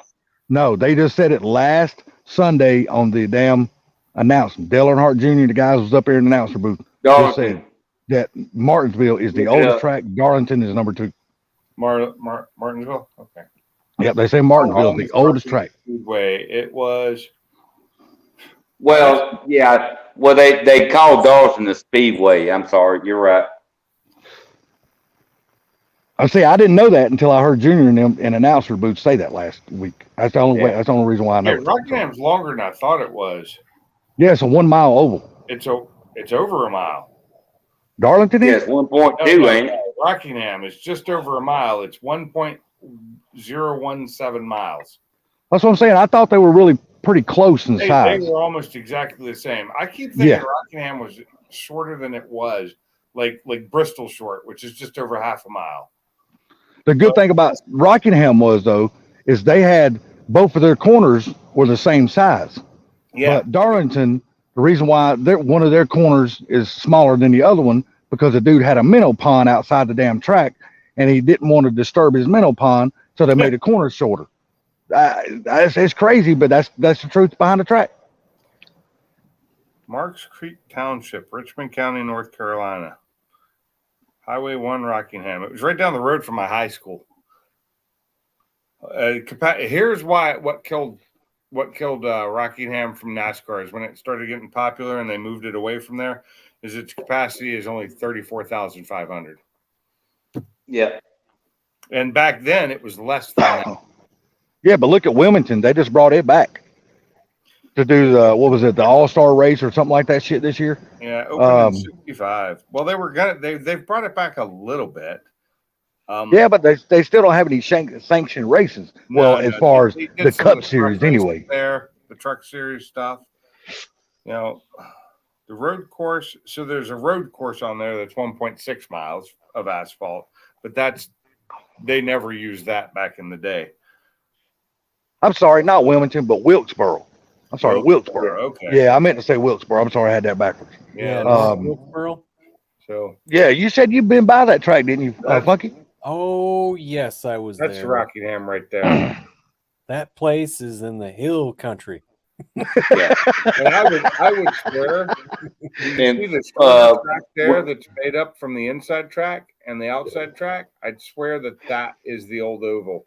No, they just said it last Sunday on the damn announcement. Dale Earnhardt Jr., the guy who was up there in the announcer booth, just said that Martinsville is the oldest track. Darlington is number 2. Martinsville? Okay. Yep, they say Martinsville is the oldest track. Speedway. It was. Well, yeah. Well, they called Dawson the Speedway. I'm sorry. You're right. I see. I didn't know that until I heard Junior and them in announcer booth say that last week. That's the only way. That's the only reason why I know. Yeah, Rockingham's longer than I thought it was. Yeah, it's a 1 mile oval. It's over a mile. Darlington is? Yes, 1.2, ain't it? Rockingham is just over a mile. It's 1.017 miles. That's what I'm saying. I thought they were really pretty close in size. They were almost exactly the same. I keep thinking Rockingham was shorter than it was, like Bristol short, which is just over half a mile. The good thing about Rockingham is they had both of their corners were the same size. Yeah. But Darlington, the reason why one of their corners is smaller than the other one, because the dude had a minnow pond outside the damn track, and he didn't want to disturb his minnow pond, so they made the corners shorter. It's crazy, but that's the truth behind the track. Marks Creek Township, Richmond County, North Carolina. Highway 1, Rockingham. It was right down the road from my high school. Here's what killed Rockingham from NASCAR is when it started getting popular and they moved it away from there. Is its capacity is only 34,500. Yeah. And back then it was less than that. Yeah, but look at Wilmington. They just brought it back to do the All-Star race or something like that shit this year. Yeah, opened in 65. Well, they've brought it back a little bit. Yeah, but they still don't have any sanctioned races. As far as the Cup Series anyway. The Truck Series stuff. You know, the road course. So there's a road course on there that's 1.6 miles of asphalt, but they never used that back in the day. I'm sorry, not Wilmington, but Wilkesboro. I'm sorry, Wilkesboro. Okay. Yeah, I meant to say Wilkesboro. I'm sorry, I had that backwards. Yeah. Wilkesboro. So Yeah, you said you've been by that track, didn't you, Funky? Oh yes, I was that's there. Rockingham right there. That place is in the hill country. And I would swear, you And, see the square track there that's made up from the inside track and the outside track. I'd swear that is the old oval.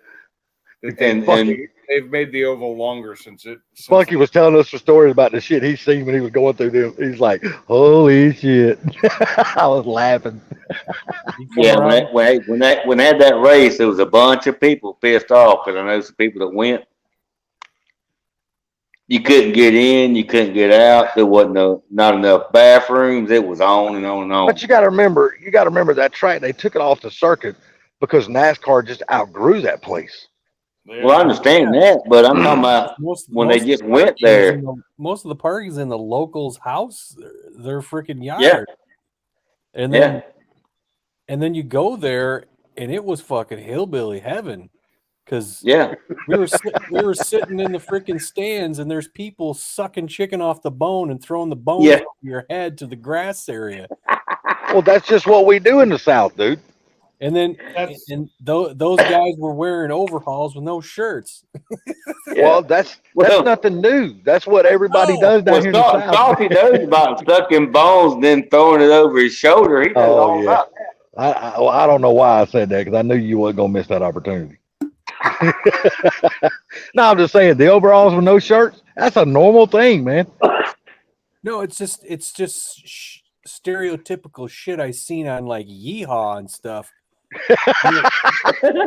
That they've made the oval longer since Funky was telling us the stories about the shit he seen when he was going through them. He's like, "Holy shit!" I was laughing. Yeah, when they had that race, there was a bunch of people pissed off because I know some people that went. You couldn't get in, you couldn't get out. There wasn't not enough bathrooms. It was on and on and on. But you got to remember that track. They took it off the circuit because NASCAR just outgrew that place. Well, I understand that, but I'm talking about when they just went there. Most of the parties in the locals' house, their freaking yard. Yeah. And then you go there, and it was fucking hillbilly heaven. Because we were sitting in the freaking stands, and there's people sucking chicken off the bone and throwing the bone over your head to the grass area. Well, that's just what we do in the South, dude. And then those guys were wearing overalls with no shirts. Well, that's nothing new. That's what everybody does down here in the South. Salty knows about sucking bones and then throwing it over his shoulder. He knows all about that. I don't know why I said that, because I knew you wasn't gonna miss that opportunity. No, I'm just saying the overalls with no shirts, that's a normal thing, man. No, it's just stereotypical shit I seen on like Yeehaw and stuff. And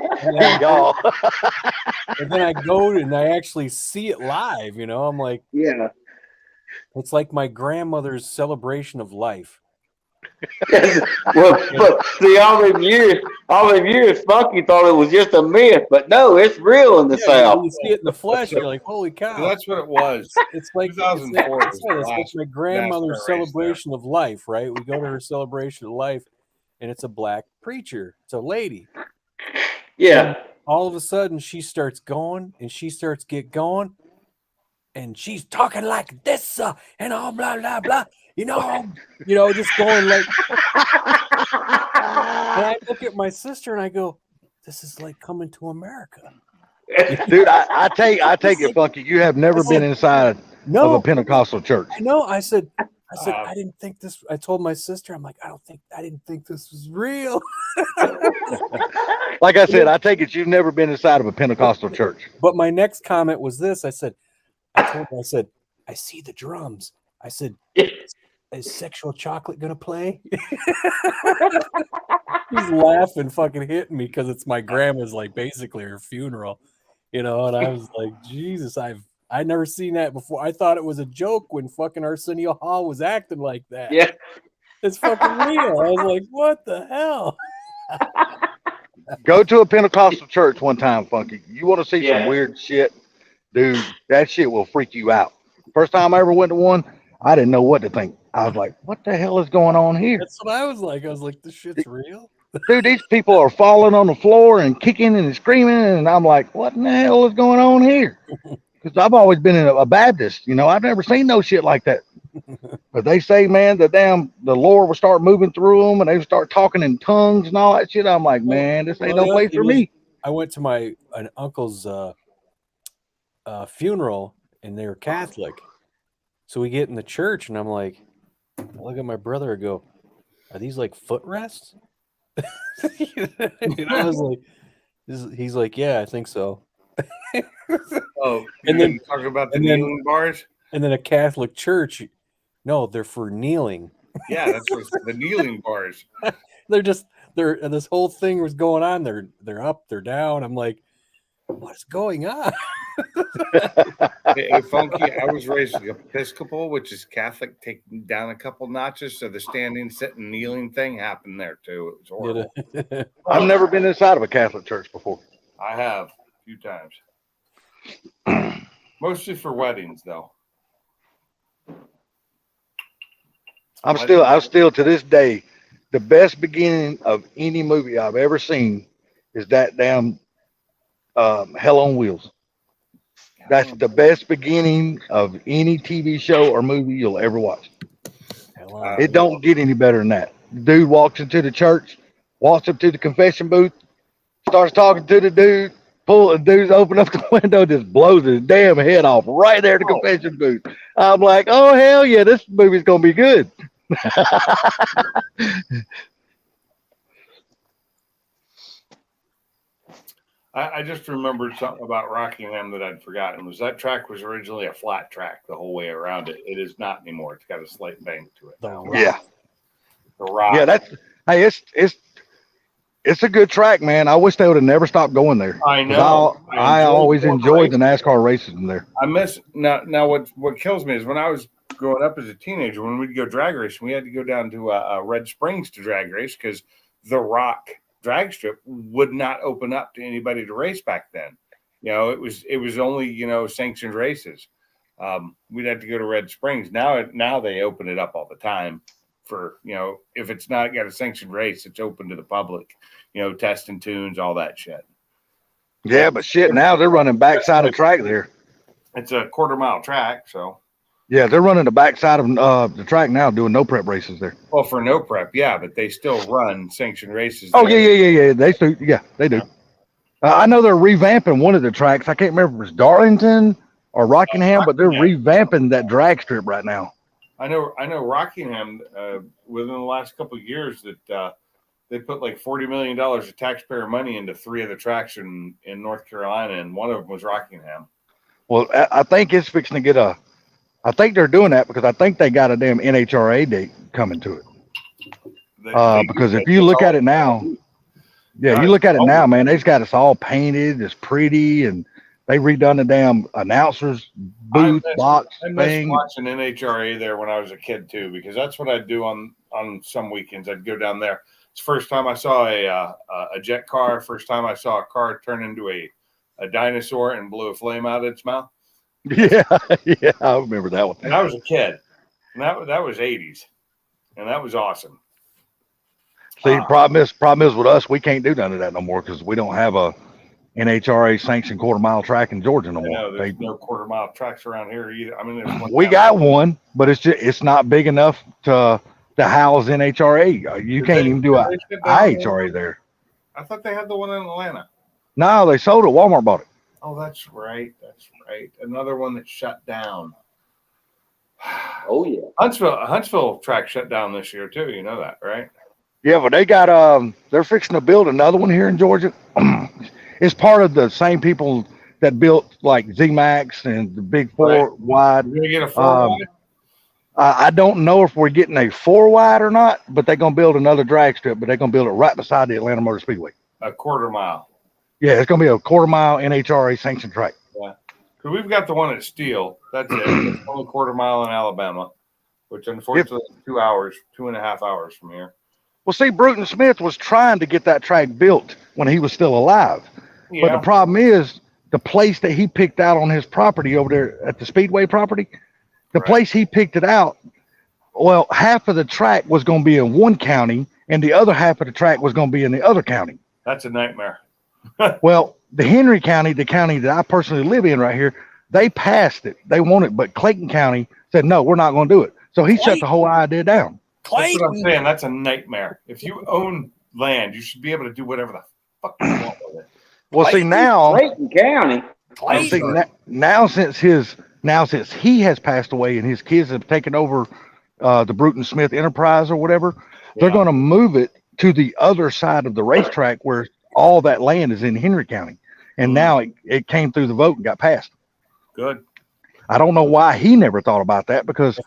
then I go and I actually see it live, I'm like, it's like my grandmother's celebration of life. Well, but see, all them years, Funky thought it was just a myth, but no, it's real in the South. You see it in the flesh, you're like, holy cow! So that's what it was. It's like 2004. it's like my grandmother's celebration of life, right? We go to her celebration of life, and it's a black preacher. It's a lady. Yeah. And all of a sudden, she starts going, and she starts get going, and she's talking like this, and all blah blah blah. Just going like. And I look at my sister and I go, "This is like coming to America." Dude, I take it, Funky. You have never been inside of a Pentecostal church. I know. I said, I didn't think this. I told my sister, I'm like, I didn't think this was real. Like I said, I take it you've never been inside of a Pentecostal church. But my next comment was this. I said, I see the drums. I said, is Sexual Chocolate gonna play? He's laughing, fucking hitting me because it's my grandma's, like, basically her funeral, and I was like, Jesus, I'd never seen that before. I thought it was a joke when fucking Arsenio Hall was acting like that. Yeah, it's fucking real. I was like, what the hell? Go to a Pentecostal church one time, Funky. You want to see some weird shit, dude? That shit will freak you out. First time I ever went to one, I didn't know what to think. I was like, what the hell is going on here? That's what I was like. I was like, this shit's real. Dude, these people are falling on the floor and kicking and screaming. And I'm like, what in the hell is going on here? Because I've always been a Baptist. I've never seen no shit like that. But they say, man, the Lord will start moving through them and they start talking in tongues and all that shit. I'm like, man, this ain't no place for me. I went to an uncle's funeral and they were Catholic. So we get in the church and I'm like, I look at my brother and go, are these like footrests? And I was like, he's like, yeah, I think so. Oh, and then talk about the kneeling bars. And then a Catholic church, no, they're for kneeling. Yeah, that's what the kneeling bars. They're this whole thing was going on. They're up, they're down. I'm like, what's going on? Hey, Funky, I was raised Episcopal, which is Catholic, taking down a couple notches. So the standing, sitting, kneeling thing happened there too. It was horrible. I've never been inside of a Catholic church before. I have a few times. Mostly for weddings, though. I'm still to this day, the best beginning of any movie I've ever seen is that damn Hell on Wheels. That's the best beginning of any TV show or movie you'll ever watch. It don't get any better than that. dude walks into the church, walks up to the confession booth, starts talking to the dude. The dude's open up the window, just blows his damn head off right there at the confession booth. I'm like, oh hell yeah, this movie's gonna be good. I just remembered something about Rockingham that I'd forgotten. Was that track was originally a flat track the whole way around it. It is not anymore. It's got a slight bank to it. Yeah, The Rock. yeah, it's a good track, man. I wish they would have never stopped going there. I know. I always enjoyed the NASCAR races in there. I miss now. What kills me is when I was growing up as a teenager, when we'd go drag racing, we had to go down to Red Springs to drag race because the Rock drag strip would not open up to anybody to race back then. You know, it was only sanctioned races. We'd have to go to Red Springs. Now they open it up all the time for if it's not got a sanctioned race, it's open to the public. Testing tunes, all that shit. Yeah, but shit, now they're running backside of track there. It's a quarter-mile track, so. Yeah, they're running the backside of the track now, doing no prep races there. Well, for no prep, yeah, but they still run sanctioned races. Oh yeah. They do. Yeah, they do. I know they're revamping one of the tracks. I can't remember if it's Darlington or Rockingham, but they're revamping that drag strip right now. I know Rockingham within the last couple of years that they put like $40 million of taxpayer money into 3 of the tracks in North Carolina, and one of them was Rockingham. Well, I think it's fixing to get I think they're doing that because I think they got a damn NHRA date coming to it. Because if you look at it now, you look at it now, man, they've got us all painted. It's pretty, and they redone the damn announcers booth box I missed thing. watching NHRA there when I was a kid too, because that's what I'd do on some weekends. I'd go down there. It's the first time I saw a jet car. First time I saw a car turn into a dinosaur and blew a flame out of its mouth. Yeah, I remember that one. And I was a kid. And that was 80s. And that was awesome. See, problem is with us, we can't do none of that no more because we don't have a NHRA sanctioned quarter-mile track in Georgia no more. No, there's no quarter-mile tracks around here either. I mean, there's one we got one, but it's not big enough to house NHRA. You can't even do a IHRA there. I thought they had the one in Atlanta. No, they sold it. Walmart bought it. Oh, that's right. Another one that shut down. Oh yeah. Huntsville track shut down this year too. You know that, right? Yeah, but they got they're fixing to build another one here in Georgia. It's part of the same people that built like Z-Max and the big 4 wide. You're gonna get a 4 wide? I don't know if we're getting a 4 wide or not, but they're gonna build another drag strip, but they're gonna build it right beside the Atlanta Motor Speedway. A quarter-mile. Yeah, it's gonna be a quarter-mile NHRA sanctioned track. Yeah, because we've got the one at Steele. That's it. It's only quarter-mile in Alabama, which unfortunately is 2.5 hours from here. Well, see, Bruton Smith was trying to get that track built when he was still alive. Yeah. But the problem is the place that he picked out on his property over there at the Speedway property, the place he picked it out, well, half of the track was going to be in one county and the other half of the track was going to be in the other county. That's a nightmare. Well, the Henry County, the county that I personally live in right here, they passed it. They want it, but Clayton County said, no, we're not going to do it. So he shut the whole idea down. That's what I'm saying. That's a nightmare. If you own land, you should be able to do whatever the fuck you want with it. Well, see now, Clayton County. now since he has passed away and his kids have taken over the Bruton Smith Enterprise or whatever, they're going to move it to the other side of the racetrack where all that land is in Henry County. And now it came through the vote and got passed. Good. I don't know why he never thought about that because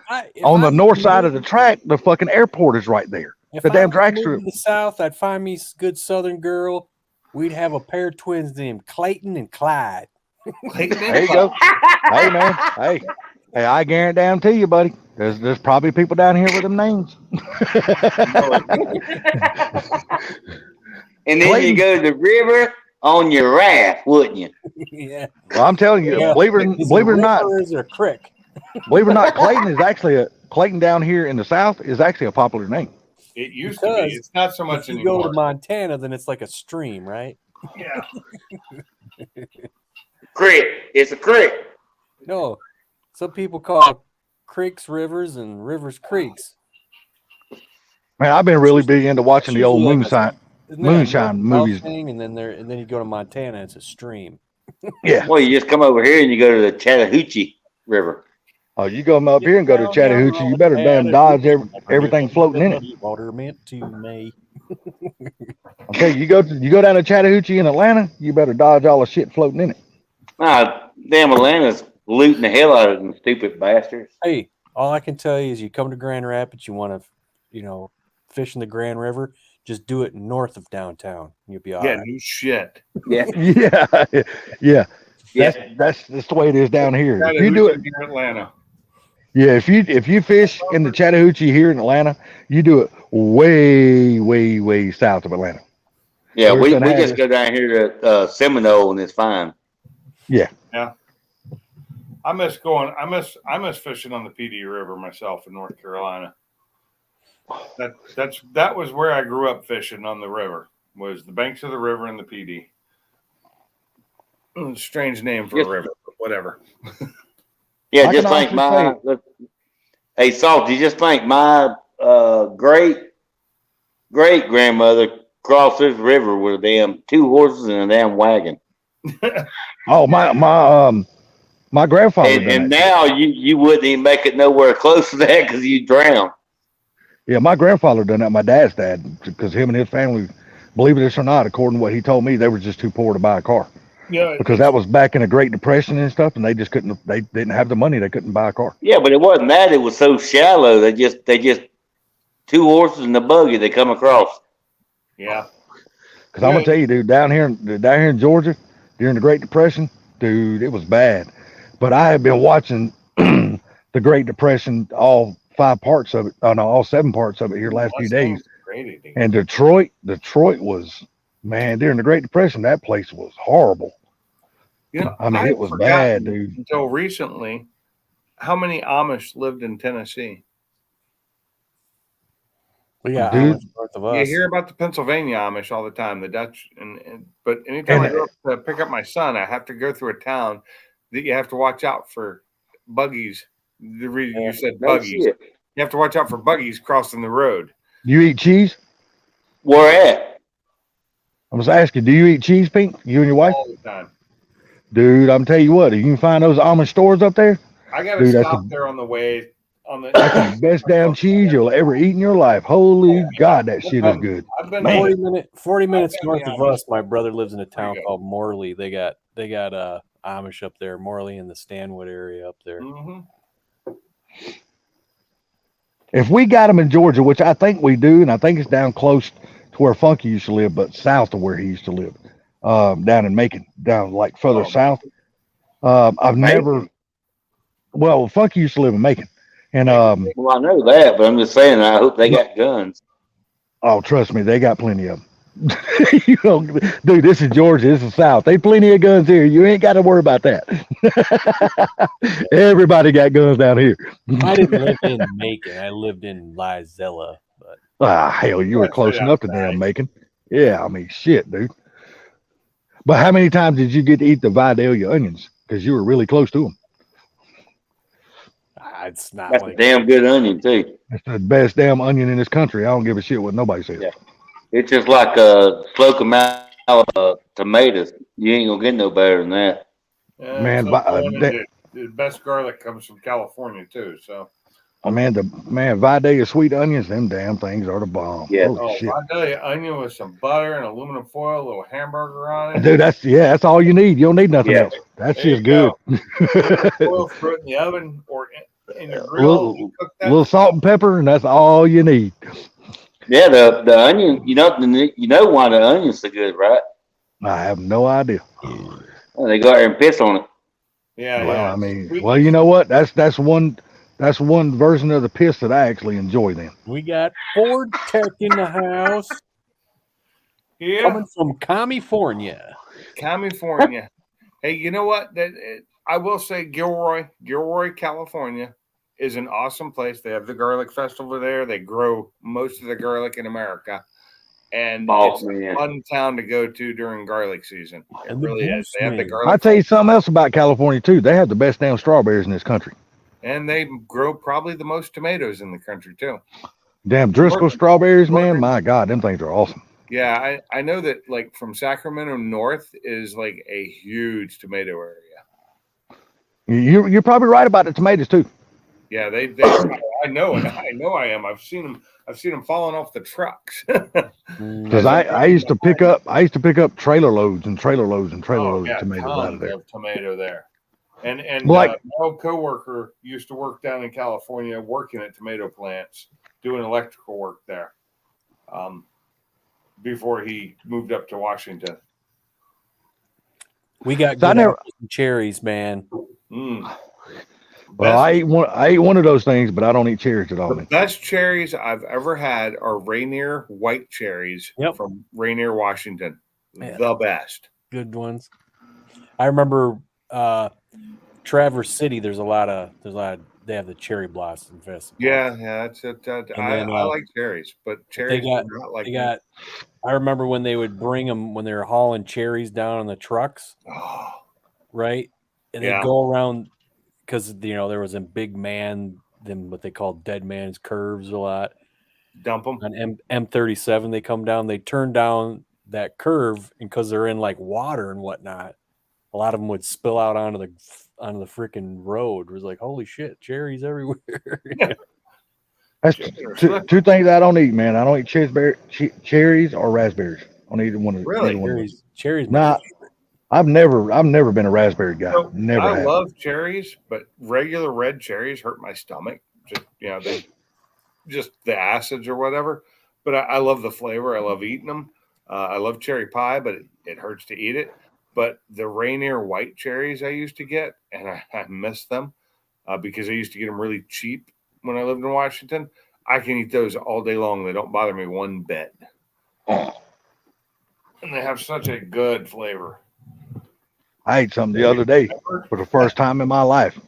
on the north side of the track, the fucking airport is right there. The damn drag strip. In the South, I'd find me a good Southern girl. We'd have a pair of twins named Clayton and Clyde. There you go. Hey man, hey, I guarantee you, buddy. There's probably people down here with them names. And then Clayton. you go to the river on your raft, wouldn't you? Yeah. Well, I'm telling you, believe it or not, Is there a crick? believe it or not, Clayton is actually Clayton down here in the South is actually a popular name. It used to be. It's not so much If you anymore. go to Montana, then it's like a stream, right? Yeah. Creek. It's a creek. No, some people call creeks rivers and rivers creeks. Man, I've been really big into watching the It's old usually like moonshine. Isn't that a Moonshine North-South movies. thing? And then you go to Montana, it's a stream. Yeah. Well, you just come over here and you go to the Chattahoochee River. Oh, you come up here and go to Down, Chattahoochee, down, you better damn dodge everything floating in it. Water meant to me. Okay, you go down to Chattahoochee in Atlanta, you better dodge all the shit floating in it. Nah, damn Atlanta's looting the hell out of them stupid bastards. Hey, all I can tell you is you come to Grand Rapids, you want to, fish in the Grand River, just do it north of downtown. You'll be all Yeah, right. new shit. Yeah. Yeah, yeah. Yeah. That's the way it is down here. If you Chattahoochee do it, near Atlanta. yeah. If you fish in the Chattahoochee here in Atlanta, you do it way, way, way south of Atlanta. Yeah, we Where's that just at? go down here to Seminole and it's fine. I miss fishing on the PD River myself in North Carolina. That was where I grew up fishing on the river. Was the banks of the river and the PD. Strange name for Yes. a river, but whatever. Yeah, I just can think hey, Salty, just think my great grandmother crossed this river with a damn 2 horses and a damn wagon. Oh, my grandfather And, done and that. now you wouldn't even make it nowhere close to that because you drown. Yeah, my grandfather done that. My dad's dad, because him and his family, believe it or not, according to what he told me, they were just too poor to buy a car. Yeah, Because that was back in the Great Depression and stuff, and they didn't have the money, they couldn't buy a car. Yeah, but it wasn't that. It was so shallow. They just 2 horses and a buggy they come across. yeah. Because I'm gonna tell you, dude, down here in Georgia during the Great Depression, dude, it was bad. But I have been watching the Great Depression, all 5 parts of it, all 7 parts of it here last few days. And Detroit was, man, during the Great Depression, that place was horrible. I mean, it was bad, dude. Until recently, how many Amish lived in Tennessee? We got Dude. Amish north of us. You hear about the Pennsylvania Amish all the time, the Dutch, but anytime I go up to pick up my son, I have to go through a town that you have to watch out for buggies. The reason you said No buggies, shit. you have to watch out for buggies crossing the road. You eat cheese? Where at? I was asking, do you eat cheese, Pink? You and your wife? All the time. Dude, I'm telling you what, if you can find those Amish stores up there, I got to Dude, that's stop there on the way. that's the best damn cheese you'll ever eat in your life. Holy God, that shit is good. I've been Man. 40 minutes I've been north the of Amish. us. My brother lives in a town you go. called Morley. They got Amish up there, Morley in the Stanwood area up there. Mhm. If we got them in Georgia, which I think we do, and I think it's down close to where Funky used to live, but south of where he used to live, down in Macon, down like further Oh, south. I've never. Well, Funky used to live in Macon, and Well, I know that, but I'm just saying. I hope they got guns. oh, trust me, they got plenty of them. Dude, this is Georgia. This is South. They plenty of guns here. You ain't got to worry about that. Everybody got guns down here. I didn't live in Macon. I lived in Lizella. But Ah, hell, you were That's close right enough to outside. damn Macon. Yeah, I mean, shit, dude. But how many times did you get to eat the Vidalia onions? Because you were really close to them. it's not That's a like damn good onion too. It's the best damn onion in this country. I don't give a shit what nobody says. Yeah. It's just like a Slocum, Alabama tomatoes. You ain't gonna get no better than that. Yeah, Man, so but, the best garlic comes from California too. So, Vidalia sweet onions, them damn things are the bomb. Yeah. Holy shit. I tell you, onion with some butter and aluminum foil, a little hamburger on it. Dude, that's all you need. You don't need nothing Yeah. else. That There you shit's good. Foil, throw it in the oven or in your grill. Little- You cook A that. little salt and pepper, and that's all you need. Yeah, the onion. You know why the onion's so good, right? I have no idea. Well, they go out there and piss on it. Yeah, Well, yeah. I mean, Sweet. well, you know what? That's one version of the piss that I actually enjoy. Then we got Ford Tech in the house Yeah, coming from California. California. Hey, you know what? I will say Gilroy, California is an awesome place. They have the garlic festival there. They grow most of the garlic in America. And Oh, it's a man. fun town to go to during garlic season. It And the really is. They have the Gooseman. garlic I'll tell you something else about California too. They have the best damn strawberries in this country. and they grow probably the most tomatoes in the country too. Damn Driscoll strawberries, man. My God, them things are awesome. Yeah, I know that like from Sacramento north is like a huge tomato area. You're probably right about the tomatoes too. Yeah, they I know it. I know I am. I've seen them falling off the trucks. Because I used to pick up trailer loads and trailer loads and trailer loads of tomatoes out of tons there. of tomato there. And Like- my old coworker used to work down in California, working at tomato plants, doing electrical work there. Before he moved up to Washington. We got So I good never- apples and cherries, man. Mm. Well, I ate one of those things, but I don't eat cherries at all, The man. best cherries I've ever had are Rainier white cherries Yep. from Rainier, Washington. Yeah. The best. Good ones. I remember Traverse City. There's a lot of they have the cherry blossom festival. Yeah, that's it. I then, like cherries, but cherries got- are not like They got. I remember when they would bring them when they were hauling cherries down on the trucks, Oh, right? And Yeah. they'd go around because there was a big man, them what they call dead man's curves a lot. dump them. On M37, they come down, they turn down that curve, and because they're in like water and whatnot, a lot of them would spill out onto the freaking road. It was like, holy shit, cherries everywhere. That's two things I don't eat, man. I don't eat cherries or raspberries. I don't eat one of Really? either one of those. Cherries. Nah, I've never been a raspberry guy. So, Never I have. love cherries, but regular red cherries hurt my stomach. Just the acids or whatever. But I love the flavor. I love eating them. I love cherry pie, but it hurts to eat it. But the Rainier white cherries I used to get, and I miss them because I used to get them really cheap when I lived in Washington. I can eat those all day long. They don't bother me one bit. And they have such a good flavor. I ate something the other day for the first time in my life,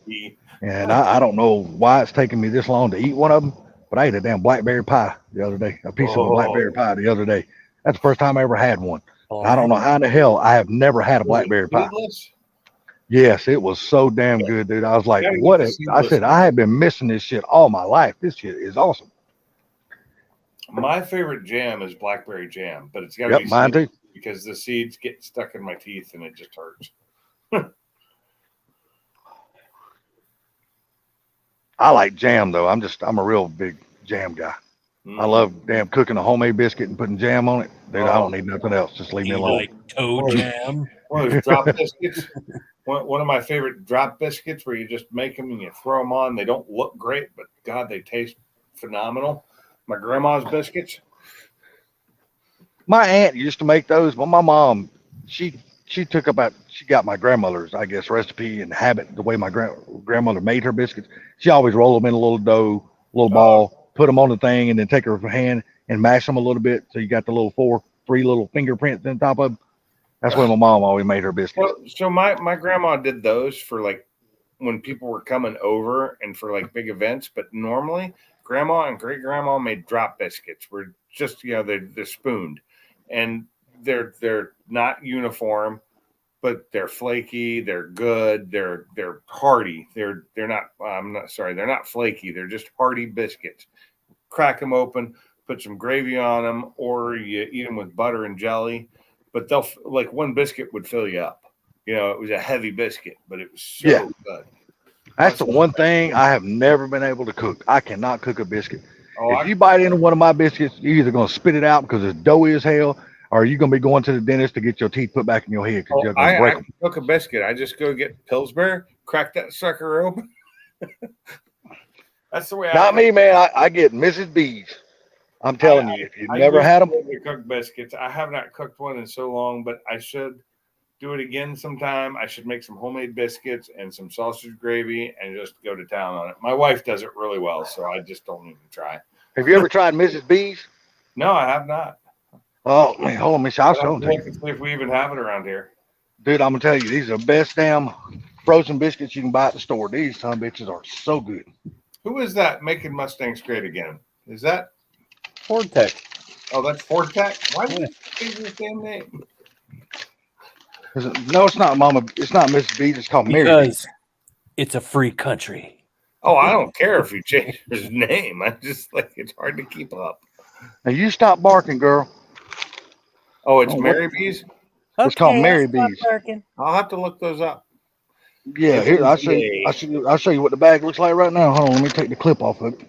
and I don't know why it's taking me this long to eat one of them, but I ate a damn blackberry pie the other day. A piece of a blackberry pie the other day. That's the first time I ever had one. I don't know how in the hell I have never had a blackberry pie. Seedless? Yes, it was so damn good, dude. I was like, Gotta get what? the I seedless said, one. I have been missing this shit all my life. This shit is awesome. My favorite jam is blackberry jam, but it's got to Yep, be mine seedless too. because the seeds get stuck in my teeth and it just hurts. I like jam though. I'm a real big jam guy. I love damn cooking a homemade biscuit and putting jam on it. Dude, I don't need nothing else. Just leave me You alone. like toe Or- jam. One of those drop biscuits. One of my favorite drop biscuits where you just make them and you throw them on. They don't look great, but God, they taste phenomenal. My grandma's biscuits. My aunt used to make those, but my mom, she got my grandmother's, I guess, recipe and habit, the way my grandmother made her biscuits. She always roll them in a little dough, little ball, put them on the thing, and then take her hand and mash them a little bit. So you got the little three little fingerprints on top of them. That's where my mom always made her biscuits. So my grandma did those for like when people were coming over and for like big events. But normally, grandma and great grandma made drop biscuits. Where just they're spooned, and they're not uniform, but they're flaky. They're good. They're hearty. They're not. They're not flaky. They're just hearty biscuits. Crack them open, put some gravy on them, or you eat them with butter and jelly. But they'll like one biscuit would fill you up. It was a heavy biscuit, but it was so good. That's the one thing I have never been able to cook. I cannot cook a biscuit. Oh, If you bite into one of my biscuits, you're either going to spit it out because it's doughy as hell, or you're going to be going to the dentist to get your teeth put back in your head because you're going to I break can them. cook a biscuit. I just go get Pillsbury, crack that sucker open. That's the way Not me, man. I get Mrs. B's. I'm telling you, if you've I never used had to them, be able to cook biscuits. I have not cooked one in so long, but I should do it again sometime. I should make some homemade biscuits and some sausage gravy and just go to town on it. My wife does it really well, so I just don't even try. have you ever tried Mrs. B's? No, I have not. Oh, man, hold on, Miss. I'll I'll show have them to to you. look and see if we even have it around here. Dude, I'm going to tell you, these are the best damn frozen biscuits you can buy at the store. These son of bitches are so good. Who is that making Mustangs great again? Is that? Ford Tech. Oh, that's Ford Tech. Why did you change the same name? No, it's not Mama. It's not Mrs. B's. It's called Mary B's. Because it's a free country. Oh, I don't care if you change his name. I just like it's hard to keep up. Now you stop barking, girl. Oh, it's Oh, what- Mary Bees. It's called Okay, Mary I'll stop Bees. barking. I'll have to look those up. Yeah, here I'll show you what the bag looks like right now. Hold on, let me take the clip off of it.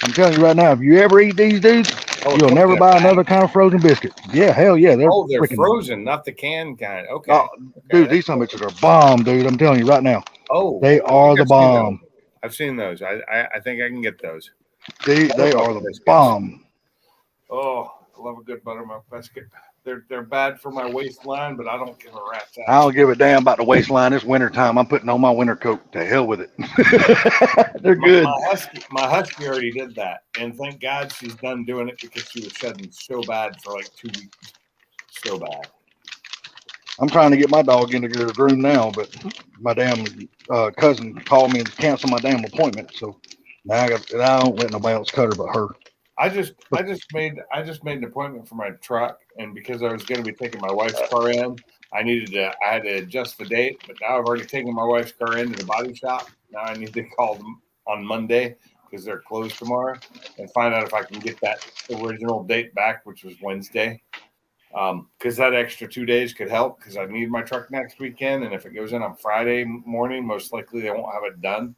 I'm telling you right now, if you ever eat these dudes, Oh, you'll look never at buy that. another kind of frozen biscuit. Yeah, hell yeah, they're Oh, they're freaking frozen, not the canned kind. Okay. Oh, dude, these some bitches are bomb, dude. I'm telling you right now, Oh, they I are think the I've seen those. bomb. I've seen those. I think I can get those. They are the Biscuits. bomb. Oh, I love a good buttermilk biscuit. They're bad for my waistline, but I don't give a rat's I ass. don't give a damn about the waistline. It's winter time. I'm putting on my winter coat. To hell with it. They're good. My husky already did that, and thank God she's done doing it because she was shedding so bad for like 2 weeks. So bad. I'm trying to get my dog into the groom now, but my damn cousin called me and canceled my damn appointment. So now I don't let nobody else cut her but her. I just made an appointment for my truck, and because I was going to be taking my wife's car in, I had to adjust the date. But now I've already taken my wife's car into the body shop. Now I need to call them on Monday because they're closed tomorrow, and find out if I can get that original date back, which was Wednesday. Because that extra 2 days could help because I need my truck next weekend, and if it goes in on Friday morning, most likely they won't have it done.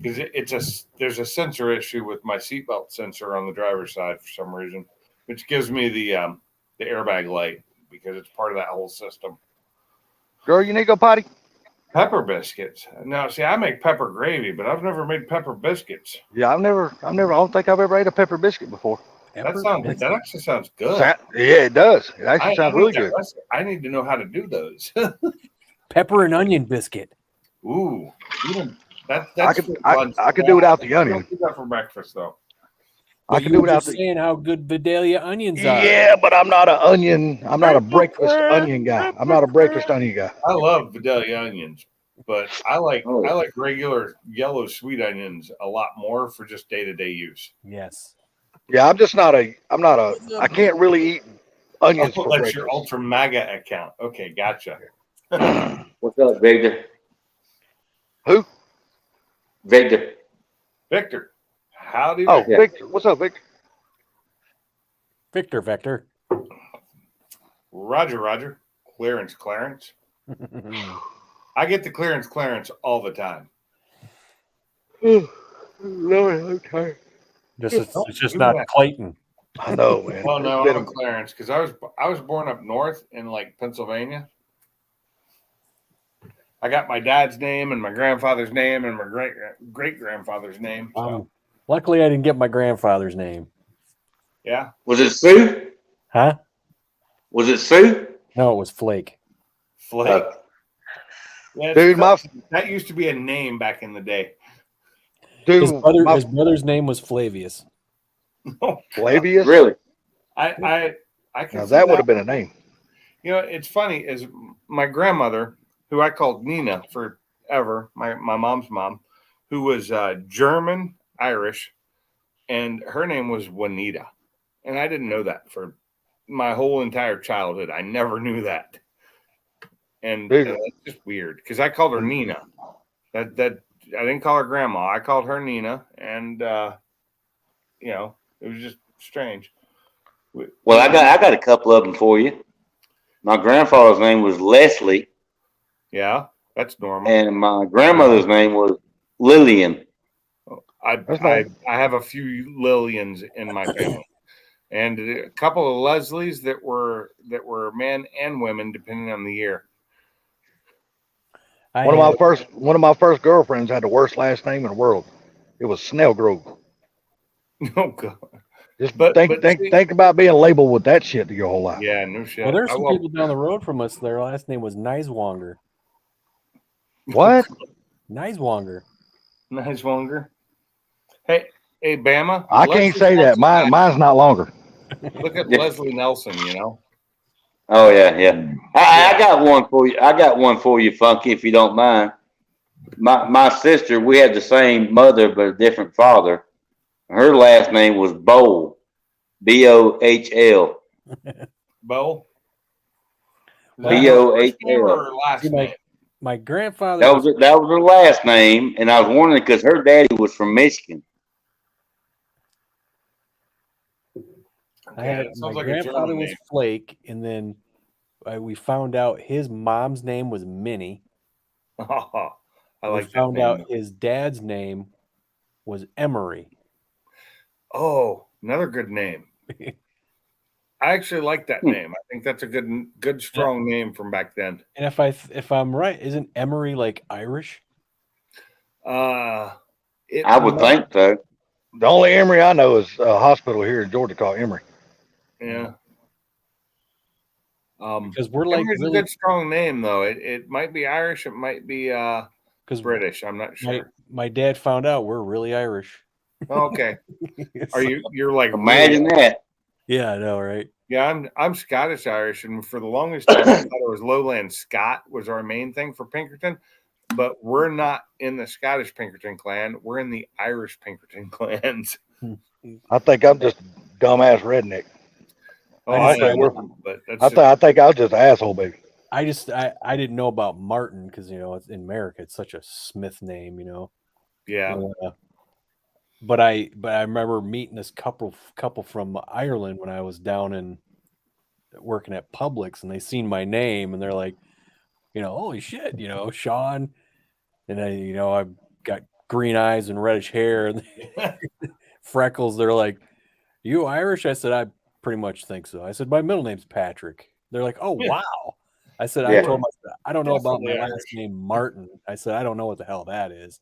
Because there's a sensor issue with my seatbelt sensor on the driver's side for some reason, which gives me the airbag light because it's part of that whole system. Girl, you need to go potty? Pepper biscuits. Now, see, I make pepper gravy, but I've never made pepper biscuits. Yeah, I don't think I've ever ate a pepper biscuit before. That actually sounds good. Yeah, it does. It actually sounds really good. I need to know how to do those. Pepper and onion biscuit. Ooh, that's I could do without the onion. Don't do that for breakfast though. I But can you do were without just saying how good Vidalia onions are. Yeah, but I'm not an onion. I'm not a breakfast onion guy. I'm not a breakfast onion guy. I love Vidalia onions, but I like regular yellow sweet onions a lot more for just day-to-day use. Yes. Yeah, I can't really eat onions for That's breakfast. your Ultra MAGA account. Okay, gotcha. What's up, Victor? Who? Victor. Victor, howdy. Oh, Yeah. Victor. What's up, Victor? Victor Vector. Roger. Clarence. I get the clearance all the time. Lord, I'm tired. It's just not Clayton. I know, man. Well, no, It's been I'm a Clarence because I was born up north in like Pennsylvania. I got my dad's name and my grandfather's name and my great grandfather's name. So, Luckily, I didn't get my grandfather's name. yeah. Was it Sue? Huh? Was it Sue? No, it was Flake. Flake. Yeah, Dude, that used to be a name back in the day. His brother's name was Flavius. Flavius? Really? I can Now see that would have been a name. You know, it's funny is my grandmother, who I called Nina forever, my mom's mom, who was German Irish, and her name was Juanita, and I didn't know that for my whole entire childhood. I never knew that, and it's just weird because I called her Nina. That I didn't call her grandma. I called her Nina, and you know, it was just strange. Well, I got a couple of them for you. My grandfather's name was Leslie, Yeah, that's normal. and my grandmother's name was Lillian. I have a few Lillians in my family, and a couple of Leslies that were men and women depending on the year. One of my first girlfriends had the worst last name in the world. It was Snellgrove. Oh God! Just think about being labeled with that shit your whole life. Yeah, no shit. Well, there's some people down the road from us. Their last name was Neiswanger. What? Neiswanger. Nice longer. Hey, Bama. I can't say that. Mine's not longer. Look at Leslie Nelson. You know. Oh yeah. I got one for you. I got one for you, Funky, if you don't mind. My sister, we had the same mother but a different father. Her last name was Bohl, Bohl. Bo. Bohl. Last name. my grandfather That was her last name, and I was wondering because her daddy was from Michigan. I had that my sounds like a grandfather German was name. Flake, and then we found out his mom's name was Minnie. I We like that found name. out his dad's name was Emery. Oh, another good name. I actually like that name. I think that's a good, strong name from back then. And if I'm right, isn't Emery like Irish? I would think so. The only Emory I know is a hospital here in Georgia called Emory. Yeah. Because we're like Emery's really a good, strong name, though. It might be Irish. It might be British. I'm not sure. my dad found out we're really Irish. Okay. Are So- you're like Imagine really, that. Yeah, I know, right? Yeah, I'm Scottish Irish, and for the longest time, I thought it was Lowland Scot was our main thing for Pinkerton, but we're not in the Scottish Pinkerton clan. We're in the Irish Pinkerton clans. I think I'm just dumbass redneck. Oh, I I just am, thought but that's I think I was just an asshole, baby. I didn't know about Martin because it's in America. It's such a Smith name, yeah. But I remember meeting this couple from Ireland when I was down in working at Publix, and they seen my name and they're like, holy shit, Sean, and I've got green eyes and reddish hair and freckles. They're like, you Irish? I said, I pretty much think so. I said, my middle name's Patrick. They're like, oh Yeah. wow. I said, Yeah. I told myself, I don't know about my Definitely last Irish. name, Martin. I said, I don't know what the hell that is.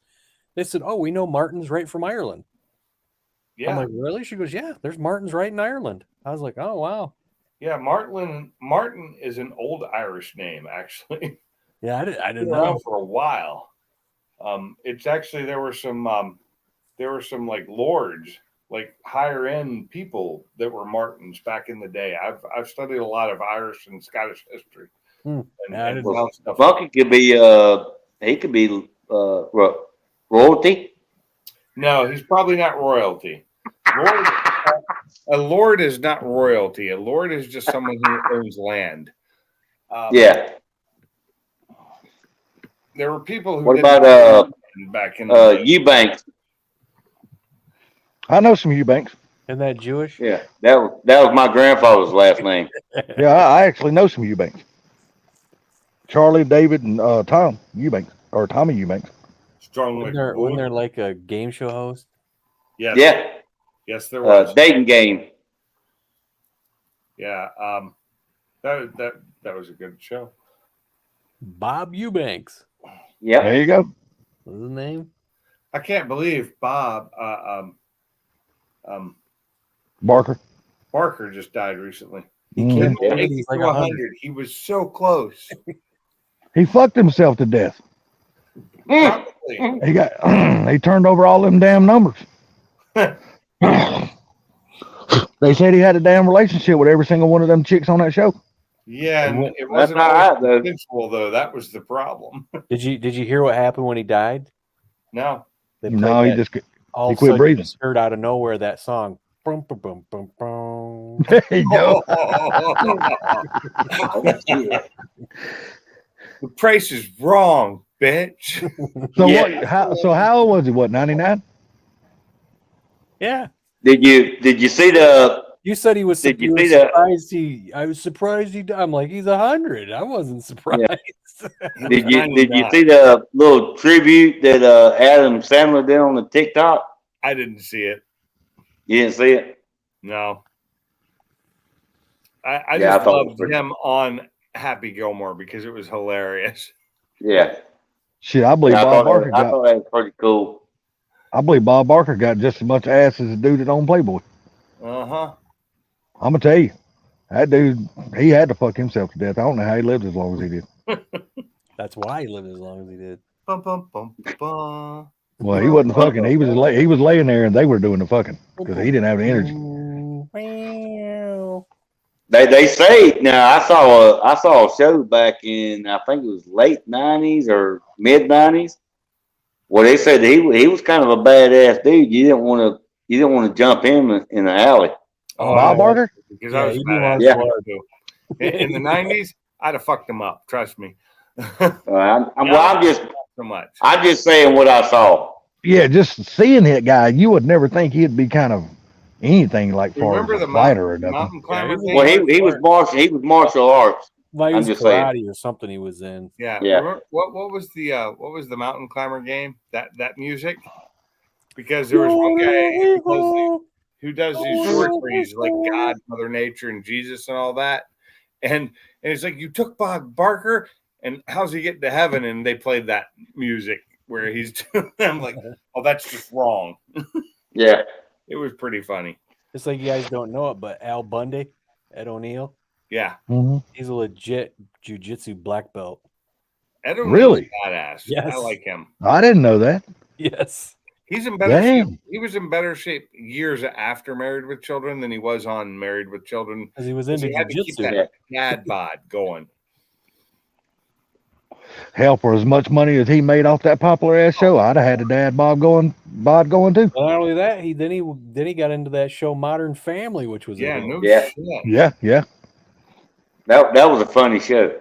They said, oh, we know Martin's right from Ireland. Yeah. I'm like, really? She goes, yeah, there's Martin's right in Ireland. I was like, oh, wow. Yeah, Martin is an old Irish name, actually. Yeah, I didn't Been know. around for a while. It's actually there were some like lords, like higher end people that were Martins back in the day. I've studied a lot of Irish and Scottish history. Hmm. Yeah, I and didn't- found stuff. Funky could be royalty. No, he's probably not royalty. A lord is not royalty. A lord is just someone who owns land. Yeah. There were people who What didn't about, own land back in the day. Eubanks? I know some Eubanks. Isn't that Jewish? Yeah, that was my grandfather's last name. Yeah, I actually know some Eubanks. Charlie, David, and Tom Eubanks, or Tommy Eubanks. Strong Wasn't like there like a game show host? Yes. Yeah, Yes, there was. dating game. Yeah. That was a good show. Bob Eubanks Yeah, There you go. was his name. I can't believe Bob Barker. Barker just died recently. Mhm. Yeah. 80 He's like to 100. 100. He was so close. He fucked himself to death. Probably. He got he turned over all them damn numbers. They said he had a damn relationship with every single one of them chicks on that show. Yeah, and it That's wasn't all right, always though. consensual, though. That was the problem. Did you hear what happened when he died? No. They No, he that- just all he of a quit sudden breathing. just heard out of nowhere that song. Boom, boom, boom, boom, boom. there you go. The price is wrong, bitch. So Yeah. how old was he? What, 99? Yeah. Did you see the? You said he was, Did you you were see that? surprised I was surprised he died. I'm like, he's 100. I wasn't surprised. Did you 99. see the little tribute that Adam Sandler did on the TikTok? I didn't see it. You didn't see it? No. I Yeah, I just thought it was loved pretty- him on Happy Gilmore because it was hilarious. Yeah. Shit, I believe Yeah, Bob Barker I got thought that was pretty cool. I believe Bob Barker got just as much ass as the dude that owned Playboy. Uh-huh. I'm gonna tell you. That dude, he had to fuck himself to death. I don't know how he lived as long as he did. That's why he lived as long as he did. Bum, bum, bum, bum. Well, he wasn't fucking. He was laying there and they were doing the fucking because he didn't have the energy. They say now. I saw a show back in I think it was late '90s or mid '90s. Well, they said he was kind of a badass dude. You didn't want to jump him in the alley. Oh, Bob Barker? Because Yeah, I was he badass Yeah. too. In the 90s, I'd have fucked him up. Trust me. I'm just so much. I'm just saying what I saw. Yeah, just seeing that guy, you would never think he'd be kind of anything like far Remember as the a fighter or nothing. mountain climber he game? Well, he was martial arts. Well, he I'm was just saying. karate or something he was in. Yeah. Yeah. Remember, what was the mountain climber game? That music? Because there was one guy who does these shorts where he's like God, Mother Nature, and Jesus and all that. And it's like, you took Bob Barker, and how's he getting to heaven? And they played that music where he's doing. I'm like, oh, that's just wrong. Yeah. It was pretty funny. It's like you guys don't know it, but Al Bundy, Ed O'Neill, Yeah. Mhm. he's a legit jiu-jitsu black belt. Ed O'Neill's Really? badass. Yes. I like him. I didn't know that. Yes. He's in better shape. Damn. He was in better shape years after Married with Children than he was on Married with Children. Because he was 'Cause into he had to keep jiu-jitsu. that dad bod going. Hell, for as much money as he made off that popular ass show, I'd have had a dad bod going too. Not only that, he got into that show Modern Family, which was a Yeah, hit. no Yeah. shit. Yeah. That was a funny show.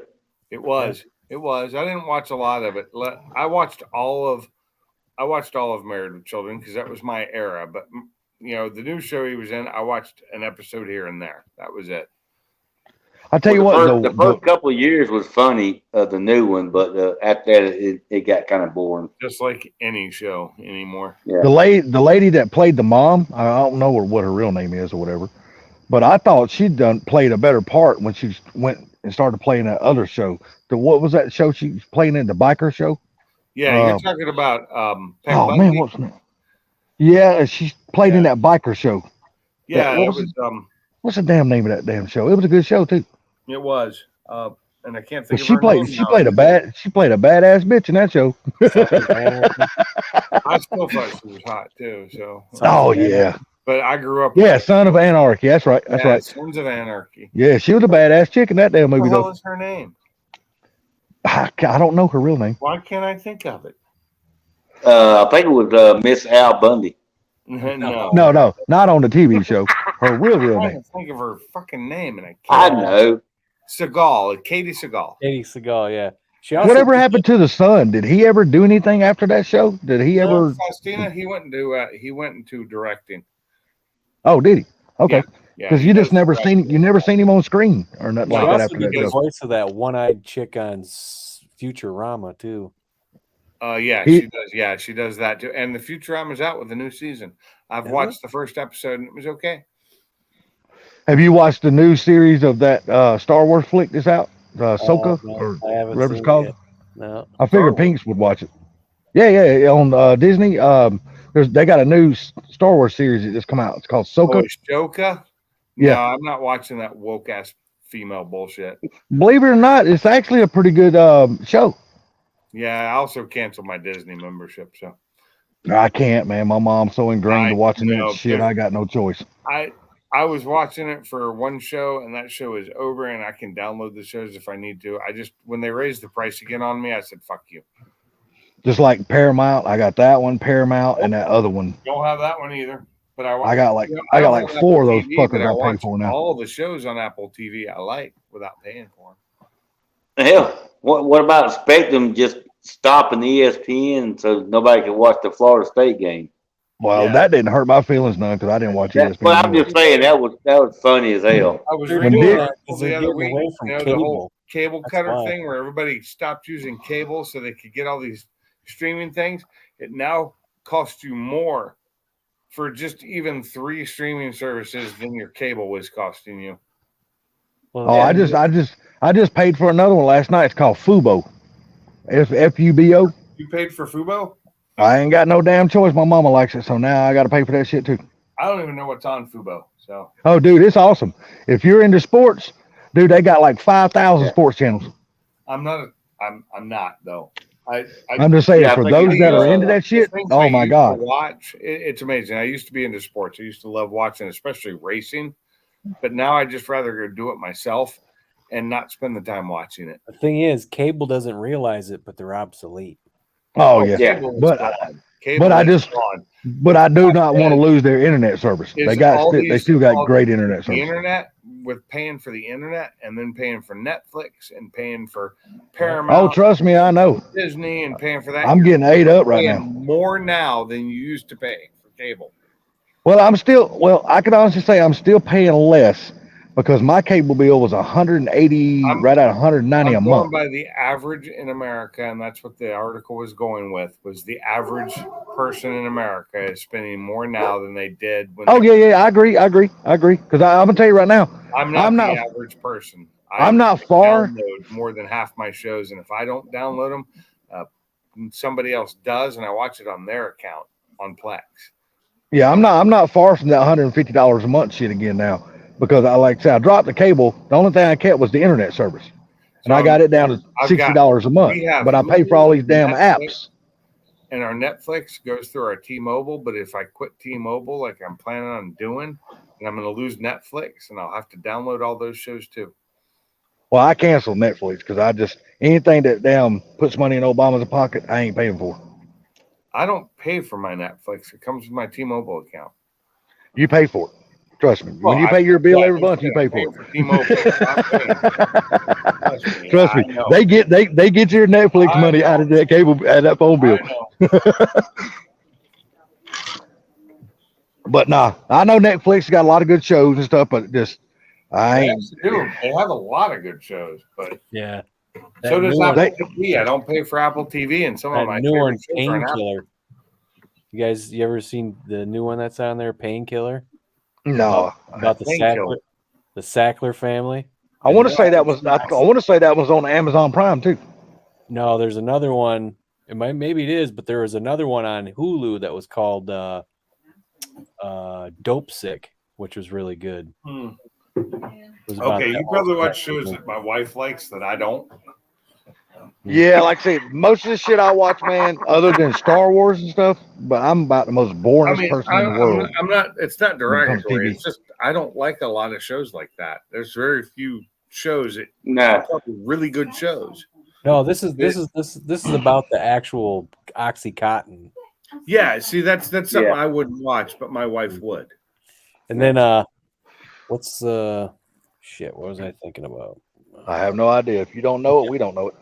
It was. It was. I didn't watch a lot of it. I watched all of Married with Children because that was my era. But the new show he was in, I watched an episode here and there. That was it. I'll tell you Well, what, the first couple of years was funny, the new one, but after that it got kind of boring. Just like any show anymore. the lady that played the mom, I don't know what her real name is or whatever, but I thought she'd played a better part when she went and started playing that other show. What was that show she was playing in, the biker show? Yeah, you're talking about Peg Oh Bundy? man, what's her name? Yeah, she played in that biker show. Yeah, what it was was What's the damn name of that damn show? It was a good show too. it was. And I can't But think of her name she now. played a badass bitch in that show. I still thought she was hot too. So Oh yeah. but I grew up Yeah, Son of Anarchy. That's right. That's right. Sons of Anarchy. Yeah, she was a badass chick in that damn What movie the hell though. is her name? I don't know her real name. Why can't I think of it? I think it was Miss Al Bundy. No. No, not on the TV show. Her real I'm trying name. to think of her fucking name and I I can't. know. Seagal, Katie Seagal. Katie Seagal, yeah. She also Whatever happened to the son? Did he ever do anything after that show? Did he ever? Faustina, he went into directing. Oh, did he? Okay, Yeah, because he you just does never directing. never seen him on screen or nothing She like that also after did that the show. voice of that one-eyed chick on Futurama too. Yeah, He- she does. Yeah, she does that too. And the Futurama's out with a new season. I've Is watched the first episode and it was okay. Have you watched the new series of that Star Wars flick that's out? Ahsoka No, or I haven't whatever it's seen it called? yet. No. I figured Pinks would watch it. Yeah, on Disney. They got a new Star Wars series that just come out. It's called Oh, Ahsoka. Ashoka? Yeah. No, I'm not watching that woke ass female bullshit. Believe it or not, it's actually a pretty good show. Yeah, I also canceled my Disney membership. So I can't, man. My mom's so ingrained to watching know, that shit. I got no choice. I was watching it for one show and that show is over and I can download the shows if I need to. When they raised the price again on me, I said, fuck you. Just like Paramount, I got that one, Paramount, and that other one. Don't have that one either. But I got like I don't like have four of Apple those TV, but fuckers I pay watch for now. all the shows on Apple TV I like without paying for them. Hell, what about Spectrum just stopping the ESPN so nobody can watch the Florida State game? Well, Yeah. that didn't hurt my feelings none because I didn't watch ESPN. Well, I'm either. just saying that was funny as hell. I was They're reading doing an that article 'cause the they're other getting week, away from the cable. whole cable That's cutter why. thing where everybody stopped using cable so they could get all these streaming things. It now costs you more for just even 3 streaming services than your cable was costing you. Well, Oh, yeah, I just paid for another one last night. It's called Fubo. Fubo. You paid for Fubo? I ain't got no damn choice. My mama likes it, so now I got to pay for that shit too. I don't even know what's on Fubo. So Oh, dude, it's awesome. If you're into sports, dude, they got like 5,000 sports channels. I'm not though. I'm just saying, Yeah, for but those you that know, are into that shit, things I oh my used to God. watch it's amazing. I used to be into sports. I used to love watching, especially racing. But now I just rather go do it myself and not spend the time watching it. the thing is, cable doesn't realize it, but they're obsolete. Oh, yeah. Cable is But gone. but I Cable is just- gone. But I do not want to lose their internet service. Is They all they these- still got all great internet The service. internet with paying for the internet and then paying for Netflix and paying for Oh, Paramount, trust me, I know. Disney, and paying for that. I'm getting ate up right paying now. more now than you used to pay for cable. Well, I can honestly say I'm still paying less because my cable bill was 180, right at 190 a I'm going month. by the average in America, and that's what the article was going with, was the average person in America is spending more now than they did when Oh, yeah, I agree. Because I'm gonna tell you right now, I'm not I'm the not- average person. I'm not far. Download more than half my shows, and if I don't download them, somebody else does, and I watch it on their account on Plex. Yeah, I'm not far from that $150 a month shit again now. Because like I said, I dropped the cable. The only thing I kept was the internet service. And So I got it down to I've got- $60 a month. we have But I pay for all these damn Netflix. apps. And our Netflix goes through our T-Mobile, but if I quit T-Mobile, like I'm planning on doing, then I'm going to lose Netflix, and I'll have to download all those shows too. Well, I canceled Netflix because anything that damn puts money in Obama's pocket, I ain't paying for. I don't pay for my Netflix; it comes with my T-Mobile account. You pay for it. Trust me. Well, When you pay your bill Yeah, every month, you pay I'm for it. paying T-Mobile. I'm paying. Trust me. I know. They get your Netflix I money know. out of that cable, out of that phone bill. I know. But nah, I know Netflix got a lot of good shows and stuff, but just I They ain't. actually do. They have a lot of good shows, but Yeah. so does new Apple one, TV. I don't pay for Apple TV, and some of my that new one, favorite shows are on Apple. Painkiller. You ever seen the new one that's on there, Painkiller? No, About the Painkiller. Sackler family? I want to say that was. I want to say that was on Amazon Prime too. No, there's another one. Maybe it is, but there was another one on Hulu that was called Dope Sick, which was really good. It was about Okay, that you probably whole watch shows that my wife likes that I don't. Yeah, like I said, most of the shit I watch, man, other than Star Wars and stuff, but I'm about the most boringest person in the world. I'm not. It's not when it comes to derogatory. TV. It's just I don't like a lot of shows like that. There's very few shows that No. are really good shows. No, this is about the actual OxyContin. Yeah, see, that's something Yeah. I wouldn't watch, but my wife would. And then what's shit, what was I thinking about? I have no idea. If you don't know it, we don't know it.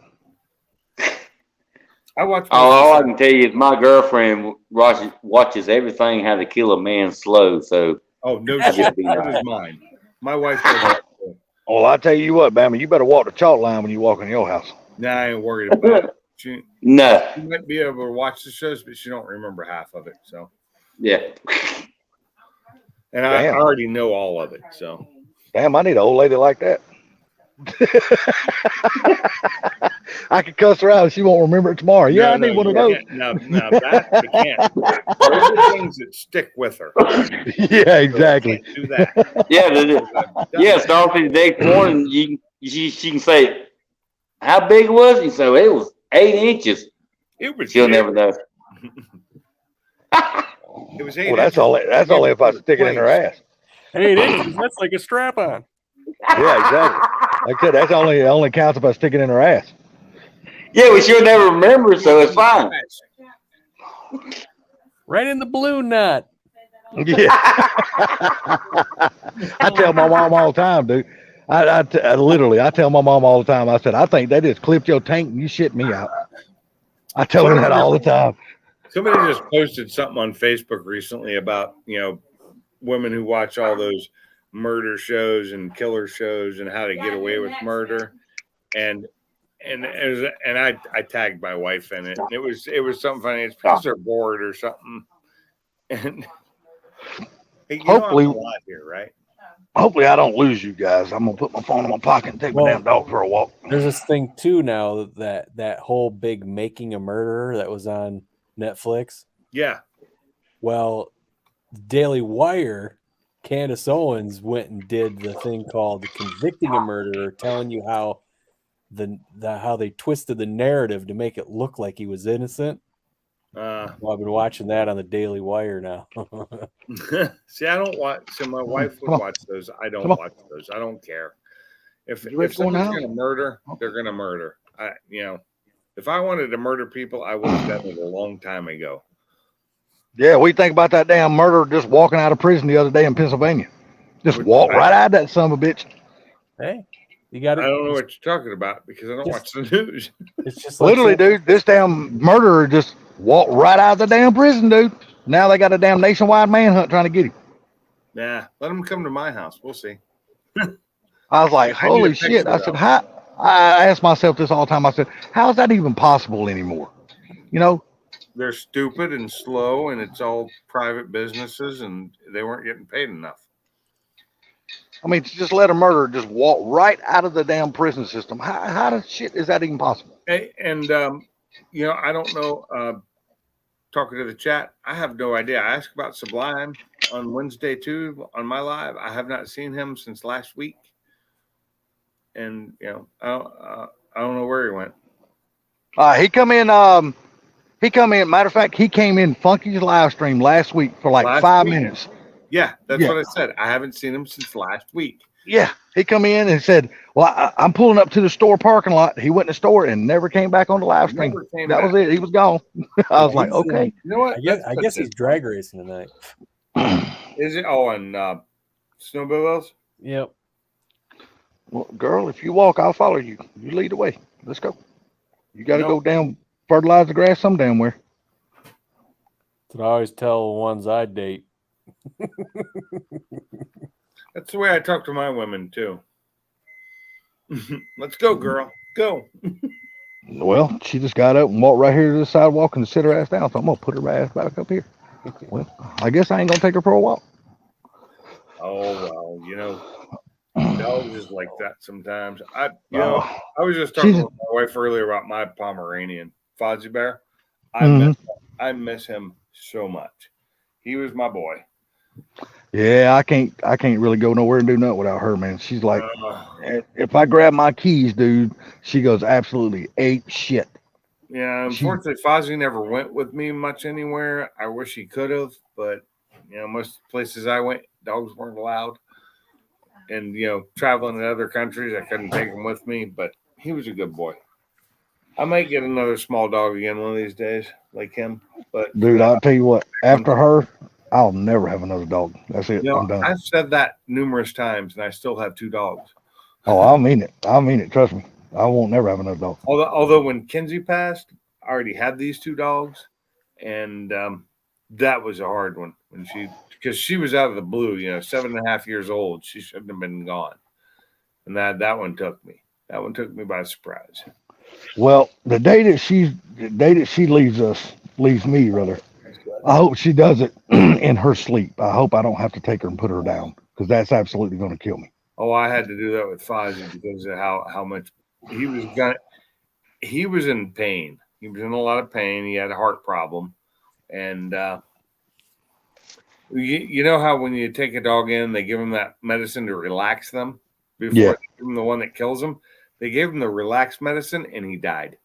I watch. All I can tell you is my girlfriend watches everything how to kill a man slow. So Oh no, That'd shit. just be That nice. is mine. My wife does that. too. Well, I tell you what, Bama, you better walk the chalk line when you walk in your house. Nah, I ain't worried about it. She no, might be able to watch the shows, but she don't remember half of it. So, yeah, and I Damn. already know all of it. So, Damn, I need an old lady like that. I could cuss her out and she won't remember it tomorrow. Yeah, No, I need one of you those. can't. No, that you can't. Those are things that stick with her. Yeah, exactly. Can't do that. yeah, Yeah. Start off the next morning. She can say, "How big was it?" So it was 8 inches. It was. She'll never know. It was 8 Well, that's all. That's only if I stick it in her ass. 8 inches, that's like a strap on. Yeah, exactly. Like I said, that's only counts if I stick it in her ass. Yeah, but she'll never remember, so it's fine. Right in the balloon knot. Yeah. I tell my mom all the time, dude. I tell my mom all the time. I said, I think they just clipped your tank and you shit me out. I tell her that all the time. Somebody just posted something on Facebook recently about, women who watch all those murder shows and killer shows and how to get away with murder. And I tagged my wife in it. And it was something funny. It's because they're bored or something. And Hopefully- I'm a lot here, right? Hopefully I don't lose you guys. I'm gonna put my phone in my pocket and take my Well- damn dog for a walk. There's this thing too now that whole big Making a Murderer that was on Netflix. Yeah. Well, Daily Wire, Candace Owens went and did the thing called Convicting a Murderer, telling you how how they twisted the narrative to make it look like he was innocent. Well, I've been watching that on the Daily Wire now. See, I don't watch. So my wife would Come on. watch those. I don't Come on. watch those. I don't care. If You ready to go someone's now? going to murder, they're going to murder. If I wanted to murder people, I would have done it a long time ago. Yeah, we think about that damn murderer just walking out of prison the other day in Pennsylvania. Just walk right out of that son of a bitch. Hey, you got I it. don't know what you're talking about because I don't watch the news. It's just like Literally, dude, this damn murderer just walked right out of the damn prison, dude. Now they got a damn nationwide manhunt trying to get him. Yeah, let him come to my house. We'll see. I was like, I need a holy picture shit. I of said, that. how? I ask myself this all the time. I said, how is that even possible anymore? You know, They're stupid and slow, and it's all private businesses, and they weren't getting paid enough. I mean, to just let a murderer just walk right out of the damn prison system. How the shit is that even possible? Hey, and you know, I don't know. Talking to the chat, I have no idea. I asked about Sublime on Wednesday too on my live. I have not seen him since last week, and you know, I don't know where he went. He come in. He come in. Matter of fact, he came in Funky's live stream last week for like Last 5 week? minutes. Yeah, that's Yeah. what I said. I haven't seen him since last week. Yeah, he come in and said, "Well, I'm pulling up to the store parking lot." He went in the store and never came back on the live stream. Never came That back. was it. He was gone. I was like, He's in- okay. You know what? I guess he's drag racing tonight. Is it? Oh, and snowmobiles. Yep. Well, girl, if you walk, I'll follow you. You lead the way. Let's go. You got to No. go down, fertilize the grass some damn where. That's what I always tell the ones I date. That's the way I talk to my women too. Let's go, girl. Go. Well, she just got up and walked right here to the sidewalk and sit her ass down. So I'm gonna put her ass back up here. Well, I guess I ain't gonna take her for a walk. Oh well, you know, dogs is like that sometimes. I was just talking She's- with my wife earlier about my Pomeranian, Fozzie Bear. Mhm. I miss him so much. He was my boy. Yeah, I can't really go nowhere and do nothing without her, man. She's like, Uh, if I grab my keys, dude, she goes absolutely ate shit. yeah, unfortunately, Fozzie never went with me much anywhere. I wish he could have, but you know, most places I went, dogs weren't allowed. And you know, traveling in other countries, I couldn't take him with me. But he was a good boy. I might get another small dog again one of these days, like him. But Dude, I'll tell you what, after her, I'll never have another dog. That's it. you know, I'm done. I've said that numerous times, and I still have 2 dogs. Oh, I mean it. I mean it. Trust me. I won't never have another dog. Although when Kinsey passed, I already had these 2 dogs, and that was a hard one when because she was out of the blue. You know, 7.5 years old. She shouldn't have been gone, and that one took me. That one took me by surprise. Well, the day that she leaves me rather. I hope she does it in her sleep. I hope I don't have to take her and put her down because that's absolutely going to kill me. Oh, I had to do that with Fozzie because of how much he was in pain. He was in a lot of pain. He had a heart problem, and you know how when you take a dog in, they give them that medicine to relax them before Yeah. they give them the one that kills them. They gave him the relaxed medicine, and he died.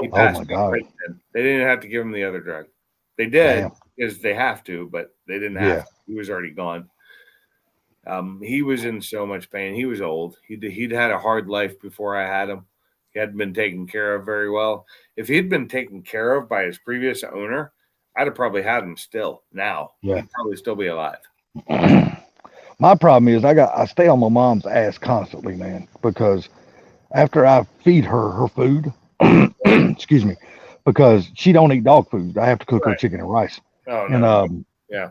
He Oh passed my out God. right then. They didn't have to give him the other drug. They did Damn. because they have to, but they didn't have Yeah. to. He was already gone. He was in so much pain. He was old. He'd had a hard life before I had him. He hadn't been taken care of very well. If he'd been taken care of by his previous owner, I'd have probably had him still now. Yeah. He'd probably still be alive. My problem is I stay on my mom's ass constantly, man, because after I feed her food, excuse me, because she don't eat dog food. I have to cook her Right. chicken and rice. Oh And no. Yeah.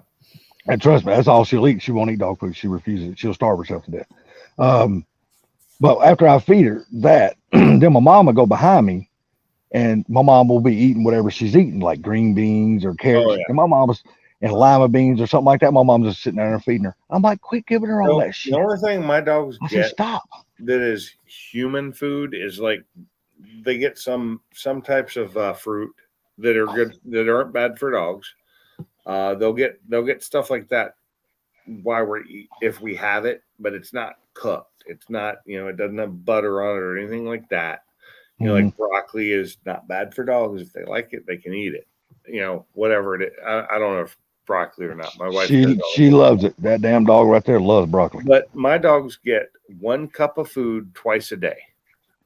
and trust me, that's all she'll eat. She won't eat dog food. She refuses it. She'll starve herself to death. But after I feed her that, then my mom will go behind me, and my mom will be eating whatever she's eating, like green beans or carrots. Oh, yeah. And my mom's and lima beans or something like that. My mom's just sitting there and feeding her. I'm like, quit giving her all So, that shit. the only thing my dogs I said, get stop. that is human food is like they get some types of fruit that are good that aren't bad for dogs. They'll get stuff like that while if we have it, but it's not cooked. It's not, you know, it doesn't have butter on it or anything like that. You know, like broccoli is not bad for dogs. If they like it, they can eat it. You know, whatever it is. I don't know if broccoli or not. My wife She loves it. That damn dog right there loves broccoli. but my dogs get 1 cup of food twice a day.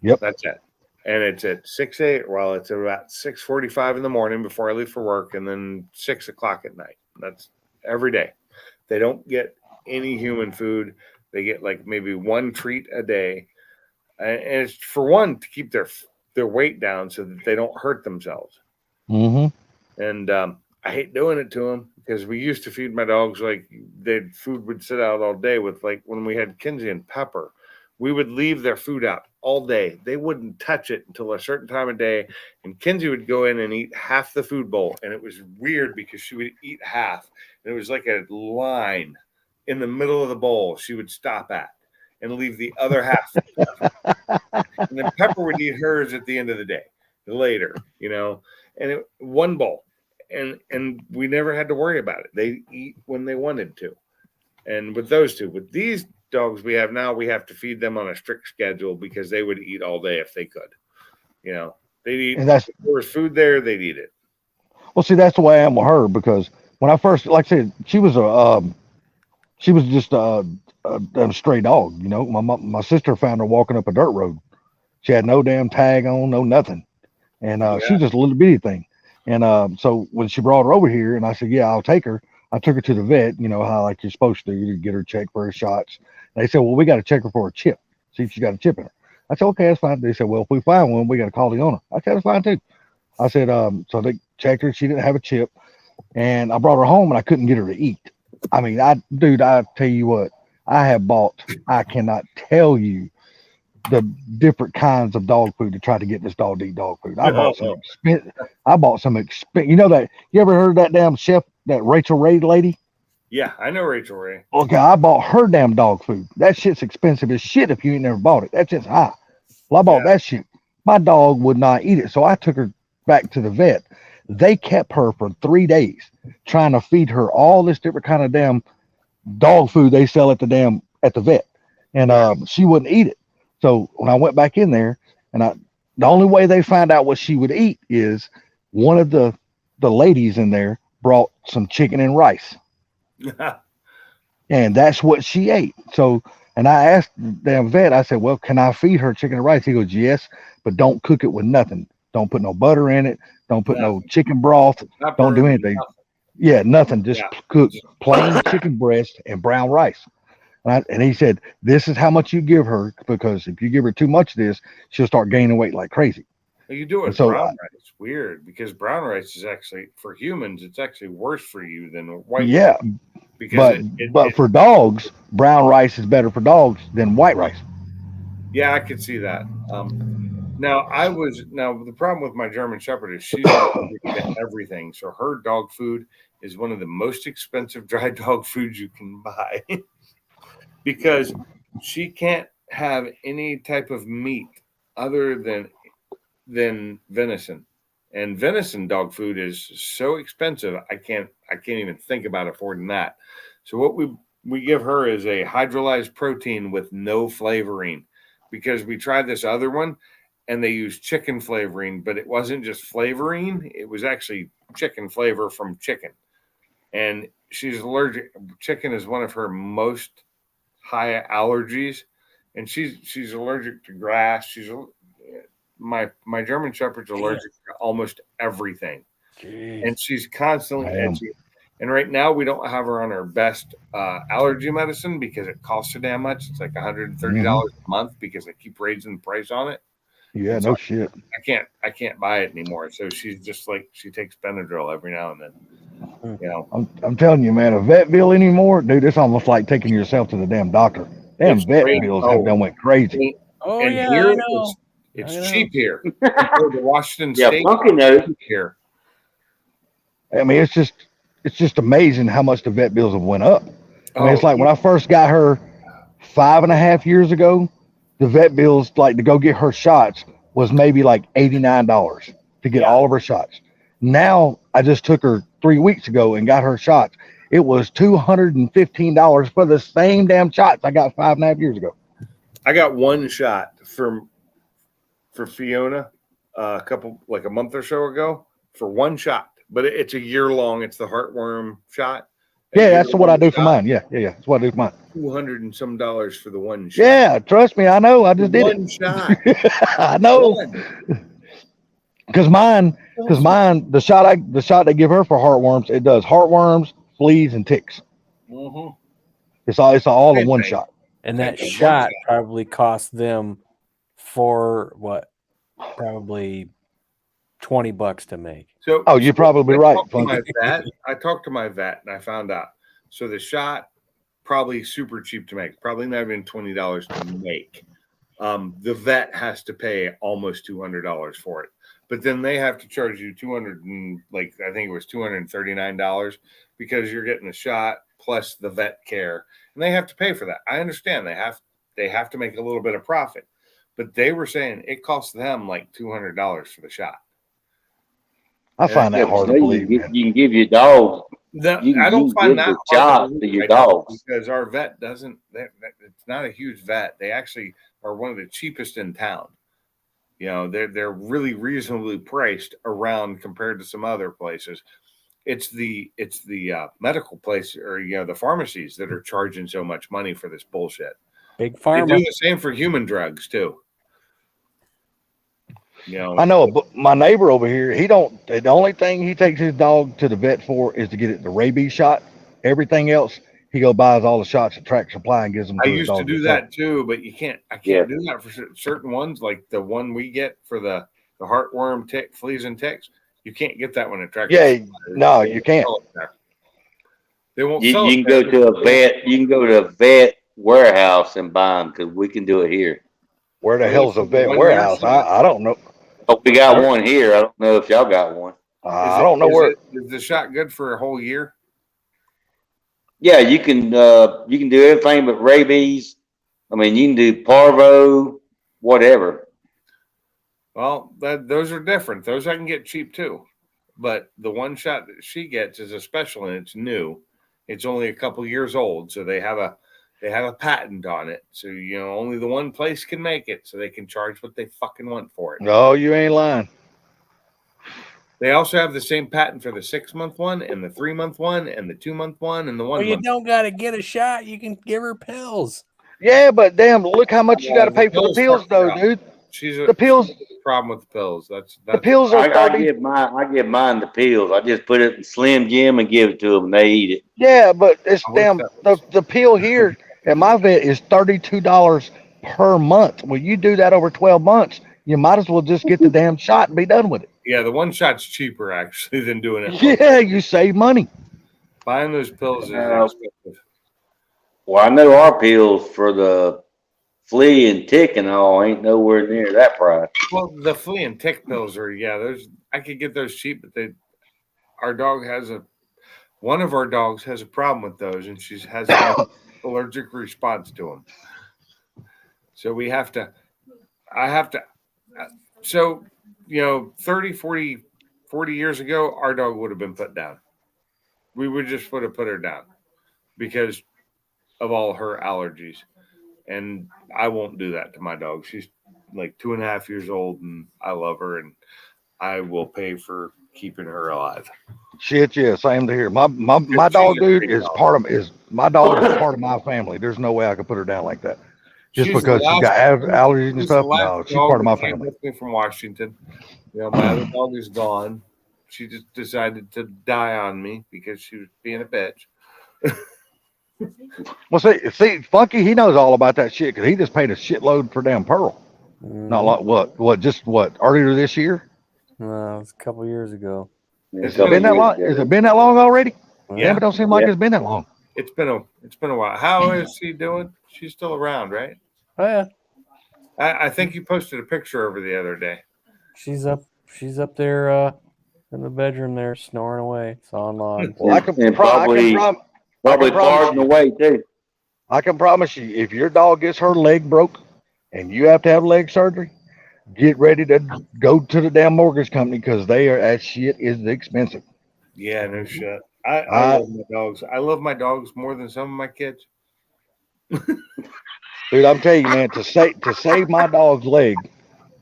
Yep. That's it. And it's at 6 8. Well, it's about 6:45 in the morning before I leave for work, and then 6 o'clock at night. That's every day. They don't get any human food. They get like maybe one treat a day, and it's for one to keep their weight down so that they don't hurt themselves. Mm-hmm. And I hate doing it to them because we used to feed my dogs like their food would sit out all day. With like when we had Kinsey and Pepper, we would leave their food out all day. They wouldn't touch it until a certain time of day. And Kinsey would go in and eat half the food bowl. And it was weird because she would eat half. And it was like a line in the middle of the bowl she would stop at and leave the other half. And then Pepper would eat hers at the end of the day, later, and one bowl. And we never had to worry about it. They eat when they wanted to. And with those two, with these dogs we have now, we have to feed them on a strict schedule because they would eat all day if they could. They'd eat. And if there was food there, they'd eat it. Well, see, that's the way I am with her, because when I first, like I said, she was just a stray dog. My sister found her walking up a dirt road. She had no damn tag on, no nothing, and she was just a little bitty thing. And so when she brought her over here, and I said, yeah, I'll take her. I took her to the vet, how like you're supposed to get her checked for her shots. And they said, well, we got to check her for a chip, see if she got a chip in her. I said, okay, that's fine. They said, well, if we find one, we got to call the owner. I said, that's fine too. I said, so they checked her. She didn't have a chip. And I brought her home and I couldn't get her to eat. I mean, I tell you what, I cannot tell you the different kinds of dog food to try to get this dog to eat dog food. I bought some expensive, that, you ever heard of that damn chef, that Rachel Ray lady? Yeah, I know Rachel Ray. Okay, I bought her damn dog food. That shit's expensive as shit if you ain't never bought it. That shit's high. Well, I bought that shit. My dog would not eat it, so I took her back to the vet. They kept her for 3 days trying to feed her all this different kind of damn dog food they sell at the vet, and she wouldn't eat it. So when I went back in there, and the only way they find out what she would eat is one of the ladies in there brought some chicken and rice, and that's what she ate. So, and I asked the damn vet, I said, well, can I feed her chicken and rice? He goes, yes, but don't cook it with nothing. Don't put no butter in it. Don't put no chicken broth. Don't do anything. Nothing. Yeah, nothing. Just cook plain chicken breast and brown rice. And he said, this is how much you give her, because if you give her too much of this, she'll start gaining weight like crazy. You do it brown rice. It's weird because brown rice is actually, for humans, it's actually worse for you than white rice. Because but for dogs, brown rice is better for dogs than white rice. Yeah, I could see that. Now the problem with my German Shepherd is she's allergic to everything. So her dog food is one of the most expensive dry dog foods you can buy. Because she can't have any type of meat other than venison, and venison dog food is so expensive. I can't even think about affording that. So what we give her is a hydrolyzed protein with no flavoring, because we tried this other one and they used chicken flavoring, but it wasn't just flavoring. It was actually chicken flavor from chicken. And she's allergic. Chicken is one of her most high allergies, and she's allergic to grass. My German Shepherd's allergic to almost everything. Jeez. And she's constantly itchy. And right now we don't have her on her best allergy medicine because it costs so damn much. It's like $130 a month because they keep raising the price on it. Yeah, so no shit. I can't buy it anymore. So she's just like, she takes Benadryl every now and then. I'm telling you, man, a vet bill anymore, dude, it's almost like taking yourself to the damn doctor. Damn, vet bills have done went crazy. And here it's cheap here. Compared to Washington State. Here. I mean, it's just amazing how much the vet bills have went up. I mean, it's like when I first got her 5.5 years ago, the vet bills, like to go get her shots, was maybe like $89 to get all of her shots. Now I just took her 3 weeks ago and got her shots. It was $215 for the same damn shots I got 5.5 years ago. I got one shot for Fiona a month or so ago for one shot, but it's a year long. It's the heartworm shot. Yeah, that's what I do for mine. Yeah. That's what I do for mine. $200 and some for the one shot. Yeah, trust me, I know. I just did it. One shot. I know. Because mine, the shot they give her for heartworms, it does heartworms, fleas, and ticks. Mm-hmm. It's all in Same one thing. shot. And that Same thing. shot probably cost them for what? Probably $20 to make. So, Oh, you're probably I right, talked to Funky. I talked to my vet and I found out. So the shot probably super cheap to make, probably not even $20 to make. The vet has to pay almost $200 for it, but then they have to charge you I think it was $239 because you're getting the shot plus the vet care, and they have to pay for that. I understand they have to make a little bit of profit, but they were saying it costs them like $200 for the shot. I find Yeah, that hard to but believe, man. you can give your dog. I don't you find give that the hard shot believe to your right now dogs. because our vet doesn't. It's not a huge vet. They actually are one of the cheapest in town. You know, they're really reasonably priced around compared to some other places. It's the medical place or the pharmacies that are charging so much money for this bullshit. Big They pharma. do the same for human drugs too. I know, but my neighbor over here, the only thing he takes his dog to the vet for is to get it the rabies shot. Everything else, he buys all the shots at Track Supply and gives them I to his used to dog do himself. that too, but I can't do that for certain ones, like the one we get for the heartworm, tick, fleas and ticks. You can't get that one at Tractor Yeah, Supply. no, you can't. They won't You, sell you it can go there. to a vet. You can go to a vet warehouse and buy them because we can do it here. Where the Really, hell's for a the vet 1 year warehouse? shot? I don't know. Oh, we got one here. I don't know if y'all got one. I don't know where. Is the shot good for a whole year? Yeah, you can do everything but rabies. I mean, you can do parvo, whatever. Well, those are different. Those I can get cheap too. But the one shot that she gets is a special and it's new. It's only a couple years old, so they have a patent on it. So only the one place can make it, so they can charge what they fucking want for it. No, you ain't lying. They also have the same patent for the 6-month one and the 3-month one and the 2-month one and the 1 Well, you month. don't got to get a shot. You can give her pills. Yeah, but damn, look how much you got to pay for the pills, though, dude. The pills. Problem with the pills. That's The pills are I 30. give mine the pills. I just put it in Slim Jim and give it to them. And they eat it. Yeah, but it's I wish damn that the pill here at my vet is $32 per month. Well, you do that over 12 months, you might as well just get the damn shot and be done with it. Yeah, the one shot's cheaper actually than doing it. Yeah, you save money. Buying those pills is expensive. Well, I know our pills for the flea and tick and all ain't nowhere near that price. Well, the flea and tick pills are I could get those cheap, but one of our dogs has a problem with those, and she has an allergic response to them. So so 30, 40 years ago, our dog would have been put down. We would have put her down because of all her allergies. And I won't do that to my dog. She's like 2.5 years old and I love her and I will pay for keeping her alive. Shit, yeah, same to here. My dog, dude, is part of my family. There's no way I could put her down like that. Just because she got allergies and stuff. No, she's part of my family. With me from Washington. My other dog is gone. She just decided to die on me because she was being a bitch. Well, see, Funky, he knows all about that shit because he just paid a shitload for damn Pearl. Not like what earlier this year? No, it was a couple years ago. Has it been that long? Has it been that long already? Yeah, Damn, it don't seem like it's been that long. It's been a while. How is she doing? She's still around, right? Oh yeah, I think you posted a picture of her the other day. she's up there in the bedroom there snoring away. It's online. Well, I can probably farting away too. I can promise you, if your dog gets her leg broke and you have to have leg surgery, get ready to go to the damn mortgage company because that shit is expensive. Yeah, no shit. I love my dogs. I love my dogs more than some of my kids. Dude, I'm telling you, man, to save my dog's leg,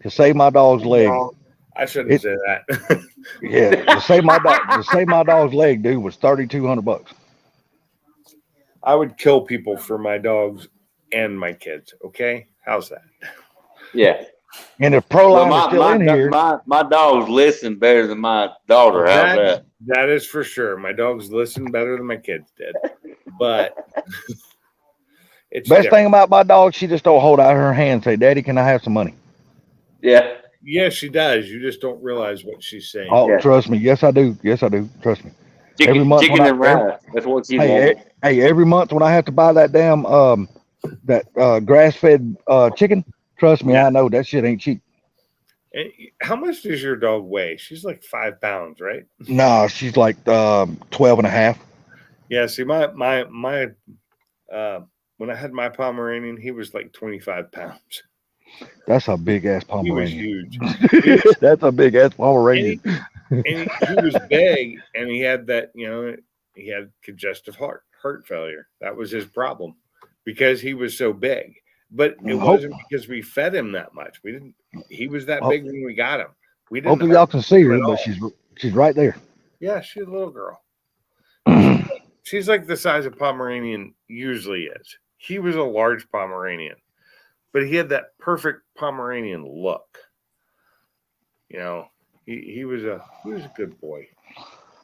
No, I shouldn't say that. yeah, to save my dog's leg, dude, was $3,200. I would kill people for my dogs and my kids. Okay, how's that? Yeah. And if Proline is still in here, my dogs listen better than my daughter. How's that? That is for sure. My dogs listen better than my kids did. But It's Best different. thing about my dog, she just don't hold out her hand and say, "Daddy, can I have some money?" Yeah. Yeah, she does. You just don't realize what she's saying. Oh, Yeah. trust me. Yes, I do. Yes, I do. Trust me. Every Chicken, month chicken when and rice. That's what she Hey, wants. every month when I have to buy that damn grass fed chicken, trust me, Yeah. I know that shit ain't cheap. And how much does your dog weigh? She's like 5 pounds, right? No, she's like 12 and a half. Yeah. See, my when I had my Pomeranian, he was like 25 pounds. That's a big ass He was Pomeranian. huge. That's a big ass Pomeranian. And he was big, and he had that, he had congestive heart failure. That was his problem because he was so big. But it wasn't because we fed him that much. We didn't. He was that big when we got him. We didn't. Hopefully y'all can see her, at but all. she's right there. Yeah, she's a little girl. She's like the size a Pomeranian usually is. He was a large Pomeranian, but he had that perfect Pomeranian look. He was a good boy.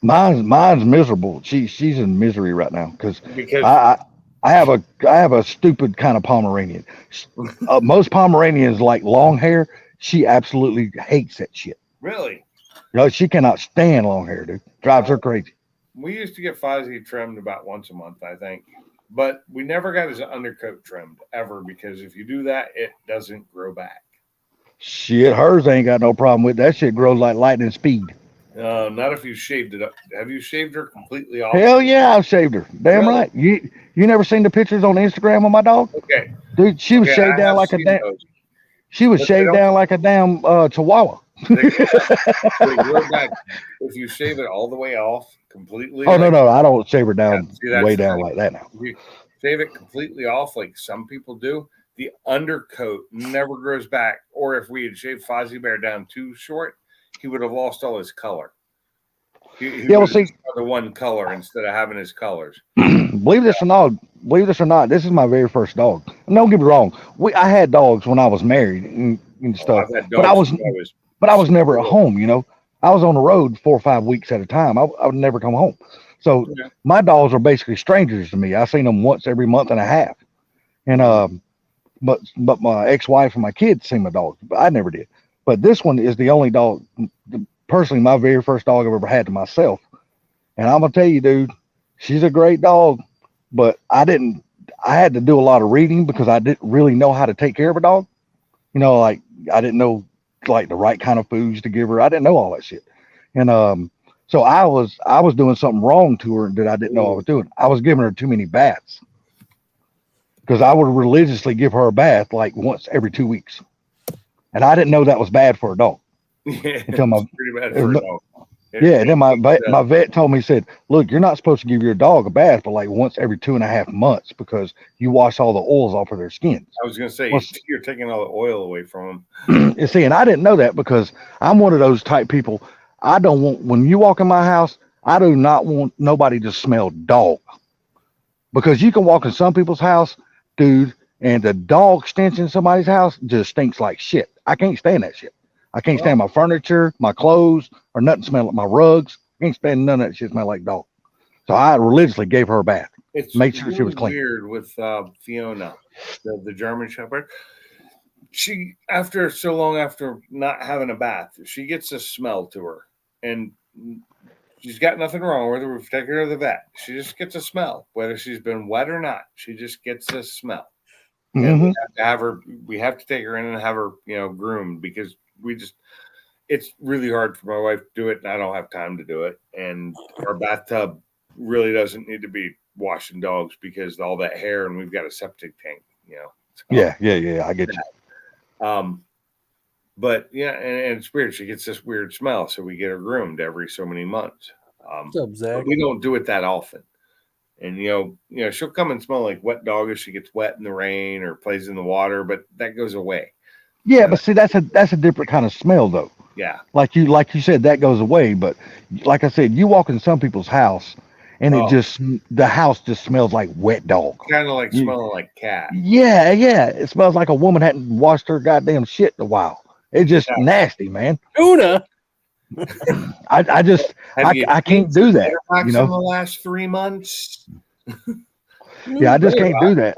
Mine's miserable. She's in misery right now because Because I have a stupid kind of Pomeranian. Most Pomeranians like long hair. She absolutely hates that shit. really, She cannot stand long hair, dude. Drives her crazy. we used to get Fozzie trimmed about once a month, I think. But we never got his undercoat trimmed ever because if you do that, it doesn't grow back. Shit, hers ain't got no problem with that. Shit grows like lightning speed. Not if you shaved it up. Have you shaved her completely off? Hell yeah, I've shaved her. Damn Really? right. You never seen the pictures on Instagram of my dog? Okay. Dude, she was Okay, shaved I down have like a seen damn. those. She was But they shaved don't- down like a damn Chihuahua. They grow back if you shave it all the way off completely. Oh no, I don't shave her down Yeah, see, that's way the down thing. like that now. If you shave it completely off, like some people do, the undercoat never grows back. Or if we had shaved Fozzie Bear down too short, he would have lost all his color. He Yeah, well, would have see- just got the one color instead of having his colors. Believe this or not, this is my very first dog. And don't get me wrong, I had dogs when I was married and stuff, I've had but I dogs was since I was never at home. I was on the road 4 or 5 weeks at a time. I would never come home. So Yeah. my dogs are basically strangers to me. I seen them once every month and a half, and but my ex-wife and my kids seen my dogs, but I never did. But this one is the only dog, personally, my very first dog I've ever had to myself. And I'm gonna tell you, dude, she's a great dog, but I had to do a lot of reading because I didn't really know how to take care of a dog. Like I didn't know like the right kind of foods to give her. I didn't know all that shit. And so I was doing something wrong to her that I didn't know I was doing. I was giving her too many baths. Because I would religiously give her a bath like once every 2 weeks. And I didn't know that was bad for a dog. Yeah, Until my- it's pretty bad for a dog. Yeah, and then my vet told me, he said, look, you're not supposed to give your dog a bath but like once every 2.5 months because you wash all the oils off of their skins. I was gonna say Well, you're taking all the oil away from them. You see, and I didn't know that because I'm one of those type people. I don't want, when you walk in my house, I do not want nobody to smell dog. Because you can walk in some people's house, dude, and the dog stench in somebody's house just stinks like shit. I can't stand that shit. I can't stand my furniture, my clothes, or nothing smell like my rugs. I can't stand none of that shit smell like dog. So I religiously gave her a bath. It's Make sure she was clean. Weird with Fiona, the German Shepherd. She, after so long after not having a bath, she gets a smell to her, and she's got nothing wrong with her. We've taken her to the vet. She just gets a smell, whether she's been wet or not. She just gets a smell. And Mhm. we have to have her. We have to take her in and have her, groomed because it's really hard for my wife to do it, and I don't have time to do it. And our bathtub really doesn't need to be washing dogs because all that hair, and we've got a septic tank, So, Yeah, I get you. But yeah, and it's weird. She gets this weird smell, so we get her groomed every so many months. What's up, Zach? But we don't do it that often. And she'll come and smell like wet dog if she gets wet in the rain or plays in the water, but that goes away. Yeah, but see, that's a different kind of smell though. Yeah. Like you said, that goes away. But like I said, you walk in some people's house, and the house just smells like wet dog. Kind of like You- smelling like cat. Yeah, it smells like a woman hadn't washed her goddamn shit in a while. It's just Yeah. nasty, man. Tuna. Have you I can't do that. Cinemax you know? in the last 3 months? Yeah, I just can't do that.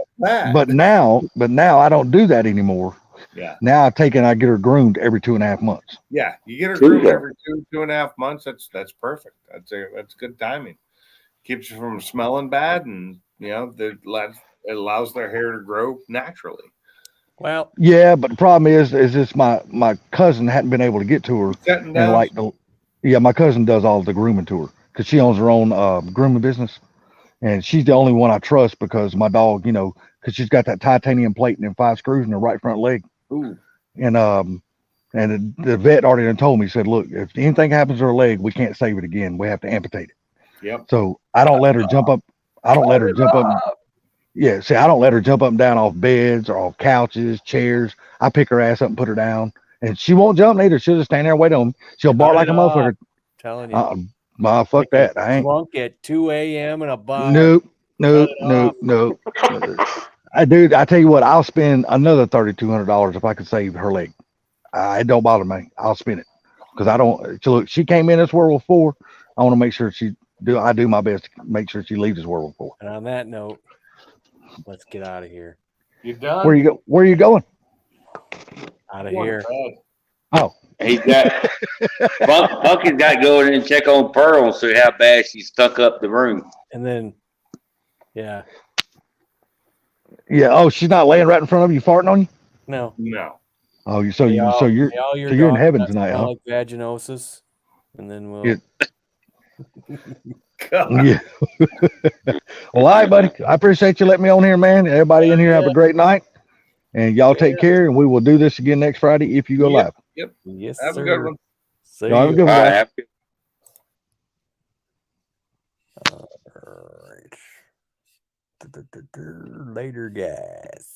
But now I don't do that anymore. yeah, Now I take and I get her groomed every 2.5 months. yeah, you get her True groomed that. every 2.5 months. That's perfect. That's good timing. Keeps you from smelling bad, and it allows their hair to grow naturally. Well, Yeah, but the problem is just my cousin hadn't been able to get to her, Setting and down. my cousin does all the grooming to her because she owns her own grooming business, and she's the only one I trust because my dog, because she's got that titanium plate and 5 screws in her right front leg, Ooh, and the vet already done told me, said, look, if anything happens to her leg, we can't save it again. We have to amputate it. yep. So I don't let her jump up. I don't let her jump up. Yeah, see, I don't let her jump up and down off beds or off couches, chairs. I pick her ass up and put her down, and she won't jump neither. She'll just stand there and wait on me. She'll bark like a motherfucker. telling you. Fuck that. I ain't. Drunk at 2 a.m. in a bar. Nope, Cut it nope. I tell you what, I'll spend another $3,200 if I could save her leg. It don't bother me. I'll spend it because I don't. Look, she came in this world before. I want to make sure I do my best to make sure she leaves this world before. And on that note, let's get out of here. You done? Where you going? Out of Going to here. bed. Oh, He's got Bucky's got to go in and check on Pearl and see how bad she stuck up the room. And then, yeah, yeah. Oh, she's not laying right in front of you, farting on you. no. No. Oh, you're May all so your you're in dogs heaven not tonight, smell huh? like vaginosis, and then we'll. Yeah. God. Yeah. Well, all right, buddy. I appreciate you letting me on here, man. Everybody in here have a great night, and y'all take care. And we will do this again next Friday if you go live. Yes, Have sir. a good one. See Y'all have a ya. good one, All guys. right. All right. Later, guys.